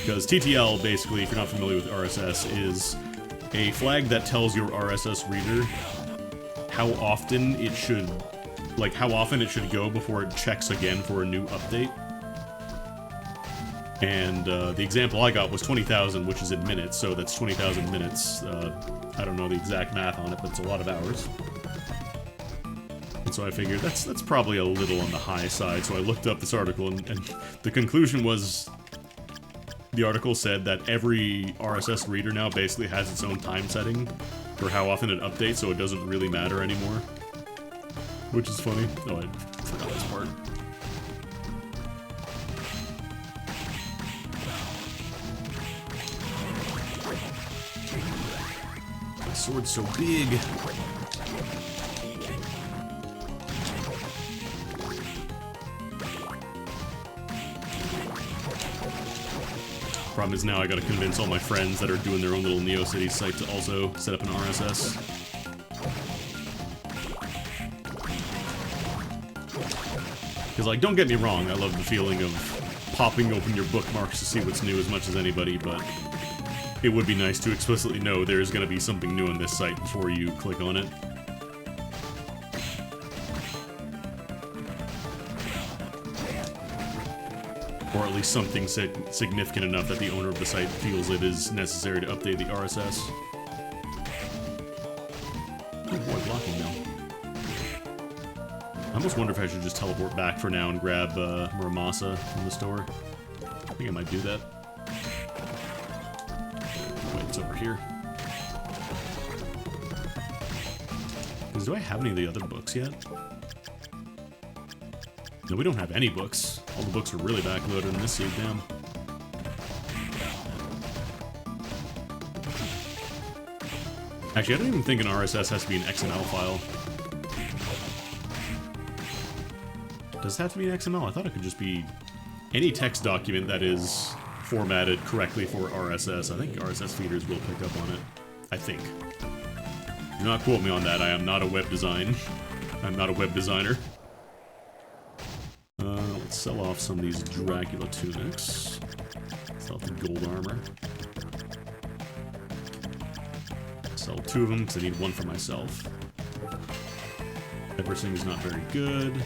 Because TTL, basically, if you're not familiar with RSS, is a flag that tells your RSS reader how often it should go before it checks again for a new update. And the example I got was 20,000, which is in minutes, so that's 20,000 minutes. I don't know the exact math on it, but it's a lot of hours. And so I figured that's probably a little on the high side, so I looked up this article, and the conclusion was... The article said that every RSS reader now basically has its own time setting for how often it updates, so it doesn't really matter anymore. Which is funny. Oh, I forgot this part. My sword's so big. Problem is now I gotta convince all my friends that are doing their own little NeoCities site to also set up an RSS. Because, like, don't get me wrong, I love the feeling of popping open your bookmarks to see what's new as much as anybody, but it would be nice to explicitly know there's gonna be something new on this site before you click on it. Or at least something significant enough that the owner of the site feels it is necessary to update the RSS. Oh boy, blocking now. I almost wonder if I should just teleport back for now and grab Muramasa from the store. I think I might do that. Wait, it's over here. Because do I have any of the other books yet? No, we don't have any books. All the books are really backloaded in this seed, damn. Actually, I don't even think an RSS has to be an XML file. Does it have to be an XML? I thought it could just be any text document that is formatted correctly for RSS. I think RSS feeders will pick up on it. I think. Do not quote me on that. I am not a web design. I'm not a web designer. Let's sell off some of these Dracula tunics. Sell off the gold armor. Sell 2 of them because I need 1 for myself. Everything is not very good.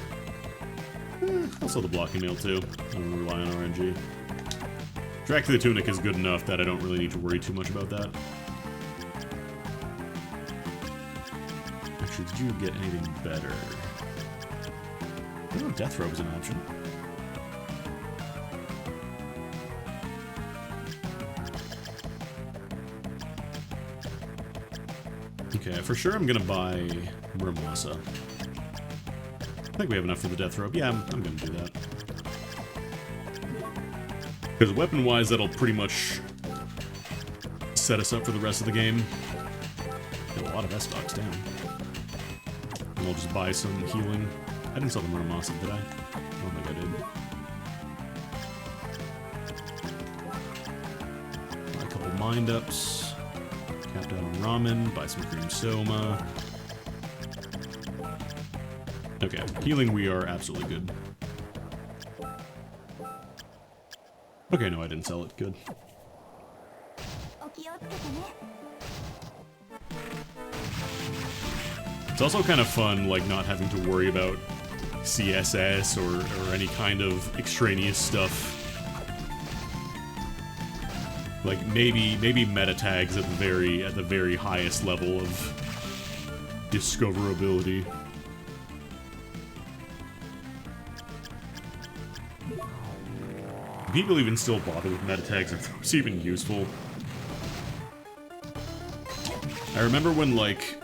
I'll sell the blocking mail too. I don't want to rely on RNG. Dracula tunic is good enough that I don't really need to worry too much about that. Actually, did you get anything better? I don't know, death robe is an option. Okay, for sure I'm gonna buy Muramasa. I think we have enough for the death robe. Yeah, I'm gonna do that. Because weapon-wise, that'll pretty much set us up for the rest of the game. Got a lot of S-stocks down. And we'll just buy some healing. I didn't sell the Muramasa, did I? I don't think I did. Buy a couple mind-ups. Capped out on ramen. Buy some cream soma. Okay, healing we are absolutely good. Okay, no, I didn't sell it. Good. It's also kind of fun, like, not having to worry about CSS or any kind of extraneous stuff. Like, maybe meta tags at the very highest level of discoverability. People even still bother with meta tags if it's even useful. I remember when, like,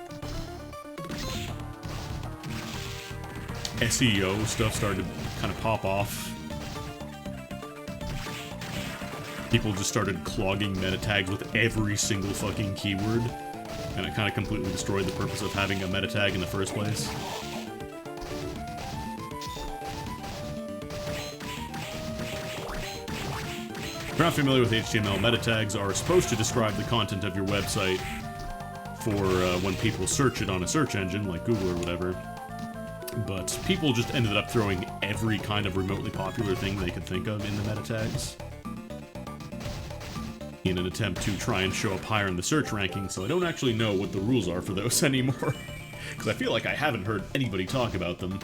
SEO stuff started to kind of pop off. People just started clogging meta tags with every single fucking keyword, and it kind of completely destroyed the purpose of having a meta tag in the first place. If you're not familiar with HTML, meta tags are supposed to describe the content of your website for when people search it on a search engine, like Google or whatever. But people just ended up throwing every kind of remotely popular thing they could think of in the meta tags in an attempt to try and show up higher in the search ranking, so I don't actually know what the rules are for those anymore. Because I feel like I haven't heard anybody talk about them.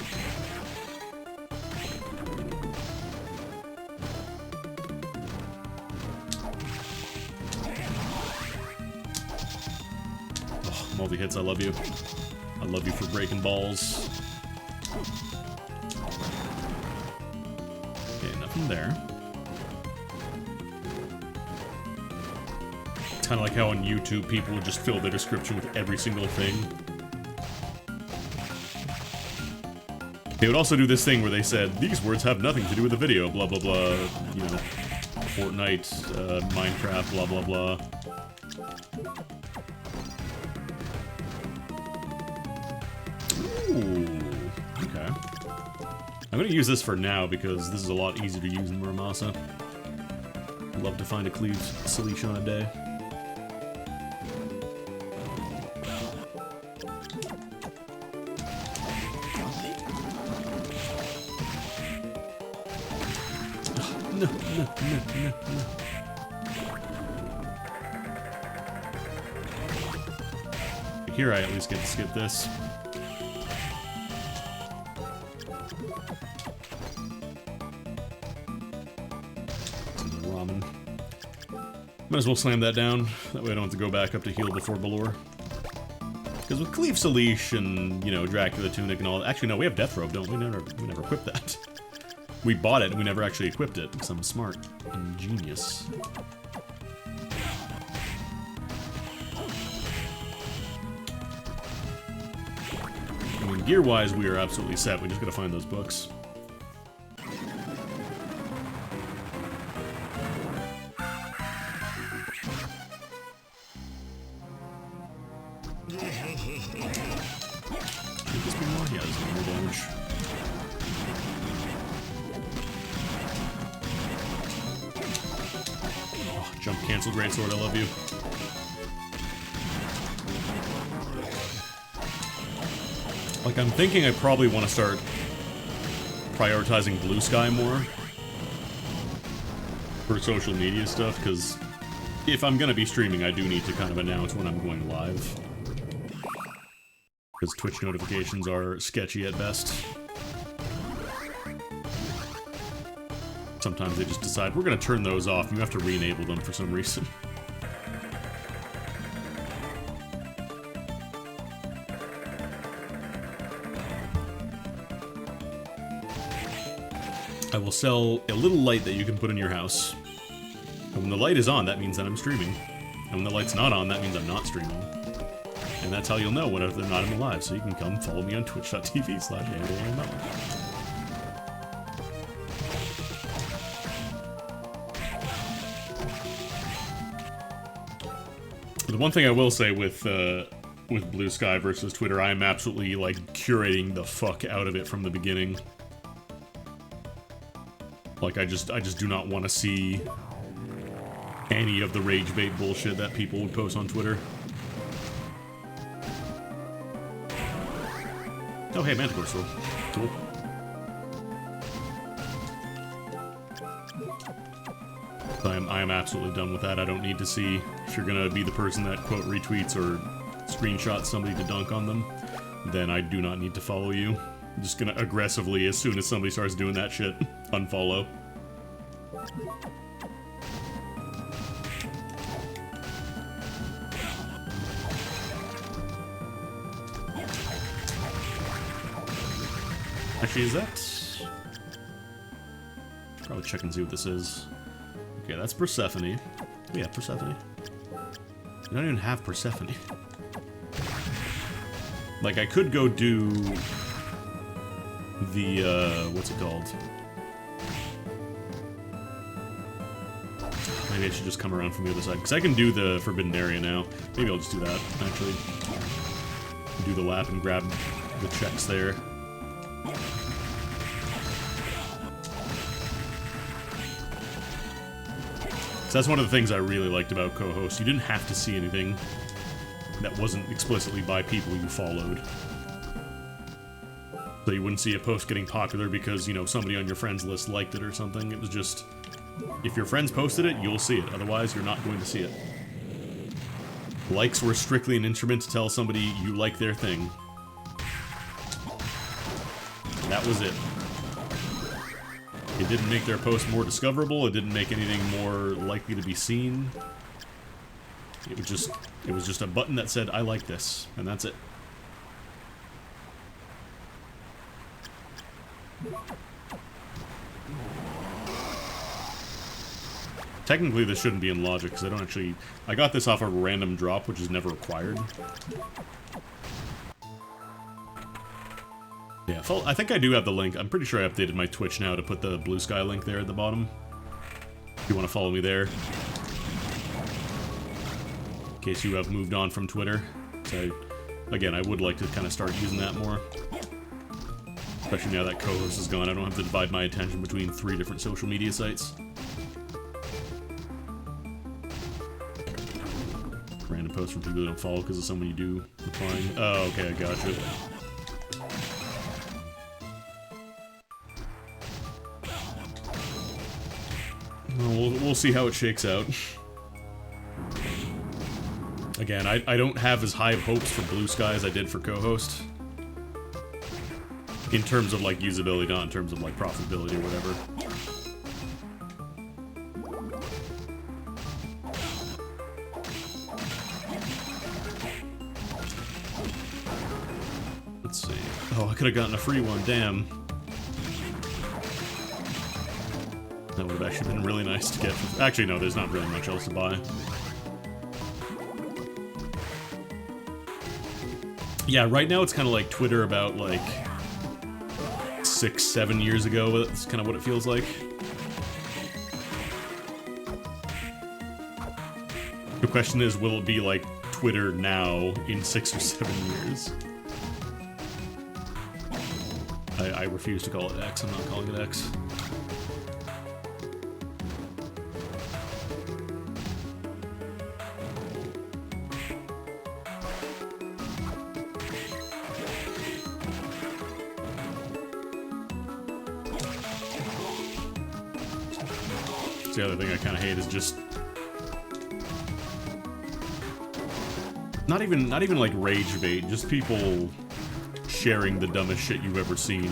Multi-hits, I love you. I love you for breaking balls. Okay, nothing there. It's kind of like how on YouTube people would just fill their description with every single thing. They would also do this thing where they said, these words have nothing to do with the video, blah blah blah, you know, Fortnite, Minecraft, blah blah blah. Okay. I'm gonna use this for now because this is a lot easier to use than Muramasa. I'd love to find a Cleave Salish on a day. No. Here I at least get to skip this. Might as well slam that down, that way I don't have to go back up to heal before Balor. Because with Cleave Salish and, you know, Dracula Tunic and all that... Actually, no, we have Death Robe, don't we? We never equipped that. We bought it, and we never actually equipped it, because I'm smart and genius. I mean, gear-wise, we are absolutely set. We just gotta find those books. Jump cancel, greatsword, I love you. Like, I'm thinking I probably want to start prioritizing Blue Sky more for social media stuff, because if I'm gonna be streaming, I do need to kind of announce when I'm going live. Because Twitch notifications are sketchy at best. Sometimes they just decide, we're gonna turn those off, and you have to re-enable them for some reason. I will sell a little light that you can put in your house. And when the light is on, that means that I'm streaming. And when the light's not on, that means I'm not streaming. And that's how you'll know whenever they're not in the live. So you can come follow me on twitch.tv/AndAML. The one thing I will say with Blue Sky versus Twitter, I am absolutely, like, curating the fuck out of it from the beginning. Like, I just do not want to see any of the rage bait bullshit that people would post on Twitter. Oh, hey, Manticore Sword. Cool. I am absolutely done with that. I don't need to see if you're gonna be the person that, quote, retweets or screenshots somebody to dunk on them, then I do not need to follow you. I'm just gonna aggressively, as soon as somebody starts doing that shit, unfollow. Actually, is that... Probably check and see what this is. Okay, that's Persephone. Yeah, Persephone. I don't even have Persephone. Like, I could go do... the, what's it called? Maybe I should just come around from the other side, because I can do the Forbidden Area now. Maybe I'll just do that, actually. Do the lap and grab the checks there. So that's one of the things I really liked about Cohost. You didn't have to see anything that wasn't explicitly by people you followed. So you wouldn't see a post getting popular because, you know, somebody on your friends list liked it or something. It was just, if your friends posted it, you'll see it. Otherwise, you're not going to see it. Likes were strictly an instrument to tell somebody you like their thing. And that was it. It didn't make their post more discoverable, it didn't make anything more likely to be seen. It was just a button that said, I like this, and that's it. Technically this shouldn't be in logic, because I don't actually... I got this off a random drop, which is never required. Yeah, I think I do have the link. I'm pretty sure I updated my Twitch now to put the Blue Sky link there at the bottom. If you want to follow me there. In case you have moved on from Twitter. So, again, I would like to kind of start using that more. Especially now that Cohost is gone, I don't have to divide my attention between 3 different social media sites. Random posts from people who don't follow because of someone you do replying. Oh, okay, I gotcha. Well, we'll see how it shakes out. Again, I don't have as high of hopes for Blue Sky as I did for Cohost. In terms of, like, usability, not in terms of, like, profitability or whatever. Let's see. Oh, I could have gotten a free one, damn. That would have actually been really nice to get. Actually, no, there's not really much else to buy. Yeah, right now it's kind of like Twitter about, like, 6-7 years ago. That's kind of what it feels like. The question is, will it be like Twitter now in 6 or 7 years? I refuse to call it X. I'm not calling it X. the other thing I kind of hate is just not even like rage bait, just people sharing the dumbest shit you've ever seen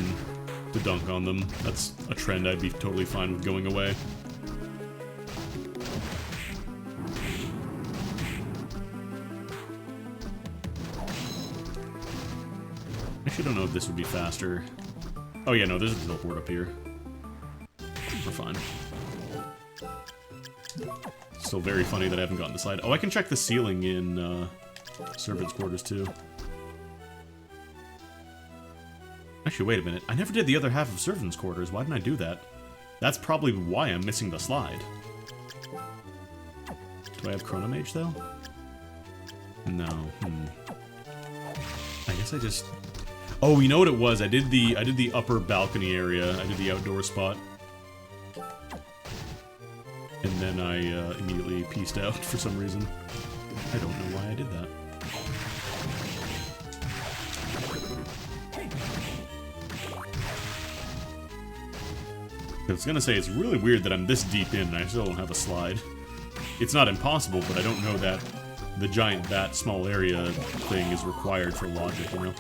to dunk on them. That's a trend I'd be totally fine with going away. Actually, I don't know if this would be faster. Oh yeah, no, there's a teleport up here. We're fine. Still very funny that I haven't gotten the slide. Oh, I can check the ceiling in servants' quarters too. Actually, wait a minute. I never did the other half of servants' quarters. Why didn't I do that? That's probably why I'm missing the slide. Do I have Chronomage though? No. I guess I just... Oh, you know what it was? I did the upper balcony area. I did the outdoor spot. And then I immediately peaced out for some reason. I don't know why I did that. I was gonna say, it's really weird that I'm this deep in and I still don't have a slide. It's not impossible, but I don't know that the giant that small area thing is required for logic, you know?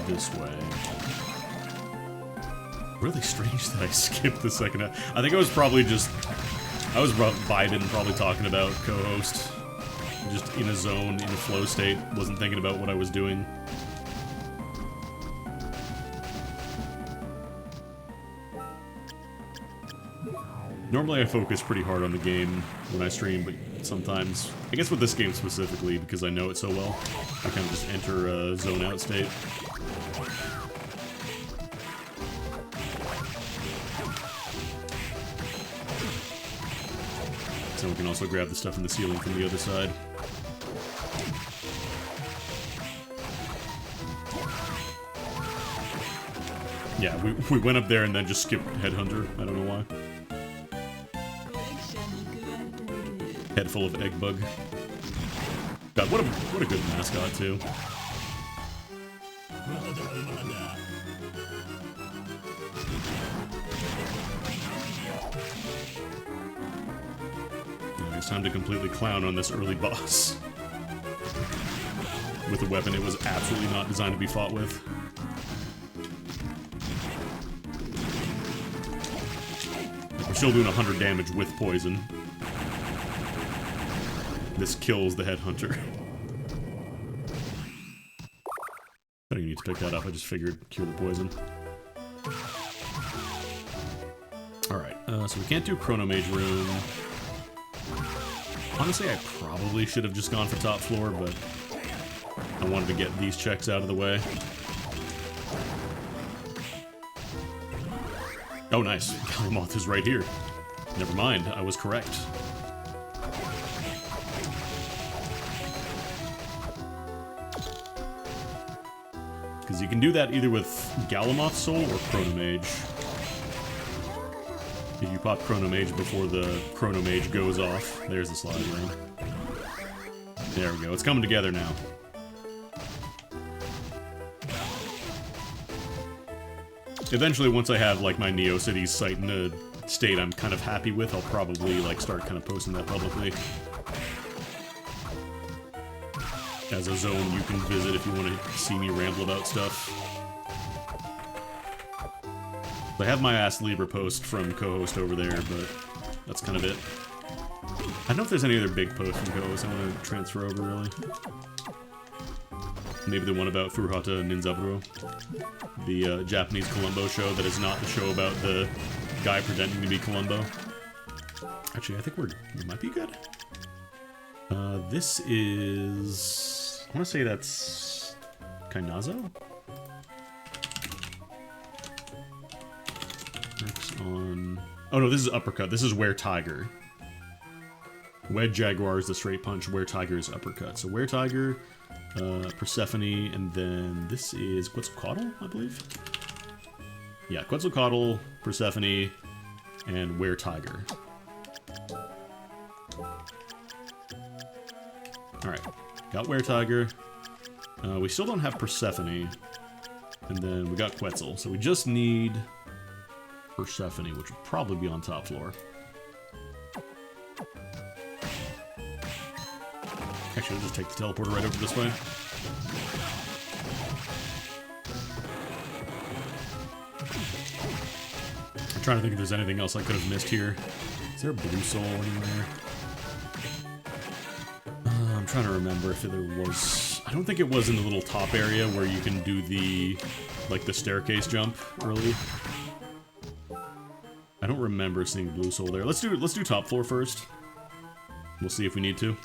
This way. Really strange that I skipped the second half. I think I was probably just... I was vibing, probably talking about Cohost. Just in a zone, in a flow state. Wasn't thinking about what I was doing. Normally I focus pretty hard on the game when I stream, but sometimes... I guess with this game specifically, because I know it so well, I kind of just enter a zone-out state. So we can also grab the stuff in the ceiling from the other side. Yeah, we went up there and then just skipped Headhunter. I don't know why. Head full of egg bug. God, what a good mascot too. Yeah, it's time to completely clown on this early boss. With a weapon it was absolutely not designed to be fought with. We're still doing 100 damage with poison. This kills the Headhunter. I don't even need to pick that up, I just figured cure the poison. Alright, so we can't do Chronomage Room. Honestly, I probably should have just gone for top floor, but I wanted to get these checks out of the way. Oh, nice. Galimoth is right here. Never mind, I was correct. Because you can do that either with Galimoth Soul or Chronomage. If you pop Chronomage before the Chronomage goes off. There's the slide ring. There we go. It's coming together now. Eventually, once I have, like, my Neo Cities site in a state I'm kind of happy with, I'll probably, like, start kind of posting that publicly. As a zone you can visit if you want to see me ramble about stuff. I have my Ask Libra post from Cohost over there, but that's kind of it. I don't know if there's any other big posts from Cohost I want to transfer over, really. Maybe the one about Furuhata Ninzaburo. The Japanese Columbo show that is not the show about the guy pretending to be Columbo. Actually, I think we might be good. This is... I want to say that's... Kainazo? Works on... Oh no, this is Uppercut. This is Were Tiger. Wed Jaguar is the straight punch, Were Tiger is uppercut. So Were Tiger, Persephone, and then this is Quetzalcoatl, I believe? Yeah, Quetzalcoatl, Persephone, and Were Tiger. Alright, got Were Tiger. We still don't have Persephone. And then we got Quetzal. So we just need Persephone, which will probably be on top floor. Actually, I'll just take the teleporter right over this way. I'm trying to think if there's anything else I could have missed here. Is there a blue soul anywhere? I'm trying to remember if there was... I don't think it was in the little top area where you can do the... like the staircase jump early. I don't remember seeing blue soul there. Let's do top floor first. We'll see if we need to.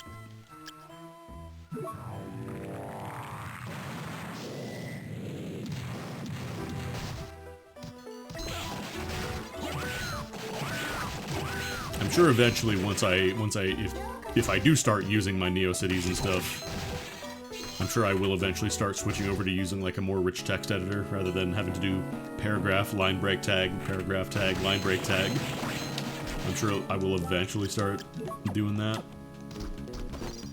I'm sure eventually if I do start using my Neo Cities and stuff, I'm sure I will eventually start switching over to using like a more rich text editor rather than having to do paragraph, line break tag, paragraph tag, line break tag. I'm sure I will eventually start doing that.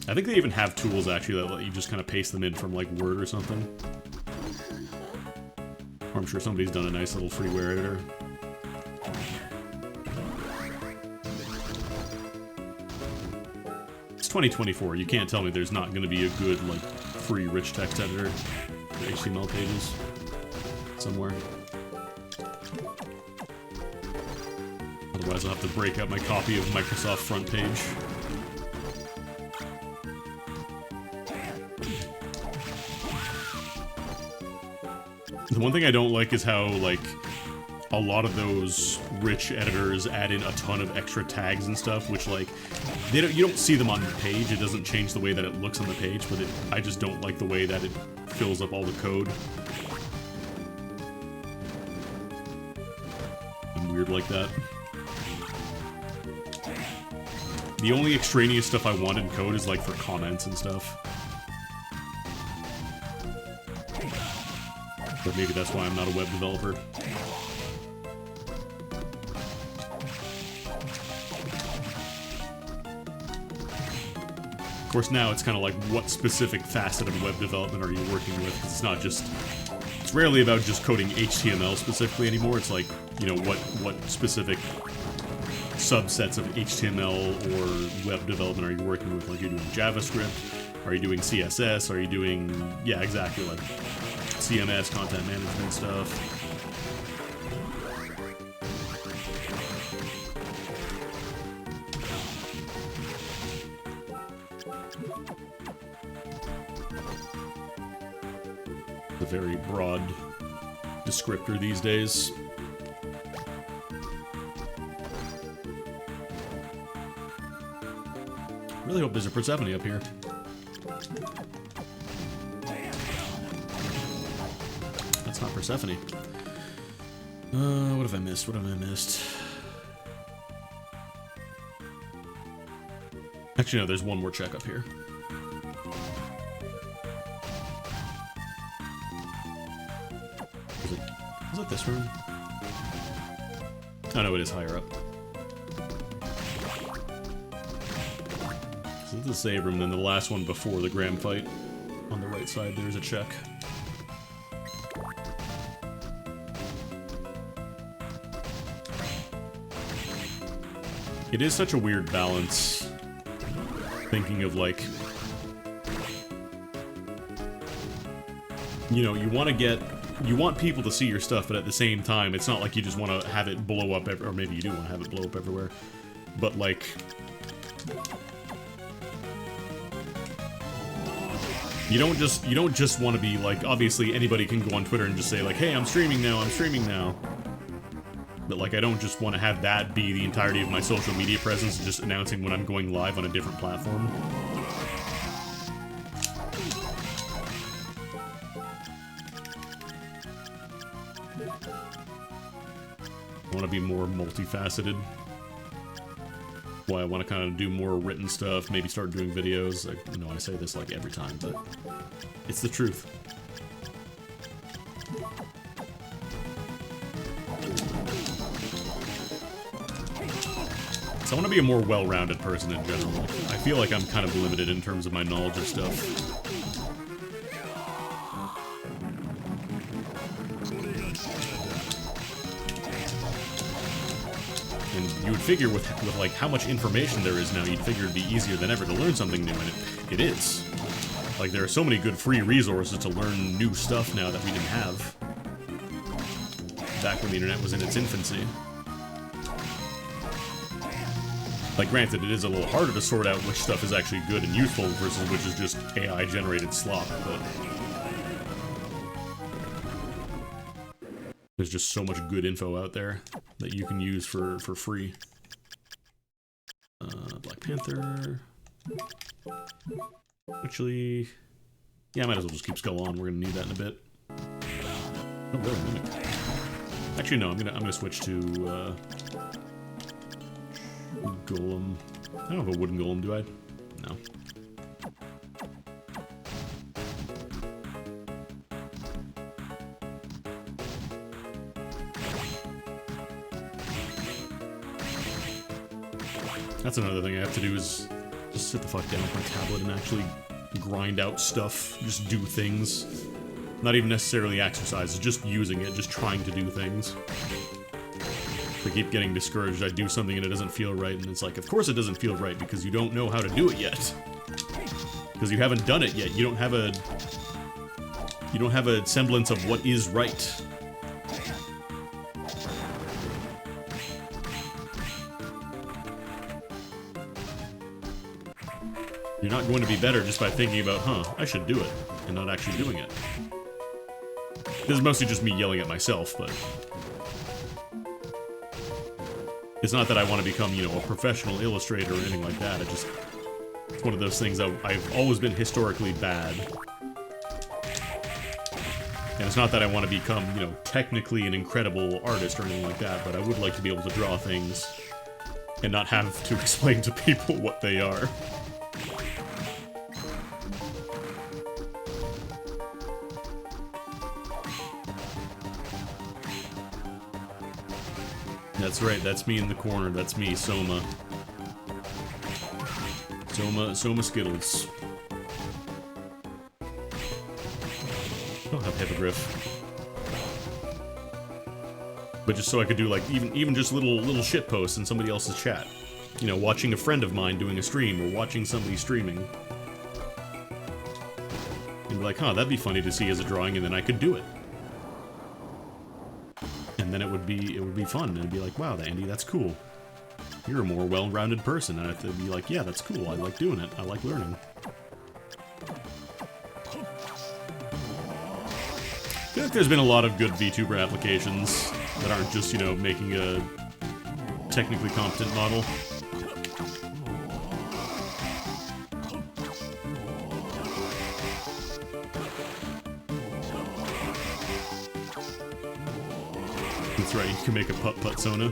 I think they even have tools actually that let you just kind of paste them in from like Word or something. Or I'm sure somebody's done a nice little freeware editor. It's 2024, you can't tell me there's not going to be a good, like, free rich text editor for HTML pages somewhere. Otherwise I'll have to break out my copy of Microsoft Front Page. The one thing I don't like is how, like, a lot of those rich editors add in a ton of extra tags and stuff, which, like, you don't see them on the page. It doesn't change the way that it looks on the page, but I just don't like the way that it fills up all the code. I'm weird like that. The only extraneous stuff I want in code is, like, for comments and stuff. But maybe that's why I'm not a web developer. Of course, now it's kind of like, what specific facet of web development are you working with? Because it's not just... It's rarely about just coding HTML specifically anymore. It's like, you know, what specific subsets of HTML or web development are you working with? Like, you're doing JavaScript? Are you doing CSS? Are you doing... Yeah, exactly, like CMS, content management stuff. A very broad descriptor these days. Really hope there's a Persephone up here. That's not Persephone. What have I missed? What have I missed? Actually, no, there's one more check up here. Is it this room? Oh no, it is higher up. So this is the save room, then the last one before the Graham fight. On the right side, there's a check. It is such a weird balance, thinking of, like, you know, you want people to see your stuff, but at the same time, it's not like you just want to have it blow up, or maybe you do want to have it blow up everywhere, but, like, you don't just want to be, like, obviously anybody can go on Twitter and just say, like, hey, I'm streaming now. But, like, I don't just want to have that be the entirety of my social media presence, just announcing when I'm going live on a different platform. I want to be more multifaceted. Why I want to kind of do more written stuff, maybe start doing videos. I know I say this like every time, but it's the truth. So I want to be a more well-rounded person in general. I feel like I'm kind of limited in terms of my knowledge of stuff. And you would figure with like how much information there is now, you'd figure it'd be easier than ever to learn something new, and it is. Like, there are so many good free resources to learn new stuff now that we didn't have back when the internet was in its infancy. Like, granted, it is a little harder to sort out which stuff is actually good and useful versus which is just AI-generated slop, but there's just so much good info out there that you can use for free. Black Panther. Actually, yeah, I might as well just keep Skull on. We're gonna need that in a bit. Oh, really? Mimic. Actually, no. I'm gonna switch to Golem. I don't have a wooden golem, do I? No. That's another thing I have to do is just sit the fuck down with my tablet and actually grind out stuff, just do things. Not even necessarily exercise, just using it, just trying to do things. I keep getting discouraged, I do something and it doesn't feel right, and it's like, of course it doesn't feel right, because you don't know how to do it yet. Because you haven't done it yet, you don't have a semblance of what is right. You're not going to be better just by thinking about, huh, I should do it, and not actually doing it. This is mostly just me yelling at myself, but it's not that I want to become, you know, a professional illustrator or anything like that. It's one of those things that I've always been historically bad. And it's not that I want to become, you know, technically an incredible artist or anything like that, but I would like to be able to draw things and not have to explain to people what they are. That's right, that's me in the corner, that's me, Soma. Soma Skittles. I don't have Hippogriff. But just so I could do, like, even just little shit posts in somebody else's chat. You know, watching a friend of mine doing a stream, or watching somebody streaming. And be like, huh, that'd be funny to see as a drawing, and then I could do it. And then it would be fun, and it'd be like, wow, Andy, that's cool. You're a more well-rounded person, and I'd be like, yeah, that's cool, I like doing it, I like learning. I feel like there's been a lot of good VTuber applications that aren't just, you know, making a technically competent model. That's right, you can make a putt-putt Sona.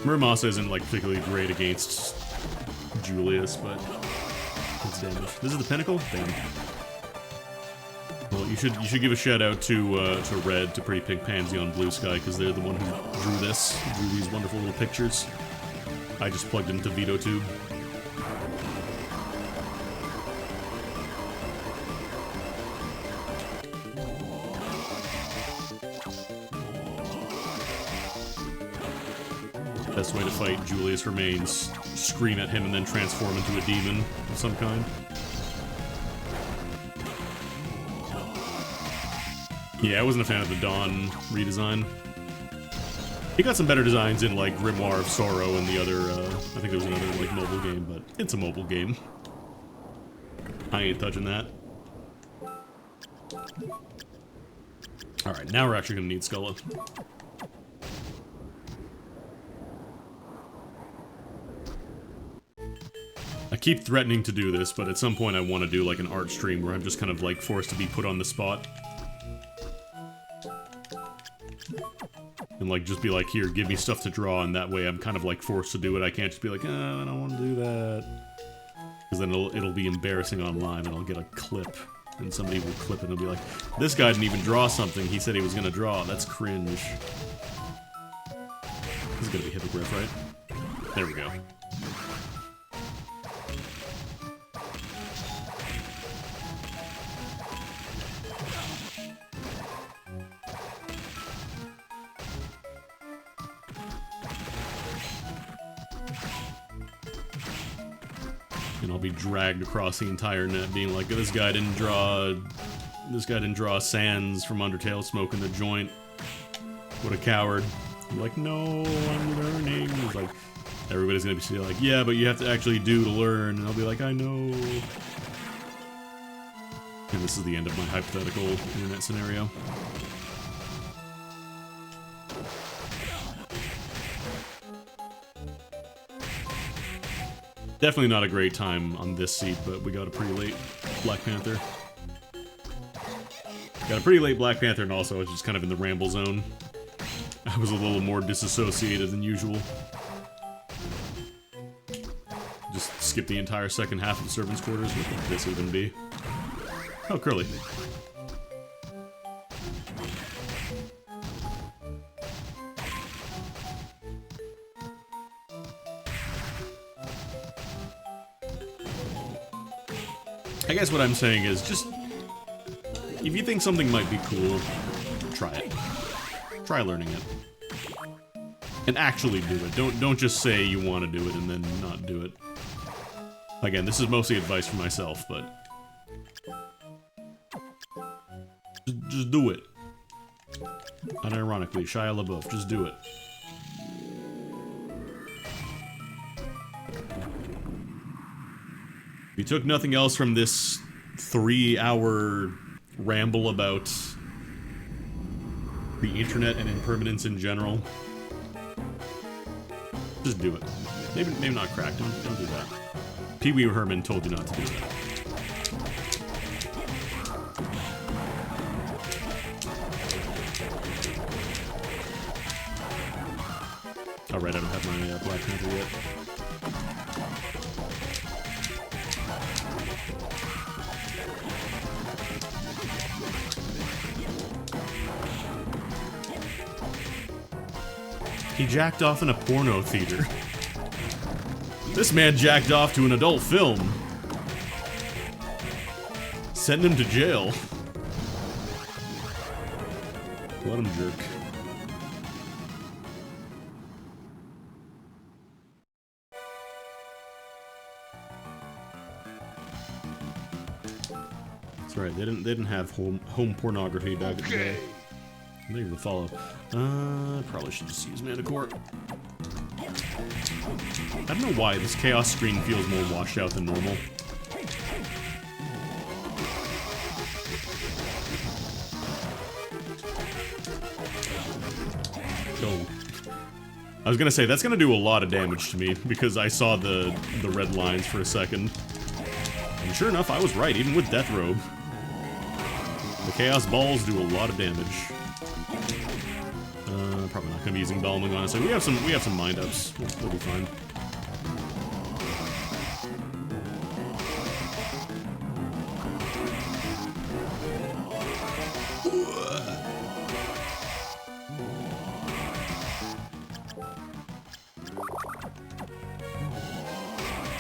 Muramasa isn't, like, particularly great against Julius, but it's damage. This is the Pinnacle? Damn. Well, you should give a shout out to Red, to Pretty Pink Pansy on Blue Sky, because they're the one who drew these wonderful little pictures. I just plugged into VitoTube. Best way to fight Julius remains scream at him and then transform into a demon of some kind. Yeah, I wasn't a fan of the Dawn redesign. He got some better designs in, like, Grimoire of Sorrow and the other, I think there was another, like, mobile game, but it's a mobile game. I ain't touching that. Alright, now we're actually gonna need Skulla. I keep threatening to do this, but at some point I want to do, like, an art stream where I'm just kind of, like, forced to be put on the spot. And, like, just be like, here, give me stuff to draw, and that way I'm kind of, like, forced to do it. I can't just be like, oh, I don't want to do that. Because then it'll be embarrassing online, and I'll get a clip. And somebody will clip it and be like, this guy didn't even draw something he said he was going to draw. That's cringe. This is gonna be Hippogriff, right? There we go. And I'll be dragged across the entire net being like, this guy didn't draw Sans from Undertale smoking the joint. What a coward. I'm like, no, I'm learning. It's like, everybody's gonna be like, yeah, but you have to actually do to learn. And I'll be like, I know. And this is the end of my hypothetical internet scenario. Definitely not a great time on this seat, but we got a pretty late Black Panther. Got a pretty late Black Panther, and also I was just kind of in the ramble zone. I was a little more disassociated than usual. Just skip the entire second half of the Servants' Quarters. What would this even be? Oh, Curly. I guess what I'm saying is just, if you think something might be cool, try it. Try learning it. And actually do it. Don't just say you want to do it and then not do it. Again, this is mostly advice for myself, but just do it. Unironically, Shia LaBeouf, just do it. If you took nothing else from this 3-hour ramble about the internet and impermanence in general, just do it. Maybe not crack. Don't do that. Pee Wee Herman told you not to do that. Alright, I don't have my Black Panther yet. He jacked off in a porno theater. This man jacked off to an adult film. Send him to jail. Let him jerk. That's right, they didn't have home pornography back in the day. I think the follow. Probably should just use Mana Core. I don't know why this Chaos screen feels more washed out than normal. Oh. I was gonna say, that's gonna do a lot of damage to me, because I saw the red lines for a second. And sure enough, I was right, even with Death Robe. The Chaos Balls do a lot of damage. Probably not gonna be using Balming, honestly. We have some mind ups. We'll be fine.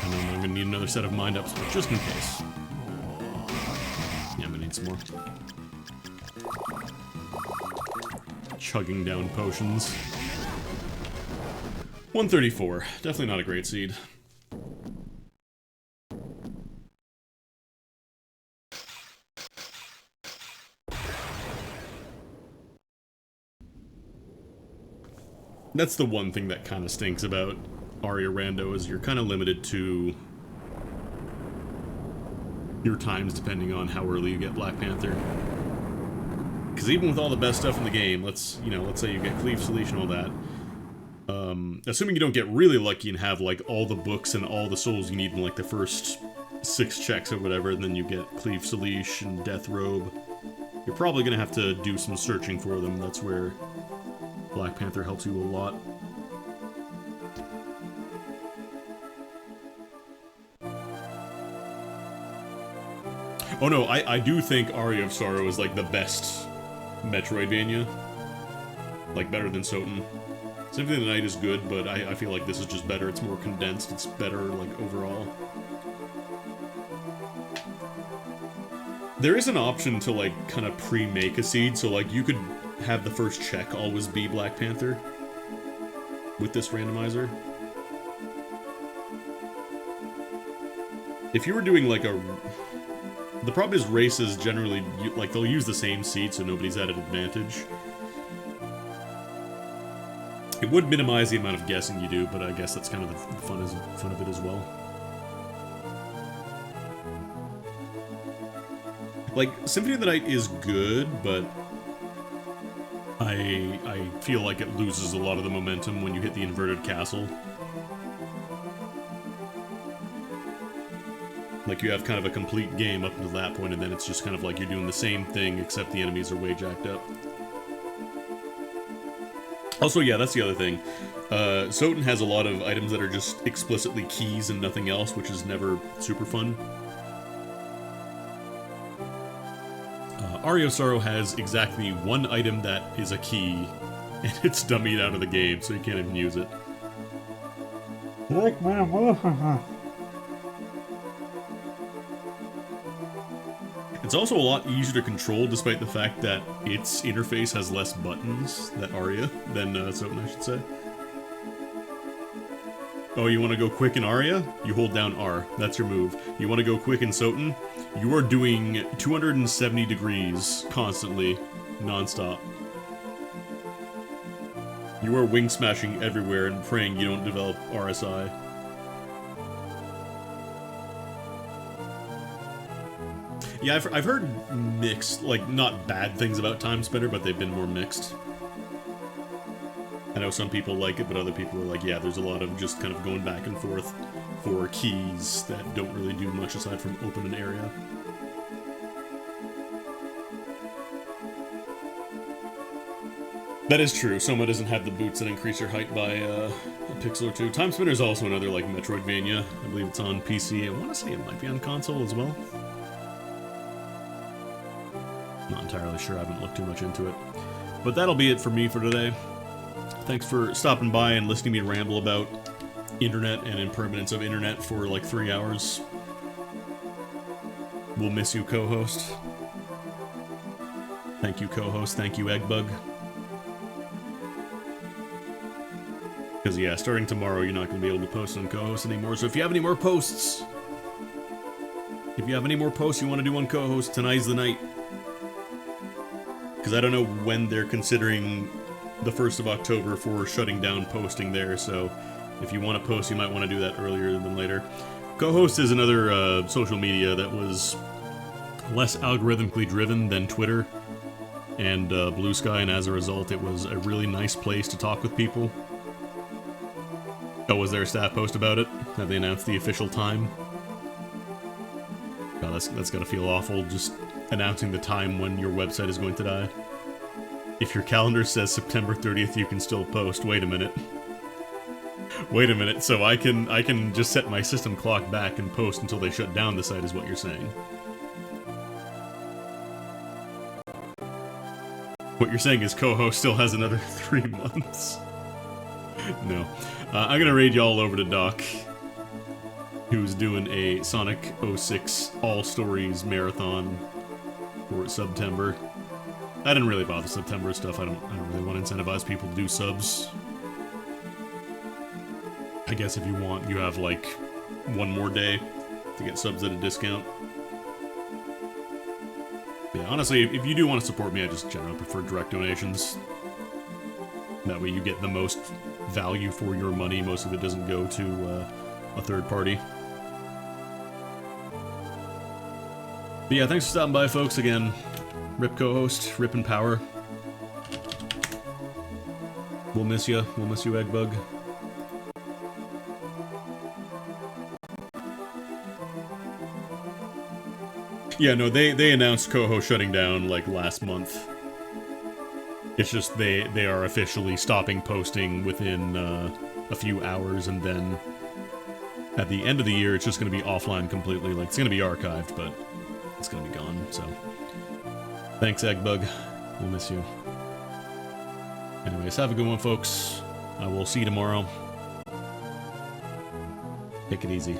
I know I'm gonna need another set of mind ups, but just in case. Yeah, I'm gonna need some more. Chugging down potions. 134. Definitely not a great seed. That's the one thing that kind of stinks about Aria Rando, is you're kind of limited to your times depending on how early you get Black Panther. Because even with all the best stuff in the game, let's say you get Cleave Seletion and all that, assuming you don't get really lucky and have, like, all the books and all the souls you need in, like, the first 6 checks or whatever, and then you get Cleave Seletion and Death Robe, you're probably gonna have to do some searching for them. That's where Black Panther helps you a lot. Oh no, I do think Aria of Sorrow is, like, the best Metroidvania. Like, better than Soten. Symphony of the Night is good, but I feel like this is just better. It's more condensed. It's better, like, overall. There is an option to, like, kind of pre-make a seed, so, like, you could have the first check always be Black Panther with this randomizer. If you were doing, like, the problem is races generally, like, they'll use the same seed, so nobody's at an advantage. It would minimize the amount of guessing you do, but I guess that's kind of the fun of it as well. Like, Symphony of the Night is good, but I feel like it loses a lot of the momentum when you hit the inverted castle. Like, you have kind of a complete game up until that point, and then it's just kind of like you're doing the same thing, except the enemies are way jacked up. Also, yeah, that's the other thing. Soten has a lot of items that are just explicitly keys and nothing else, which is never super fun. Aria of Sorrow has exactly one item that is a key, and it's dummied out of the game, so you can't even use it. It's also a lot easier to control, despite the fact that its interface has less buttons, that Aria, than Soten, I should say. Oh, you want to go quick in Aria? You hold down R. That's your move. You want to go quick in Soten? You are doing 270 degrees constantly, non-stop. You are wing smashing everywhere and praying you don't develop RSI. Yeah, I've heard mixed, like, not bad things about Time Spinner, but they've been more mixed. I know some people like it, but other people are like, yeah, there's a lot of just kind of going back and forth for keys that don't really do much aside from open an area. That is true. Soma doesn't have the boots that increase your height by a pixel or two. Time Spinner is also another, like, Metroidvania. I believe it's on PC. I want to say it might be on console as well. Not entirely sure, I haven't looked too much into it. But that'll be it for me for today. Thanks for stopping by and listening to me ramble about internet and impermanence of internet for like 3 hours. We'll miss you, co-host. Thank you, co-host. Thank you, Eggbug. Because, yeah, starting tomorrow, you're not going to be able to post on co-host anymore. So if you have any more posts, you want to do on co-host, tonight's the night. Because I don't know when they're considering the 1st of October for shutting down posting there, so if you want to post, you might want to do that earlier than later. Cohost is another social media that was less algorithmically driven than Twitter and Blue Sky, and as a result, it was a really nice place to talk with people. Oh, was there a staff post about it? Have they announced the official time? Oh, that's gotta feel awful, just announcing the time when your website is going to die. If your calendar says September 30th, you can still post. Wait a minute. Wait a minute, so I can just set my system clock back and post until they shut down the site is what you're saying. What you're saying is Cohost still has another 3 months. No. I'm gonna raid y'all over to Doc, who's doing a Sonic 06 All Stories marathon for September. I didn't really bother September stuff. I don't really want to incentivize people to do subs. I guess if you want, you have like 1 more day to get subs at a discount. Yeah, honestly, if you do want to support me, I just generally prefer direct donations. That way you get the most value for your money. Most of it doesn't go to a third party. But yeah, thanks for stopping by, folks, again. Rip co-host, rip in power. We'll miss you, Eggbug. Yeah, no, they announced Cohost shutting down, like, last month. It's just they are officially stopping posting within a few hours, and then at the end of the year, it's just going to be offline completely. Like, it's going to be archived, but it's going to be gone, so... Thanks, Eggbug. We'll miss you. Anyways, have a good one, folks. I will see you tomorrow. Take it easy.